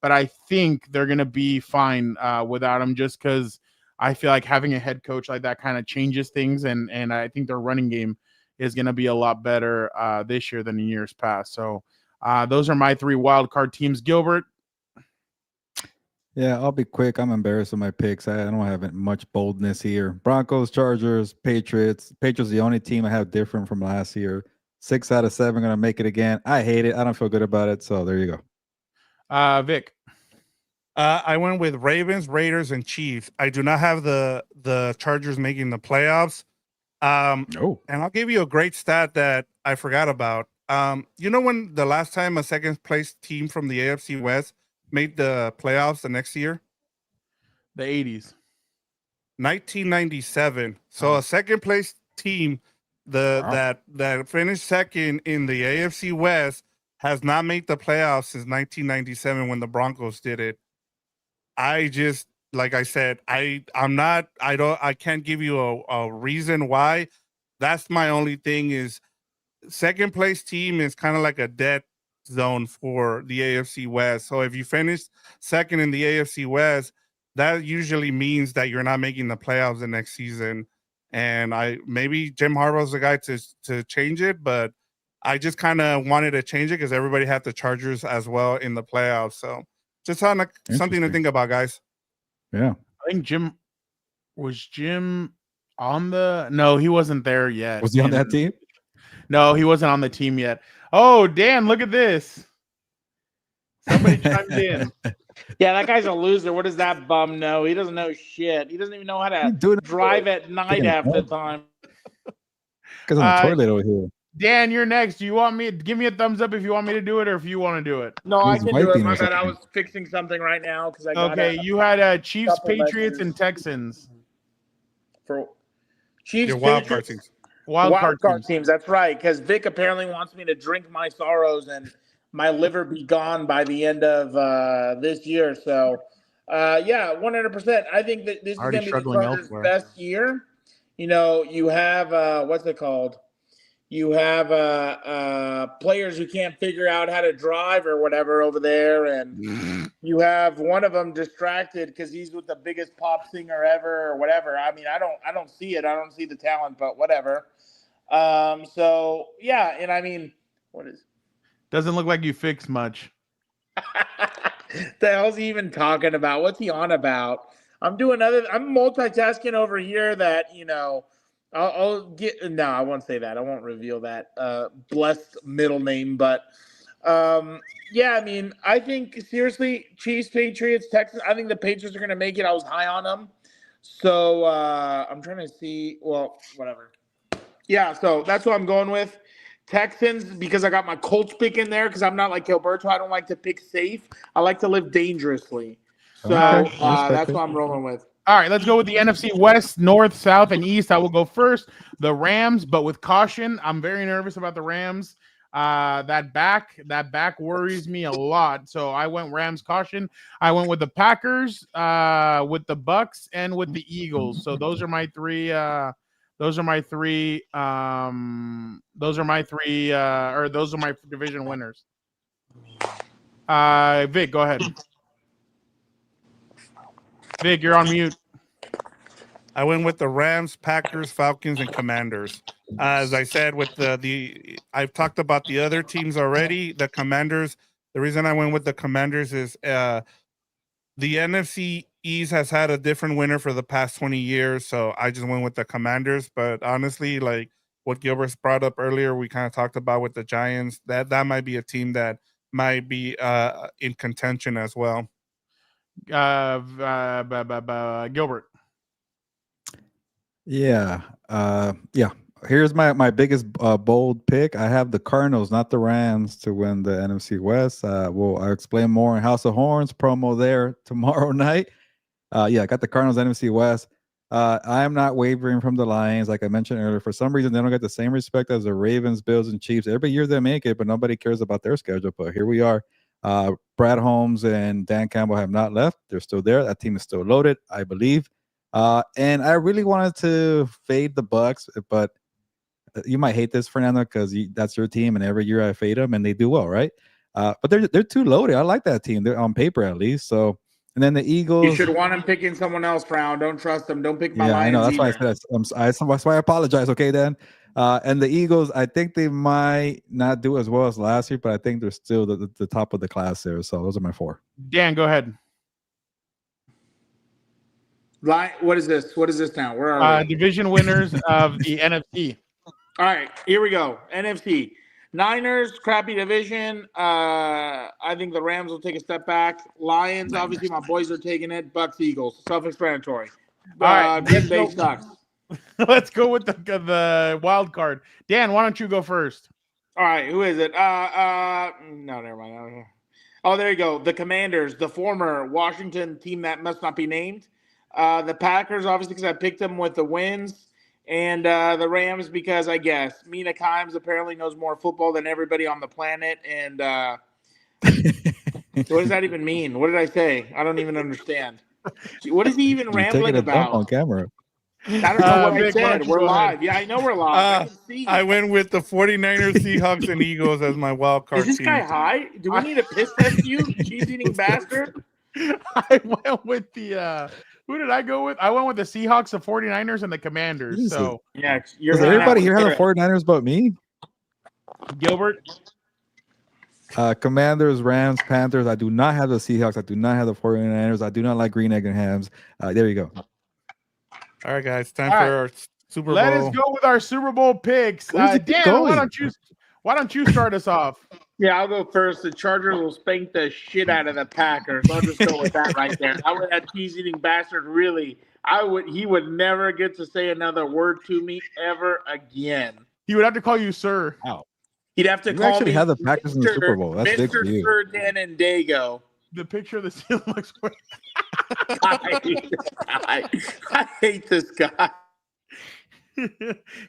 but I think they're going to be fine without him, just because I feel like having a head coach like that kind of changes things. And I think their running game is going to be a lot better this year than in years past. So those are my 3 wild card teams. Gilbert? Yeah, I'll be quick. I'm embarrassed of my picks. I don't have much boldness here. Broncos, Chargers, Patriots. Patriots the only team I have different from last year. 6 out of 7 going to make it again. I hate it. I don't feel good about it. So there you go. Vic? I went with Ravens, Raiders, and Chiefs. I do not have the Chargers making the playoffs. And I'll give you a great stat that I forgot about. You know when the last time a second place team from the AFC West made the playoffs the next year? The 80s. 1997. So a second place team that finished second in the AFC West has not made the playoffs since 1997 when the Broncos did it. I just, like I said, I can't give you a reason why. That's my only thing, is second place team is kind of like a dead zone for the AFC West. So if you finish second in the AFC West, that usually means that you're not making the playoffs the next season. And maybe Jim Harbaugh's the guy to change it, but I just kind of wanted to change it because everybody had the Chargers as well in the playoffs. So just something to think about, guys. Yeah. I think Jim Was Jim on the? No, he wasn't there yet. Was he on that team? No, he wasn't on the team yet. Oh, Dan, look at this. Somebody chimed in. Yeah, that guy's a loser. What does that bum know? He doesn't know shit. He doesn't even know how to drive at night half the time. Because on the toilet over here. Dan, you're next. Do you want me? Give me a thumbs up if you want me to do it, or if you want to do it. No, I can do it. My bad. I was fixing something right now because I got. Okay, you had Chiefs, Patriots, and Texans. For Chiefs, Your wild card teams. Wild card teams. That's right. Because Vic apparently wants me to drink my sorrows and my liver be gone by the end of this year. So, yeah, 100%. I think that this is going to be the Chargers' best year. You know, you have what's it called? You have players who can't figure out how to drive or whatever over there, and you have one of them distracted because he's with the biggest pop singer ever or whatever. I mean, I don't see it. I don't see the talent, but whatever. So yeah, and I mean, what is? Doesn't look like you fixed much. The hell's he even talking about? What's he on about? I'm multitasking over here. That I'll get. No, I won't say that. I won't reveal that blessed middle name. But yeah, I mean, I think seriously, Chiefs, Patriots, Texans. I think the Patriots are going to make it. I was high on them, so I'm trying to see. Well, whatever. Yeah, so that's what I'm going with. Texans, because I got my Colts pick in there because I'm not like Heelberto. I don't like to pick safe. I like to live dangerously. So that's what I'm rolling with. All right, let's go with the NFC West, North, South, and East. I will go first. The Rams, but with caution. I'm very nervous about the Rams. That back worries me a lot. So I went Rams caution. I went with the Packers, with the Bucks, and with the Eagles. So those are my three. Those are my division winners. Vic, go ahead. Vic, you're on mute. I went with the Rams, Packers, Falcons, and Commanders. As I said, with the I've talked about the other teams already. The Commanders. The reason I went with the Commanders is the NFC East has had a different winner for the past 20 years, so I just went with the Commanders. But honestly, like what Gilbert brought up earlier, we kind of talked about with the Giants. That might be a team that might be in contention as well. Gilbert. Yeah. Here's my biggest bold pick. I have the Cardinals, not the Rams, to win the NFC West. I'll explain more in House of Horns promo there tomorrow night. I got the Cardinals NFC West. I am not wavering from the Lions. Like I mentioned earlier, for some reason, they don't get the same respect as the Ravens, Bills, and Chiefs. Every year they make it, but nobody cares about their schedule. But here we are. Brad Holmes and Dan Campbell have not left. They're still there. That team is still loaded, I believe. And I really wanted to fade the Bucks, but you might hate this, Fernando, because that's your team, and every year I fade them, and they do well, right? But they're too loaded. I like that team. They're on paper at least. So, and then the Eagles. You should want them picking someone else, Brown. Don't trust them. Don't pick my Lions. I know. That's either. why I said that's why I apologize. Okay, Dan. And the Eagles, I think they might not do as well as last year, but I think they're still the top of the class there. So those are my four. Dan, go ahead. What is this? What is this now? Where are we? Division winners of the NFC. All right, here we go. NFC. Niners, crappy division. I think the Rams will take a step back. Lions, obviously my boys are taking it. Bucks, Eagles. Self-explanatory. All right. Green Bay sucks. Let's go with the wild card. Dan, why don't you go first? All right, who is it? No, never mind. Oh, there you go. The Commanders, the former Washington team that must not be named. The Packers, obviously, because I picked them with the wins. And the Rams, because I guess Mina Kimes apparently knows more football than everybody on the planet. And what does that even mean? What did I say? I don't even understand. What is he even rambling about? On camera. I don't know what I said. We're live. Yeah, I know we're live. I went with the 49ers, Seahawks, and Eagles as my wild card. Is this guy high? Do we need to piss test you, cheese-eating bastard? I went with the who did I go with? I went with the Seahawks, the 49ers, and the Commanders. Jesus. So yeah, does everybody here have the 49ers but me? Gilbert. Commanders, Rams, Panthers. I do not have the Seahawks. I do not have the 49ers. I do not like green egg and hams. There you go. All right, guys. Time All for right. our Super Bowl. Let us go with our Super Bowl picks. Where's it Dan, going? why don't you start us off? Yeah, I'll go first. The Chargers will spank the shit out of the Packers. I'll just go with that right there. That cheese-eating bastard really, he would never get to say another word to me ever again. He would have to call you sir. He'd have to You call actually me have the Packers in the Super Bowl. That's big for Mr. you. Sir Dan and Dago. The picture of the seal looks weird. I hate this guy.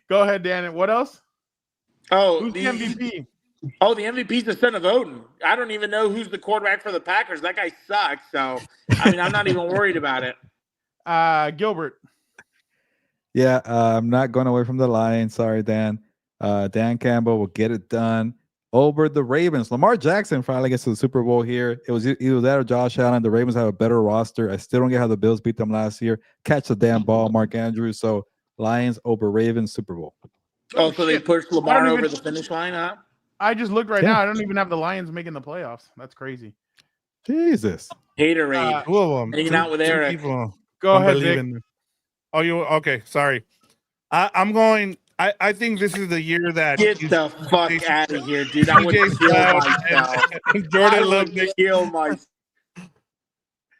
Go ahead, Dan. And what else? Oh, Who's the MVP? Oh, the MVP's the son of Odin. I don't even know who's the quarterback for the Packers. That guy sucks. So, I mean, I'm not even worried about it. Gilbert. Yeah, I'm not going away from the Lions. Sorry, Dan. Dan Campbell will get it done over the Ravens. Lamar Jackson finally gets to the Super Bowl here. It was that or Josh Allen. The Ravens have a better roster. I still don't get how the Bills beat them last year. Catch the damn ball, Mark Andrews. So Lions over Ravens, Super Bowl. Oh, so they pushed Lamar over the finish line, huh? I just looked right now. I don't even have the Lions making the playoffs. That's crazy. Jesus. Haterade. Two of them. Hanging out with Eric. Go ahead, Vic. Oh, you okay? Sorry. I'm going. I think this is the year that Get the fuck out of here, dude. I would kill myself. Jordan Love kill myself.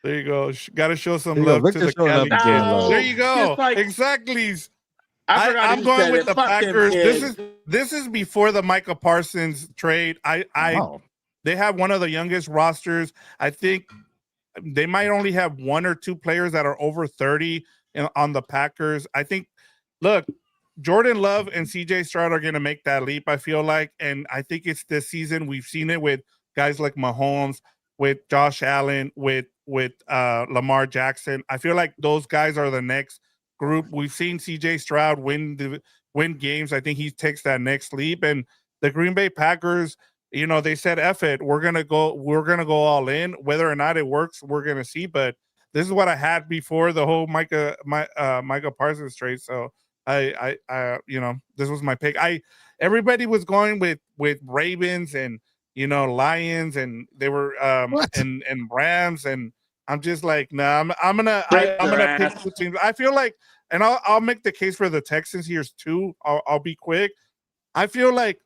There you go. Got to show some There you love go. to the Victor showing Cali love. kids. No, There you go. like- Exactly. I'm going with the Fuck them Packers. kids. This is before the Micah Parsons trade. They have one of the youngest rosters. I think they might only have one or two players that are over 30 on the Packers. I think, look, Jordan Love and CJ Stroud are going to make that leap, I feel like. And I think it's this season. We've seen it with guys like Mahomes, with Josh Allen, with Lamar Jackson. I feel like those guys are the next group. We've seen CJ Stroud win games. I think he takes that next leap. And the Green Bay Packers, they said, F it, we're gonna go all in. Whether or not it works, we're gonna see. But this is what I had before the whole Micah Parsons trade. So I this was my pick. Everybody was going with Ravens and Lions, and they were and Rams, and I'm just like, nah, I'm gonna pick two teams. I feel like, and I'll make the case for the Texans here too. I'll be quick. I feel like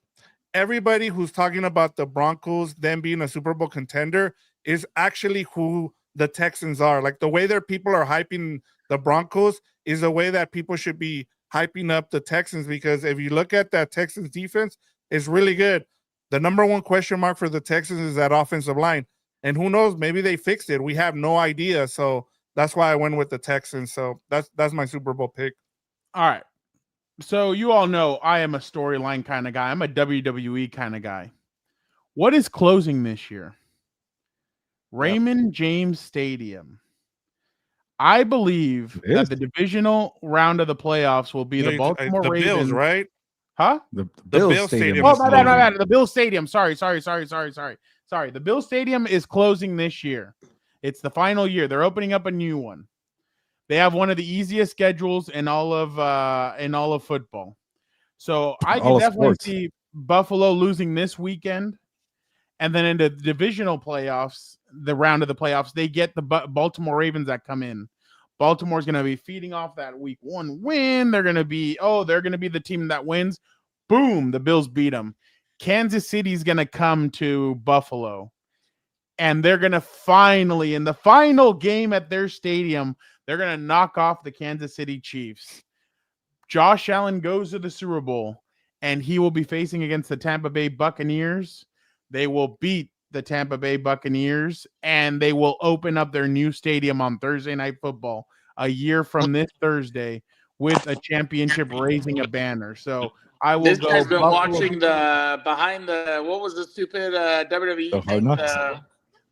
everybody who's talking about the Broncos, them being a Super Bowl contender, is actually who the Texans are. Like the way that people are hyping the Broncos is the way that people should be hyping up the Texans, because if you look at that Texans defense, it's really good. The number one question mark for the Texans is that offensive line. And who knows, maybe they fixed it. We have no idea. So that's why I went with the Texans. So that's my Super Bowl pick. All right. So you all know I am a storyline kind of guy. I'm a WWE kind of guy. What is closing this year? Raymond James Stadium. I believe that the divisional round of the playoffs will be the Baltimore Ravens. Bills, right? Huh? The Bills Stadium. Oh, my bad. The Bills Stadium. Sorry. The Bills Stadium is closing this year. It's the final year. They're opening up a new one. They have one of the easiest schedules in all of football. So I can definitely see Buffalo losing this weekend. And then in the divisional playoffs, the round of the playoffs, they get the Baltimore Ravens that come in. Baltimore's going to be feeding off that week one win. They're going to be the team that wins. Boom, the Bills beat them. Kansas City's going to come to Buffalo. And they're going to finally, in the final game at their stadium, they're going to knock off the Kansas City Chiefs. Josh Allen goes to the Super Bowl, and he will be facing against the Tampa Bay Buccaneers. They will beat the Tampa Bay Buccaneers, and they will open up their new stadium on Thursday Night Football a year from this Thursday with a championship raising a banner. So I will go. This guy's been watching behind the what was the stupid WWE thing?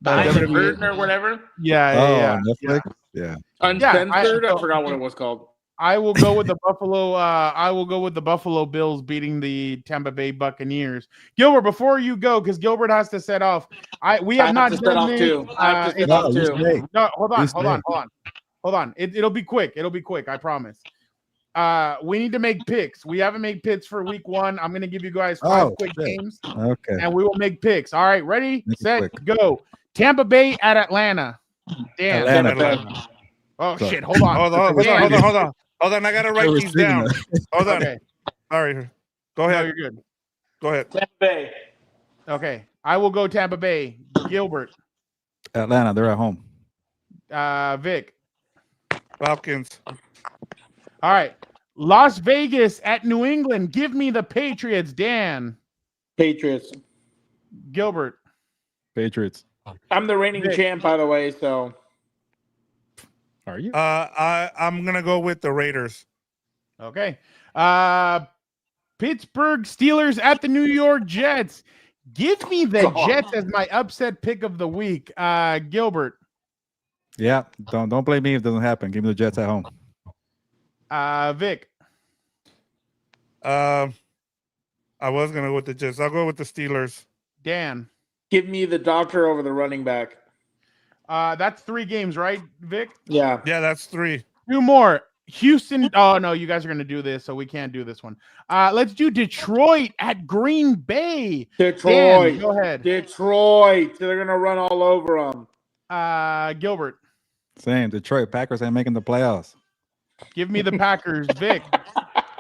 Behind the curtain or whatever. Yeah. On Netflix. Yeah. Uncensored. I forgot what it was called. I will go with the Buffalo. I will go with the Buffalo Bills beating the Tampa Bay Buccaneourt. Gilbert, before you go, because Gilbert has to set off. We have not done this. No, hold on. It'll be quick. I promise. We need to make picks. We haven't made picks for week one. I'm going to give you guys 5 quick games. Okay. And we will make picks. All right, ready, set, go. Tampa Bay at Atlanta. Damn. Atlanta. Oh, shit. Hold on. Hold on. Hold on, I gotta I write was these thinking down. that. Hold on. Okay. Sorry. Go No, ahead. you're good. Go ahead. Tampa Bay. Okay. I will go Tampa Bay. Gilbert. Atlanta, they're at home. Vic. Falcons. All right. Las Vegas at New England. Give me the Patriots. Dan. Patriots. Gilbert. Patriots. I'm the reigning Vic. champ, by the way. So Are you? I'm gonna go with the Raiders. Okay. Pittsburgh Steelers at the New York Jets. Give me the God. Jets as my upset pick of the week. Gilbert. Yeah. Don't blame me if it doesn't happen. Give me the Jets at home. Vic. I was gonna go with the Jets. I'll go with the Steelers. Dan. give me the doctor over the running back. That's 3 games, right, Vic? Yeah. Yeah, that's 3. 2 more. Houston. Oh no, you guys are gonna do this, so we can't do this one. Let's do Detroit at Green Bay. Detroit. Dan, go ahead. Detroit. They're going to run all over them. Gilbert. Same. Detroit Packers ain't making the playoffs. Give me the Packers. Vic.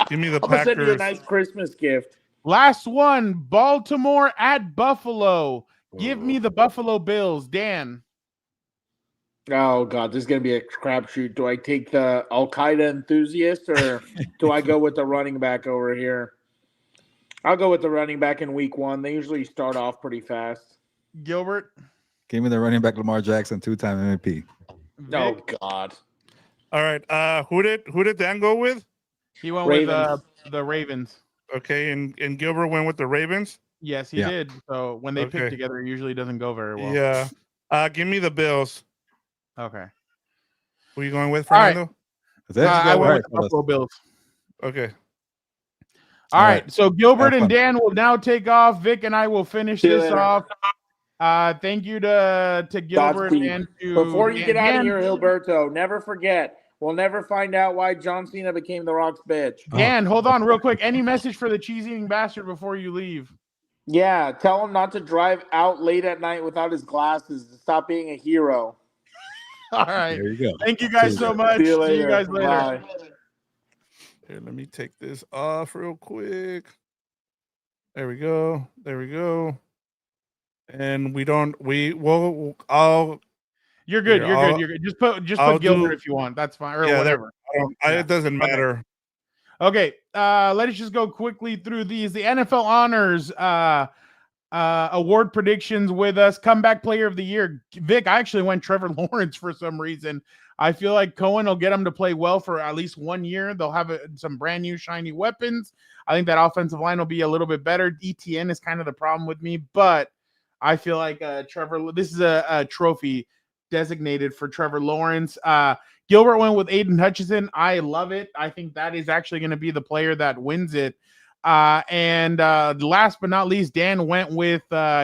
Give me the I'm going to send you a Packers. nice Christmas gift. Last one. Baltimore at Buffalo. Give me the Buffalo Bills. Dan. Oh, God, this is going to be a crapshoot. Do I take the Al-Qaeda enthusiast or do I go with the running back over here? I'll go with the running back in week 1. They usually start off pretty fast. Gilbert. Give me the running back Lamar Jackson, 2-time MVP. Oh, Vic. God. All right. Who did Dan go with? He went Ravens. with the Ravens. Okay, and Gilbert went with the Ravens. Yes, he Yeah. did. So when they pick Okay. together, it usually doesn't go very well. Yeah. Give me the Bills. Okay. Who are you going with, All right. Fernando? Is that I all went right, with the fellas. Buffalo Bills. Okay. All All right. right. So Gilbert Have and fun. Dan will now take off. Vic and I will finish See you this later. off. Thank you to Gilbert Godspeed. and to Before you get out of Dan. here, Heelberto, never forget, we'll never find out why John Cena became The Rock's bitch. Dan, hold on real quick. Any message for the cheese eating bastard before you leave? Yeah, tell him not to drive out late at night without his glasses to stop being a hero. All right. There you go. Thank you guys See so you. much. See you later. See you guys later. Bye. Here, let me take this off real quick. There we go. There we go. And I'll You're good. Here, You're I'll- good. You're good. Just put I'll Gilbert do- if you want. That's fine. Or Yeah, whatever. Yeah. it doesn't matter. Okay. Let us just go quickly through these. The NFL honors award predictions with us. Comeback player of the year. Vic, I actually went Trevor Lawrence for some reason. I feel like Cohen will get him to play well for at least 1 year. They'll have some brand new shiny weapons. I think that offensive line will be a little bit better. ETN is kind of the problem with me, but I feel like Trevor, this is a trophy designated for Trevor Lawrence. Gilbert went with Aiden Hutchinson. I love it. I think that is actually going to be the player that wins it. And last but not least, Dan went with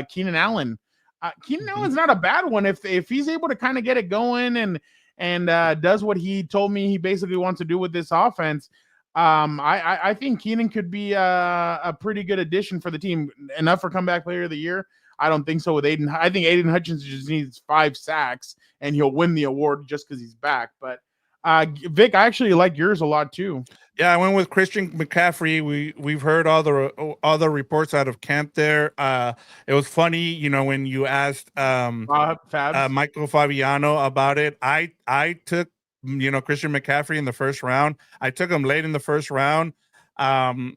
Keenan Allen. Keenan Allen's not a bad one if he's able to kind of get it going and does what he told me he basically wants to do with this offense. I think Keenan could be a pretty good addition for the team. Enough for comeback player of the year? I don't think so with Aiden. I think Aiden Hutchinson just needs 5 sacks and he'll win the award just because he's back. But Vic, I actually like yours a lot too. Yeah, I went with Christian McCaffrey. We've heard all the reports out of camp there. It was funny, when you asked Fabs. Michael Fabiano about it. I took Christian McCaffrey in the first round. I took him late in the first round. I'm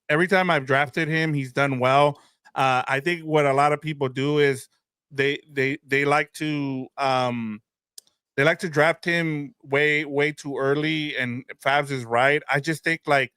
every time I've drafted him, he's done well. I think what a lot of people do is they like to draft him way too early, and Fabs is right. I just think like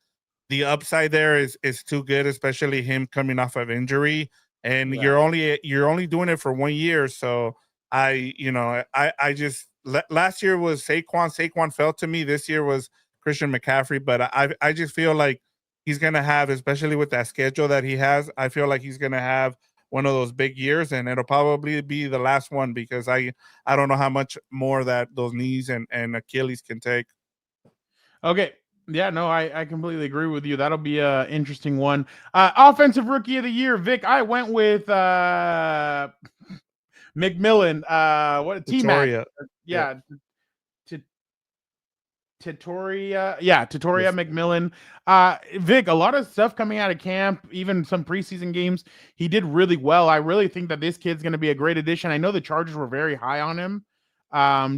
the upside there is too good, especially him coming off of injury, and you're only doing it for 1 year. So I just last year was Saquon fell to me. This year was Christian McCaffrey, but I just feel like he's gonna have, especially with that schedule that he has, I feel like he's gonna have one of those big years, and it'll probably be the last one because I don't know how much more that those knees and Achilles can take. Okay. Yeah, no, I completely agree with you. That'll be an interesting one. Offensive rookie of the year, Vic. I went with McMillan. What T-Mac. Victoria. Yeah. Tatoria McMillan. Vic, a lot of stuff coming out of camp, even some preseason games. He did really well. I really think that this kid's going to be a great addition. I know the Chargers were very high on him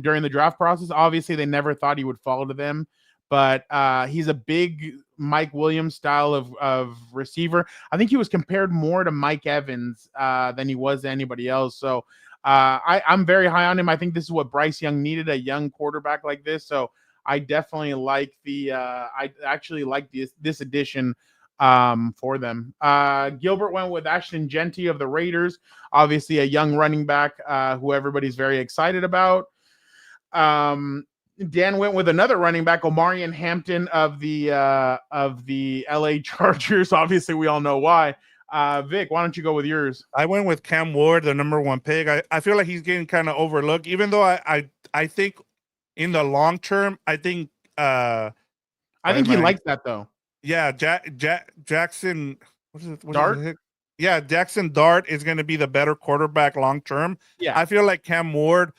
during the draft process. Obviously, they never thought he would fall to them, but he's a big Mike Williams style of receiver. I think he was compared more to Mike Evans than he was to anybody else. So I'm very high on him. I think this is what Bryce Young needed, a young quarterback like this. So I definitely like I actually like this addition for them. Gilbert went with Ashton Genty of the Raiders, obviously a young running back who everybody's very excited about. Dan went with another running back, Omarion Hampton of the LA Chargers. Obviously, we all know why. Vic, why don't you go with yours? I went with Cam Ward, the number 1 pick. I feel like he's getting kind of overlooked, even though I think in the long term, I think he likes that though. Yeah, Jackson. What is it? Dart. Yeah, Jackson Dart is going to be the better quarterback long term. Yeah, I feel like Cam Ward.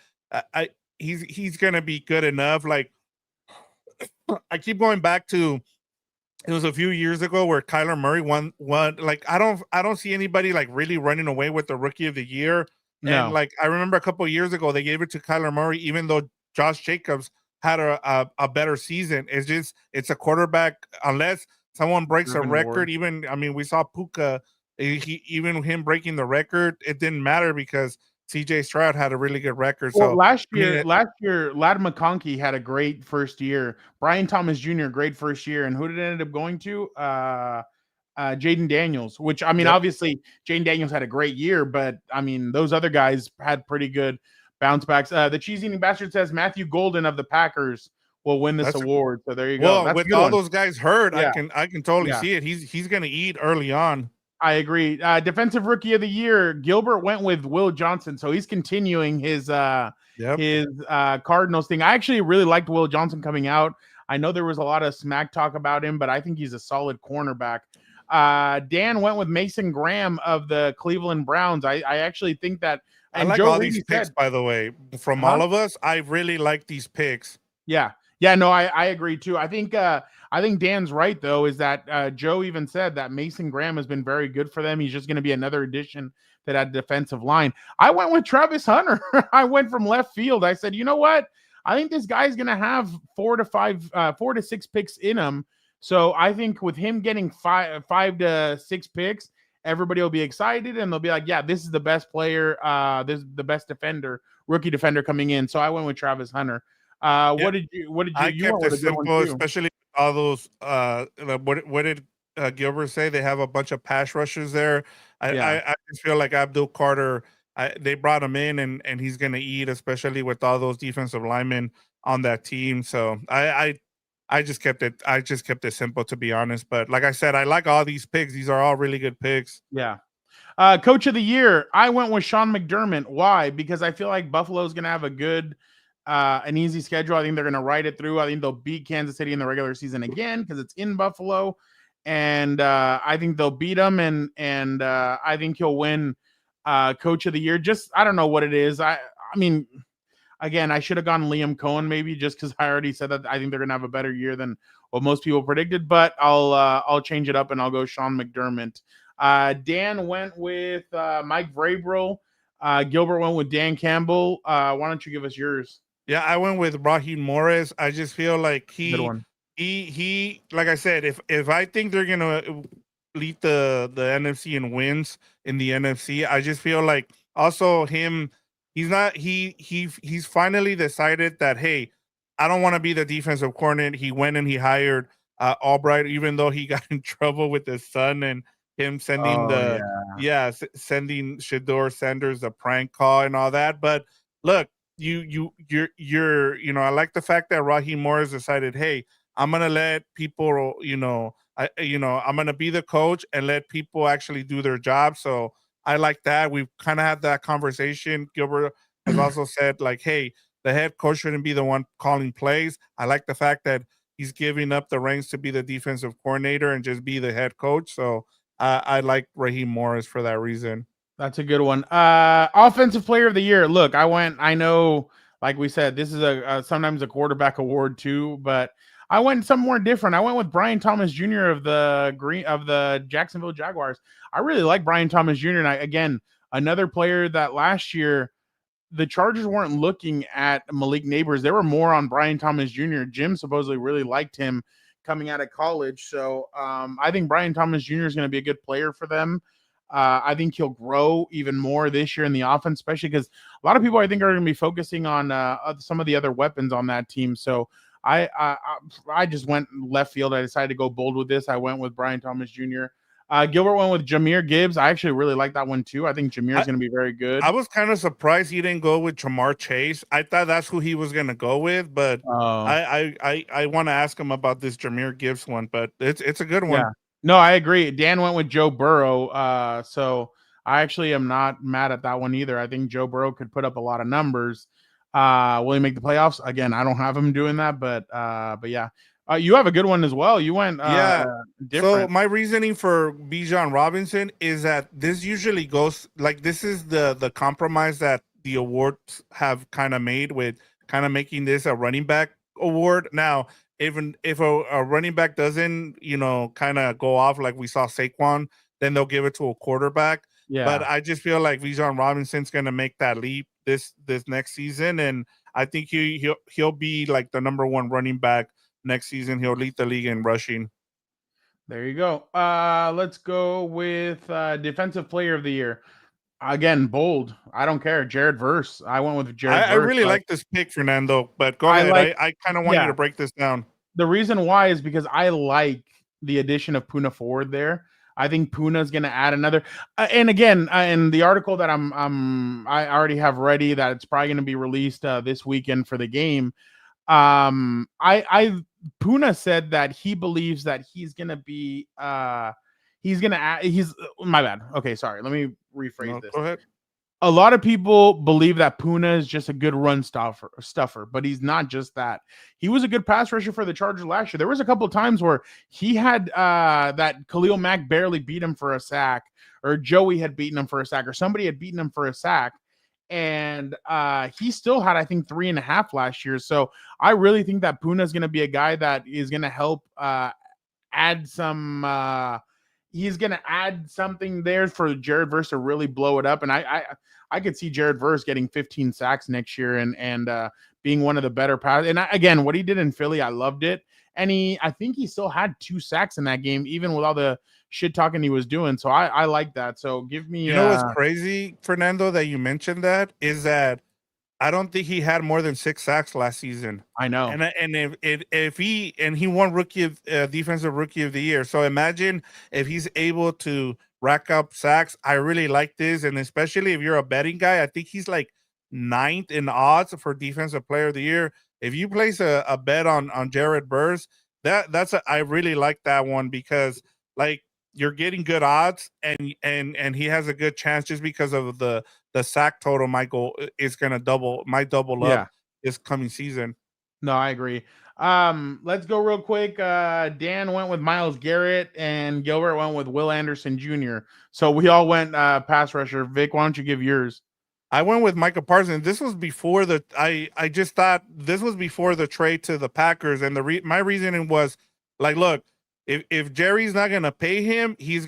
He's going to be good enough. Like I keep going back to, it was a few years ago where Kyler Murray won. Like I don't see anybody like really running away with the Rookie of the Year. No. And like I remember a couple of years ago they gave it to Kyler Murray, even though Josh Jacobs had a better season. It's a quarterback, unless someone breaks a record. Even we saw Puka, even him breaking the record, it didn't matter because CJ Stroud had a really good record. Well, so last year, Ladd McConkey had a great first year. Brian Thomas Jr. great first year, and who did it end up going to? Jaden Daniels. Which obviously Jaden Daniels had a great year, but those other guys had pretty good bounce backs. The Cheese Eating Bastard says Matthew Golden of the Packers will win this award. So there you go. Well, with all those guys hurt, yeah. I can totally see it. He's going to eat early on. I agree. Defensive Rookie of the Year, Gilbert went with Will Johnson, so he's continuing his Cardinals thing. I actually really liked Will Johnson coming out. I know there was a lot of smack talk about him, but I think he's a solid cornerback. Dan went with Mason Graham of the Cleveland Browns. I actually think that. And I like all these picks, by the way, from all of us. I really like these picks. Yeah. No, I agree too. I think Dan's right though. Is that Joe even said that Mason Graham has been very good for them. He's just going to be another addition to that defensive line. I went with Travis Hunter. I went from left field. I said, you know what? I think this guy's going to have 4 to 6 picks in him. So I think with him getting 5 to 6 picks, everybody will be excited and they'll be like, yeah, this is the best player. This is the best rookie defender coming in. So I went with Travis Hunter. What did you I kept it simple, especially all those what did Gilbert say? They have a bunch of pass rushers there. I just feel like Abdul Carter, they brought him in and he's gonna eat, especially with all those defensive linemen on that team. So I just kept it simple, to be honest. But like I said, I like all these picks. These are all really good picks. Yeah. Coach of the Year, I went with Sean McDermott. Why? Because I feel like Buffalo's gonna have an easy schedule. I think they're going to ride it through. I think they'll beat Kansas City in the regular season again because it's in Buffalo, and I think they'll beat them. And I think he'll win Coach of the Year. Just I don't know what it is. I mean, again, I should have gone Liam Cohen maybe just because I already said that I think they're going to have a better year than what most people predicted. But I'll change it up and I'll go Sean McDermott. Dan went with Mike Vrabel. Gilbert went with Dan Campbell. Why don't you give us yours? Yeah, I went with Raheem Morris. I just feel like he like I said, if I think they're gonna lead the NFC in wins in the NFC, I just feel like also he's finally decided that, hey, I don't want to be the defensive coordinator. He went and he hired Albright, even though he got in trouble with his son and him sending sending Shedeur Sanders a prank call and all that. But look, you're I like the fact that Raheem Morris decided, hey, I'm gonna let people, I'm gonna be the coach and let people actually do their job. So I like that. We've kind of had that conversation. Gilbert has also said, like, hey, the head coach shouldn't be the one calling plays. I like the fact that he's giving up the reins to be the defensive coordinator and just be the head coach. So I like Raheem Morris for that reason. That's a good one. Offensive Player of the Year. Look, I know like we said, this is a sometimes a quarterback award too, but I went somewhere different. I went with Brian Thomas Jr. of the Jacksonville Jaguars. I really like Brian Thomas Jr. And again, another player that last year the Chargers weren't looking at Malik Neighbors. They were more on Brian Thomas Jr. Jim supposedly really liked him coming out of college. So I think Brian Thomas Jr. is going to be a good player for them. I think he'll grow even more this year in the offense, especially because a lot of people I think are going to be focusing on some of the other weapons on that team. So I just went left field. I decided to go bold with this. I went with Brian Thomas Jr. Gilbert went with Jahmyr Gibbs. I actually really like that one too. I think Jahmyr is going to be very good. I was kind of surprised he didn't go with Jamar Chase. I thought that's who he was going to go with, but I want to ask him about this Jahmyr Gibbs one. But it's a good one. Yeah. No, I agree. Dan went with Joe Burrow. So I actually am not mad at that one either. I think Joe Burrow could put up a lot of numbers. Will he make the playoffs? Again, I don't have him doing that, but yeah. You have a good one as well. You went different. So my reasoning for Bijan Robinson is that this usually goes like this is the compromise that the awards have kind of made with kind of making this a running back award. Now, even if a running back doesn't, kind of go off like we saw Saquon, then they'll give it to a quarterback. Yeah. But I just feel like Bijan Robinson's going to make that leap this next season, and I think he'll be like the number one running back next season. He'll lead the league in rushing. There you go. Let's go with defensive player of the year. Again, bold. I don't care. Jared Verse. I went with Jared Verse. I really like this pick, Fernando, but go ahead. I kind of want you to break this down. The reason why is because I like the addition of Puna Ford there. I think Puna is going to add another. And again, in the article that I already have ready, that it's probably going to be released this weekend for the game. Puna said that he believes that he's going to be my bad. Okay, sorry. Let me rephrase this. Go ahead. A lot of people believe that Puna is just a good run stuffer, but he's not just that. He was a good pass rusher for the Chargers last year. There was a couple of times where he had that Khalil Mack barely beat him for a sack, or Joey had beaten him for a sack, or somebody had beaten him for a sack. And he still had, I think, 3.5 last year. So I really think that Puna is going to be a guy that is going to help add some. He's going to add something there for Jared Verse to really blow it up. And I could see Jared Verse getting 15 sacks next year and being one of the better pass. And again, what he did in Philly, I loved it. And I think he still had 2 sacks in that game, even with all the shit talking he was doing. So I like that. So give me. You know what's crazy, Fernando, that you mentioned that is that I don't think he had more than 6 sacks last season. I know. And if he won defensive rookie of the year. So imagine if he's able to rack up sacks. I really like this, and especially if you're a betting guy, I think he's like 9th in odds for defensive player of the year. If you place a bet on Jared Verse, I really like that one because like you're getting good odds and he has a good chance just because of the sack total. Michael is going to double up this coming season. No, I agree. Let's go real quick. Dan went with Myles Garrett and Gilbert went with Will Anderson Jr. So we all went pass rusher. Vic, why don't you give yours? I went with Micah Parsons. This was before I just thought this was before the trade to the Packers, and my reasoning was like, look, if Jerry's not gonna pay him, he was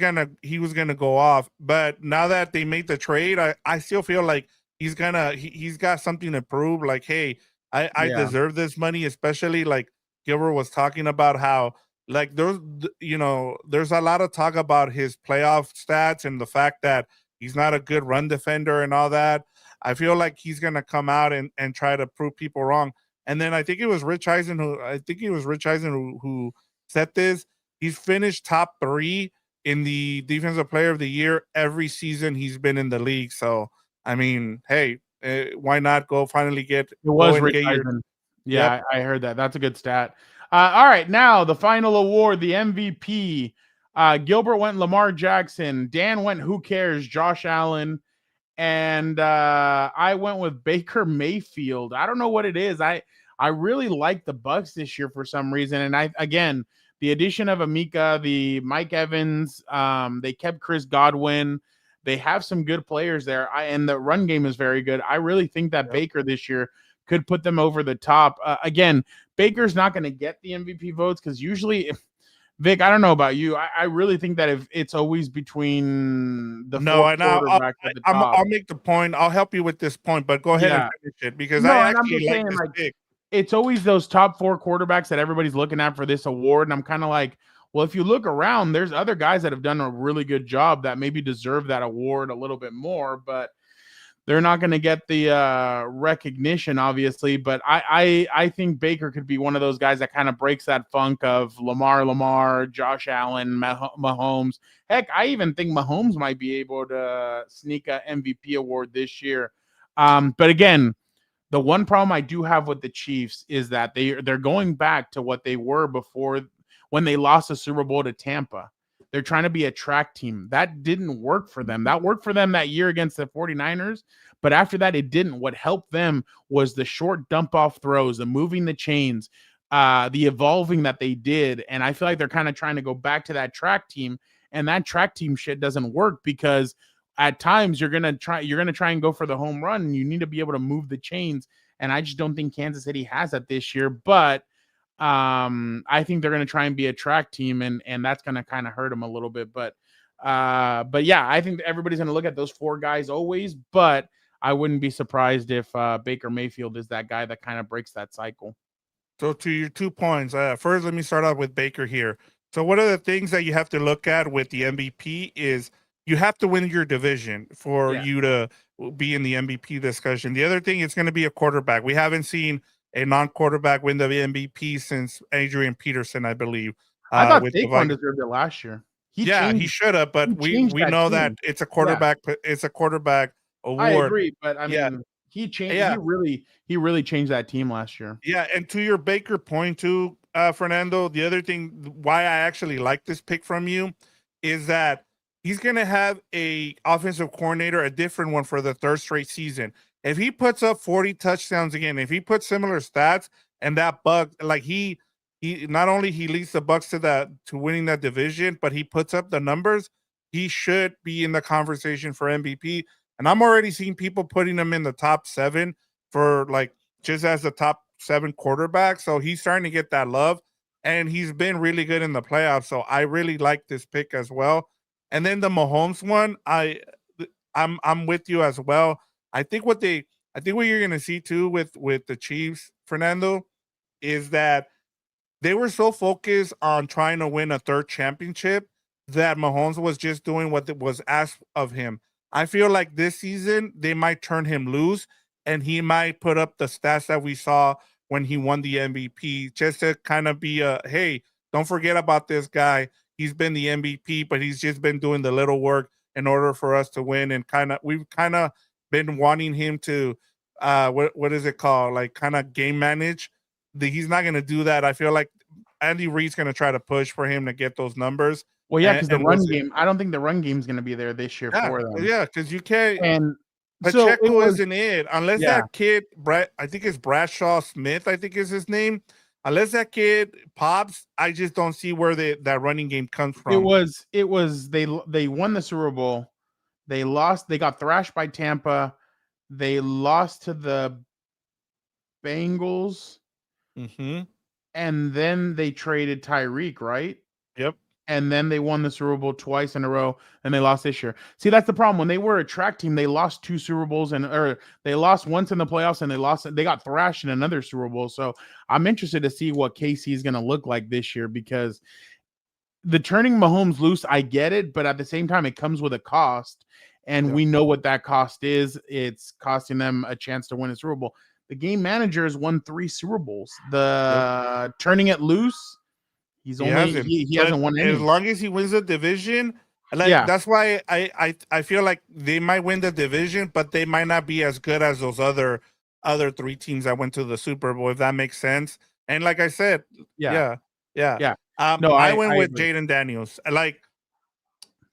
gonna go off. But now that they made the trade, I still feel like he's got something to prove. Like, hey, I deserve this money, especially like Gilbert was talking about how like there's a lot of talk about his playoff stats and the fact that he's not a good run defender and all that. I feel like he's gonna come out and try to prove people wrong. And then I think it was Rich Eisen who said this. He's finished top 3 in the defensive player of the year every season he's been in the league. So I mean, hey, why not go finally get? It was Rich Eisen. Yeah, yep. I heard that. That's a good stat. All right, now the final award, the MVP. Gilbert went Lamar Jackson. Dan went Who Cares? Josh Allen. And I went with Baker Mayfield. I don't know what it is. I really like the Bucs this year for some reason. And the addition of Amika, the Mike Evans, they kept Chris Godwin. They have some good players there. And the run game is very good. I really think that Baker this year could put them over the top. Again, Baker's not going to get the MVP votes because usually, Vic, I don't know about you. I really think that if it's always between the four quarterbacks at the top. I'll make the point. I'll help you with this point, but go ahead and finish it because I actually like this pick. It's always those top 4 quarterbacks that everybody's looking at for this award. And I'm kind of like, well, if you look around, there's other guys that have done a really good job that maybe deserve that award a little bit more, but they're not going to get the recognition, obviously. But I think Baker could be one of those guys that kind of breaks that funk of Lamar, Josh Allen, Mahomes. Heck, I even think Mahomes might be able to sneak a MVP award this year. But again, the one problem I do have with the Chiefs is that they're going back to what they were before when they lost the Super Bowl to Tampa. They're trying to be a track team. That didn't work for them. That worked for them that year against the 49ers, but after that, it didn't. What helped them was the short dump-off throws, the moving the chains, the evolving that they did, and I feel like they're kind of trying to go back to that track team, and that track team shit doesn't work because at times you're gonna try and go for the home run, and you need to be able to move the chains. And I just don't think Kansas City has that this year. But I think they're gonna try and be a track team, and that's gonna kind of hurt them a little bit. But yeah, I think everybody's gonna look at those 4 guys always. But I wouldn't be surprised if Baker Mayfield is that guy that kind of breaks that cycle. So to your 2 points, first let me start out with Baker here. So one of the things that you have to look at with the MVP is you have to win your division for you to be in the MVP discussion. The other thing is going to be a quarterback. We haven't seen a non-quarterback win the MVP since Adrian Peterson, I believe. I thought Saquon deserved it last year. He should have, but we know that it's a quarterback. It's a quarterback award. I agree, but I mean, he changed. He really changed that team last year. Yeah, and to your Baker point too, Fernando. The other thing why I actually like this pick from you is that he's going to have a offensive coordinator, a different one for the 3rd straight season. If he puts up 40 touchdowns again, if he puts similar stats and that Buck, like he not only he leads the Bucks to winning that division, but he puts up the numbers, he should be in the conversation for MVP. And I'm already seeing people putting him in the top 7 for like just as the top 7 quarterback. So he's starting to get that love, and he's been really good in the playoffs. So I really like this pick as well. And then the Mahomes one, I'm with you as well. I think what you're gonna see too with the Chiefs, Fernando, is that they were so focused on trying to win a 3rd championship that Mahomes was just doing what was asked of him. I feel like this season they might turn him loose and he might put up the stats that we saw when he won the MVP, just to kind of be hey, don't forget about this guy. He's been the MVP, but he's just been doing the little work in order for us to win. And we've kind of been wanting him to, what is it called? Like kind of game manage. He's not going to do that. I feel like Andy Reid's going to try to push for him to get those numbers. Well, yeah, because the run game, I don't think the run game is going to be there this year for them. Yeah, because you can't. And Pacheco isn't it unless that kid, I think it's Bradshaw Smith, I think is his name. Unless that kid pops, I just don't see where that running game comes from. It was they won the Super Bowl. They lost. They got thrashed by Tampa. They lost to the Bengals. Mm-hmm. And then they traded Tyreek, right? Yep. And then they won the Super Bowl twice in a row, and they lost this year. See, that's the problem. When they were a track team, they lost 2 Super Bowls, or they lost once in the playoffs, and they got thrashed in another Super Bowl. So I'm interested to see what KC is going to look like this year, because the turning Mahomes loose, I get it, but at the same time, it comes with a cost, and we know what that cost is. It's costing them a chance to win a Super Bowl. The game manager has won 3 Super Bowls. Turning it loose, he hasn't won any. As long as he wins the division, that's why I feel like they might win the division, but they might not be as good as those other 3 teams that went to the Super Bowl, if that makes sense. And like I said, yeah. I went with Jaden Daniels. Like,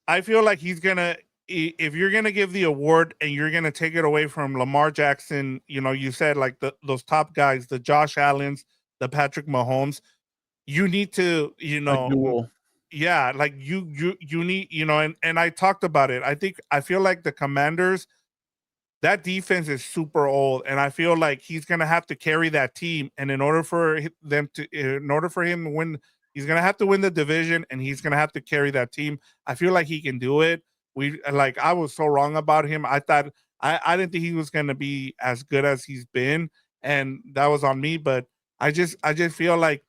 I feel like he's gonna. If you're gonna give the award and you're gonna take it away from Lamar Jackson, you said like those top guys, the Josh Allens, the Patrick Mahomes, you need to, like you need, and I talked about it. I feel like the Commanders, that defense is super old, and I feel like he's gonna have to carry that team. And in order for him to win, he's gonna have to win the division, and he's gonna have to carry that team. I feel like he can do it. I was so wrong about him. I thought I didn't think he was gonna be as good as he's been, and that was on me. But I just feel like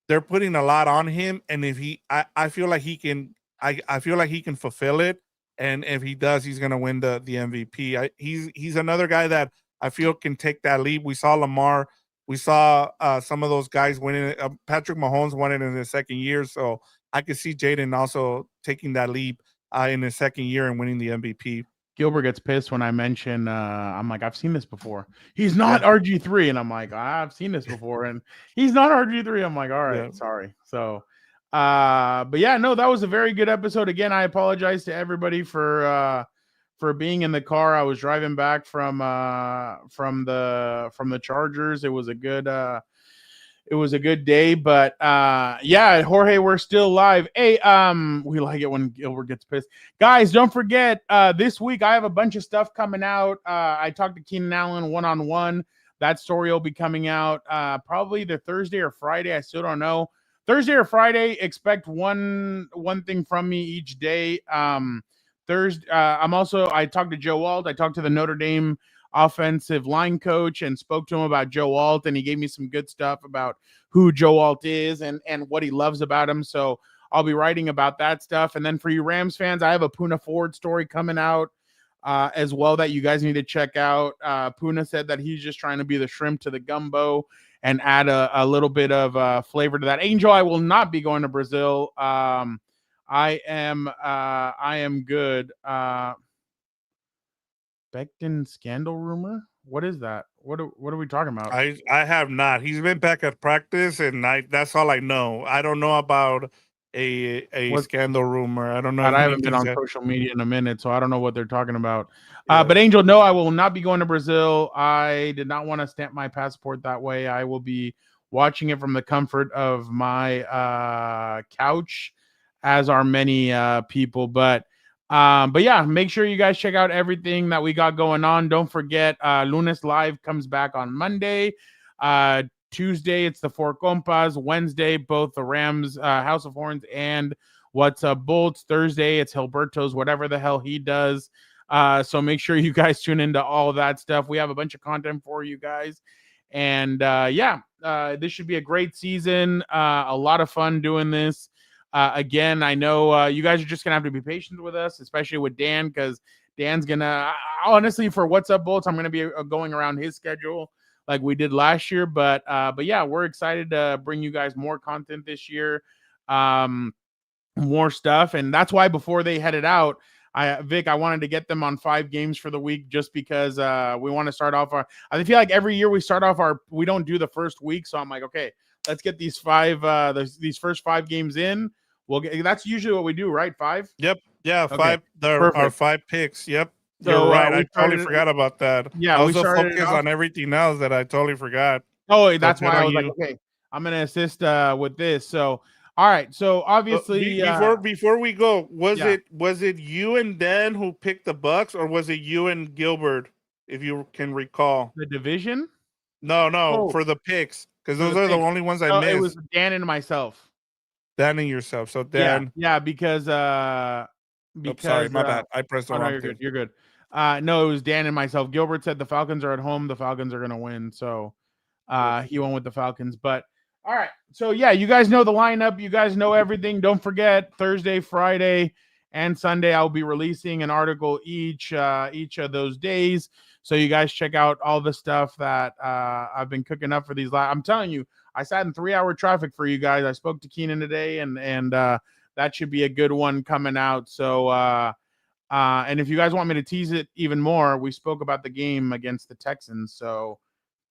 they're putting a lot on him, and if I feel like he can. I feel like he can fulfill it. And if he does, he's going to win the MVP. He's another guy that I feel can take that leap. We saw Lamar. We saw some of those guys winning. Patrick Mahomes won it in his second year. So I could see Jaden also taking that leap in his second year and winning the MVP. Gilbert gets pissed when I mention, I'm like, I've seen this before. He's not RG3. And I'm like, I've seen this before. And he's not RG3. I'm like, all right, sorry. So, but yeah, no, that was a very good episode. Again, I apologize to everybody for being in the car. I was driving back from the Chargers. It was a good day, but yeah, Jorge, we're still live. Hey, we like it when Gilbert gets pissed. Guys, don't forget, this week I have a bunch of stuff coming out. I talked to Keenan Allen one-on-one. That story will be coming out probably either Thursday or Friday. I still don't know. Thursday or Friday, expect one thing from me each day. Thursday, I talked to Joe Alt. I talked to the Notre Dame offensive line coach and spoke to him about Joe Alt, and he gave me some good stuff about who Joe Alt is and what he loves about him. So I'll be writing about that stuff. And then for you Rams fans, I have a Puna Ford story coming out as well that you guys need to check out. Puna said that he's just trying to be the shrimp to the gumbo and add a little bit of flavor to that. Angel, I will not be going to Brazil. I am good. Becton scandal rumor? What is that? What are we talking about? I have not. He's been back at practice, and that's all I know. I don't know about a scandal rumor. I don't know. I haven't been on social media in a minute, so I don't know what they're talking about. But Angel, no, I will not be going to Brazil. I did not want to stamp my passport that way. I will be watching it from the comfort of my couch, as are many people. But yeah, make sure you guys check out everything that we got going on. Don't forget, Lunes Live comes back on Monday. Tuesday, it's the Four Compas. Wednesday, both the Rams, House of Horns, and What's Up Bolts. Thursday, it's Heelberto's whatever the hell he does. So make sure you guys tune into all of that stuff. We have a bunch of content for you guys. And this should be a great season. A lot of fun doing this. Again, I know you guys are just going to have to be patient with us, especially with Dan, because Dan's going to, honestly, for What's Up Bolts, I'm going to be going around his schedule like we did last year. But yeah, we're excited to bring you guys more content this year, more stuff. And that's why before they headed out, Vic, I wanted to get them on 5 games for the week just because we want to start off I feel like every year we don't do the first week. So I'm like, okay, let's get these these first 5 games in. That's usually what we do, right? 5? Yep. Yeah, okay. 5. There are 5 picks. Yep. So, you're right. I totally forgot about that. Yeah, I was so focused on everything else that I totally forgot. Oh, that's why I was like, okay, I'm gonna assist with this. So, all right. So obviously, before we go, was it you and Dan who picked the Bucks, or was it you and Gilbert, if you can recall? The division? No, for the picks, because those are the only ones I missed. It was Dan and myself. Dan and yourself. So Dan. Yeah, because sorry, my bad. I pressed the wrong thing. You're good. No, it was Dan and myself. Gilbert said the Falcons are at home. The Falcons are going to win. So he went with the Falcons. But all right. So yeah, you guys know the lineup. You guys know everything. Don't forget Thursday, Friday, and Sunday. I'll be releasing an article each of those days. So you guys check out all the stuff that I've been cooking up for these. I'm telling you, I sat in 3-hour traffic for you guys. I spoke to Keenan today, and that should be a good one coming out. So, and if you guys want me to tease it even more, we spoke about the game against the Texans. So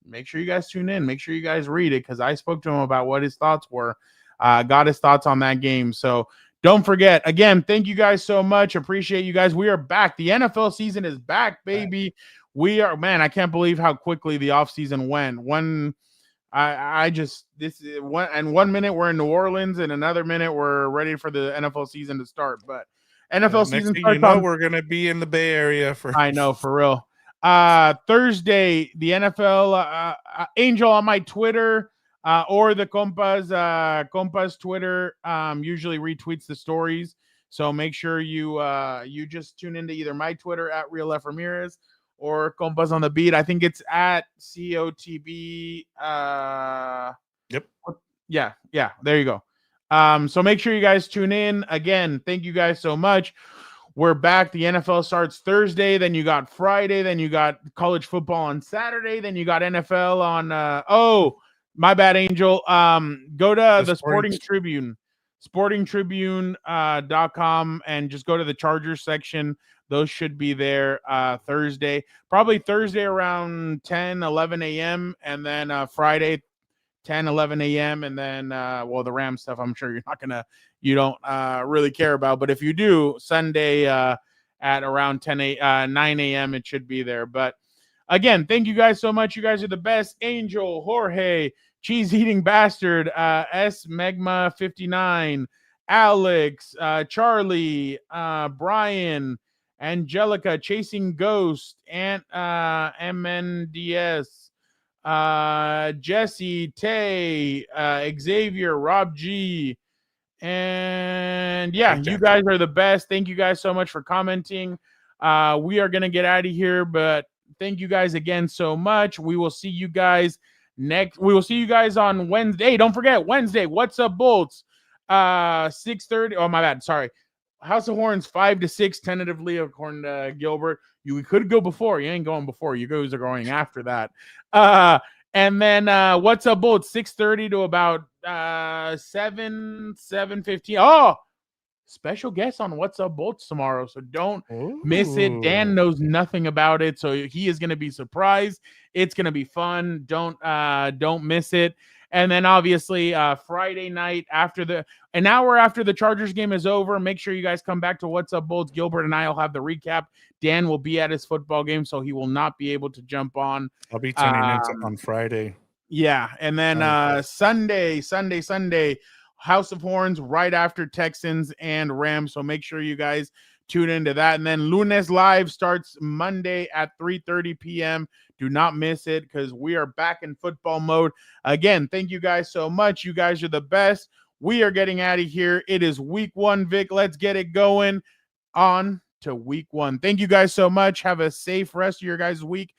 make sure you guys tune in. Make sure you guys read it, because I spoke to him about what his thoughts were. Got his thoughts on that game. So don't forget, again, thank you guys so much. Appreciate you guys. We are back. The NFL season is back, baby. We are, man, I can't believe how quickly the offseason went. One minute we're in New Orleans, and another minute we're ready for the NFL season to start. But NFL season starts, we're gonna be in the Bay Area I know, for real. Thursday, the NFL Angel on my Twitter or the Compas Twitter usually retweets the stories. So make sure you just tune into either my Twitter at Real F Ramirez or Compas on the Beat. I think it's at COTB. Yep. Yeah. There you go. So make sure you guys tune in. Again, thank you guys so much. We're back. The NFL starts Thursday. Then you got Friday. Then you got college football on Saturday. Then you got NFL on. My bad, Angel. Go to the Sporting Tribune, sportingtribune.com, and just go to the Chargers section. Those should be there Thursday. Probably Thursday around 10, 11 a.m. And then Friday 10, 11 a.m. And then, the Rams stuff, I'm sure you don't really care about. But if you do, Sunday at around 9 a.m., it should be there. But again, thank you guys so much. You guys are the best. Angel, Jorge, Cheese Eating Bastard, S Megma 59, Alex, Charlie, Brian, Angelica, Chasing Ghost, and MNDS. Jesse, Tay, Xavier, Rob G, and you guys are the best. Thank you guys so much for commenting. We are gonna get out of here, but thank you guys again so much. We will see you guys on Wednesday. Hey, don't forget Wednesday. What's up, Bolts? 6:30. Oh, my bad. Sorry. House of Horns 5 to 6 tentatively, according to Gilbert. You could go before. You ain't going before. You guys are going after that. And then what's up, Bolts? 6:30 to about 7:15. Oh, special guest on What's Up Bolts tomorrow, so don't miss it. Dan knows nothing about it, so he is going to be surprised. It's going to be fun. Don't miss it. And then obviously Friday night an hour after the Chargers game is over, make sure you guys come back to What's Up Bolts. Gilbert and I will have the recap. Dan will be at his football game, so he will not be able to jump on. I'll be tuning in on Friday. Yeah, and then Sunday, House of Horns right after Texans and Rams. So make sure you guys tune into that. And then Lunes Live starts Monday at 3:30 p.m. Do not miss it because we are back in football mode. Again, thank you guys so much. You guys are the best. We are getting out of here. It is week 1, Vic. Let's get it going on to week 1. Thank you guys so much. Have a safe rest of your guys' week.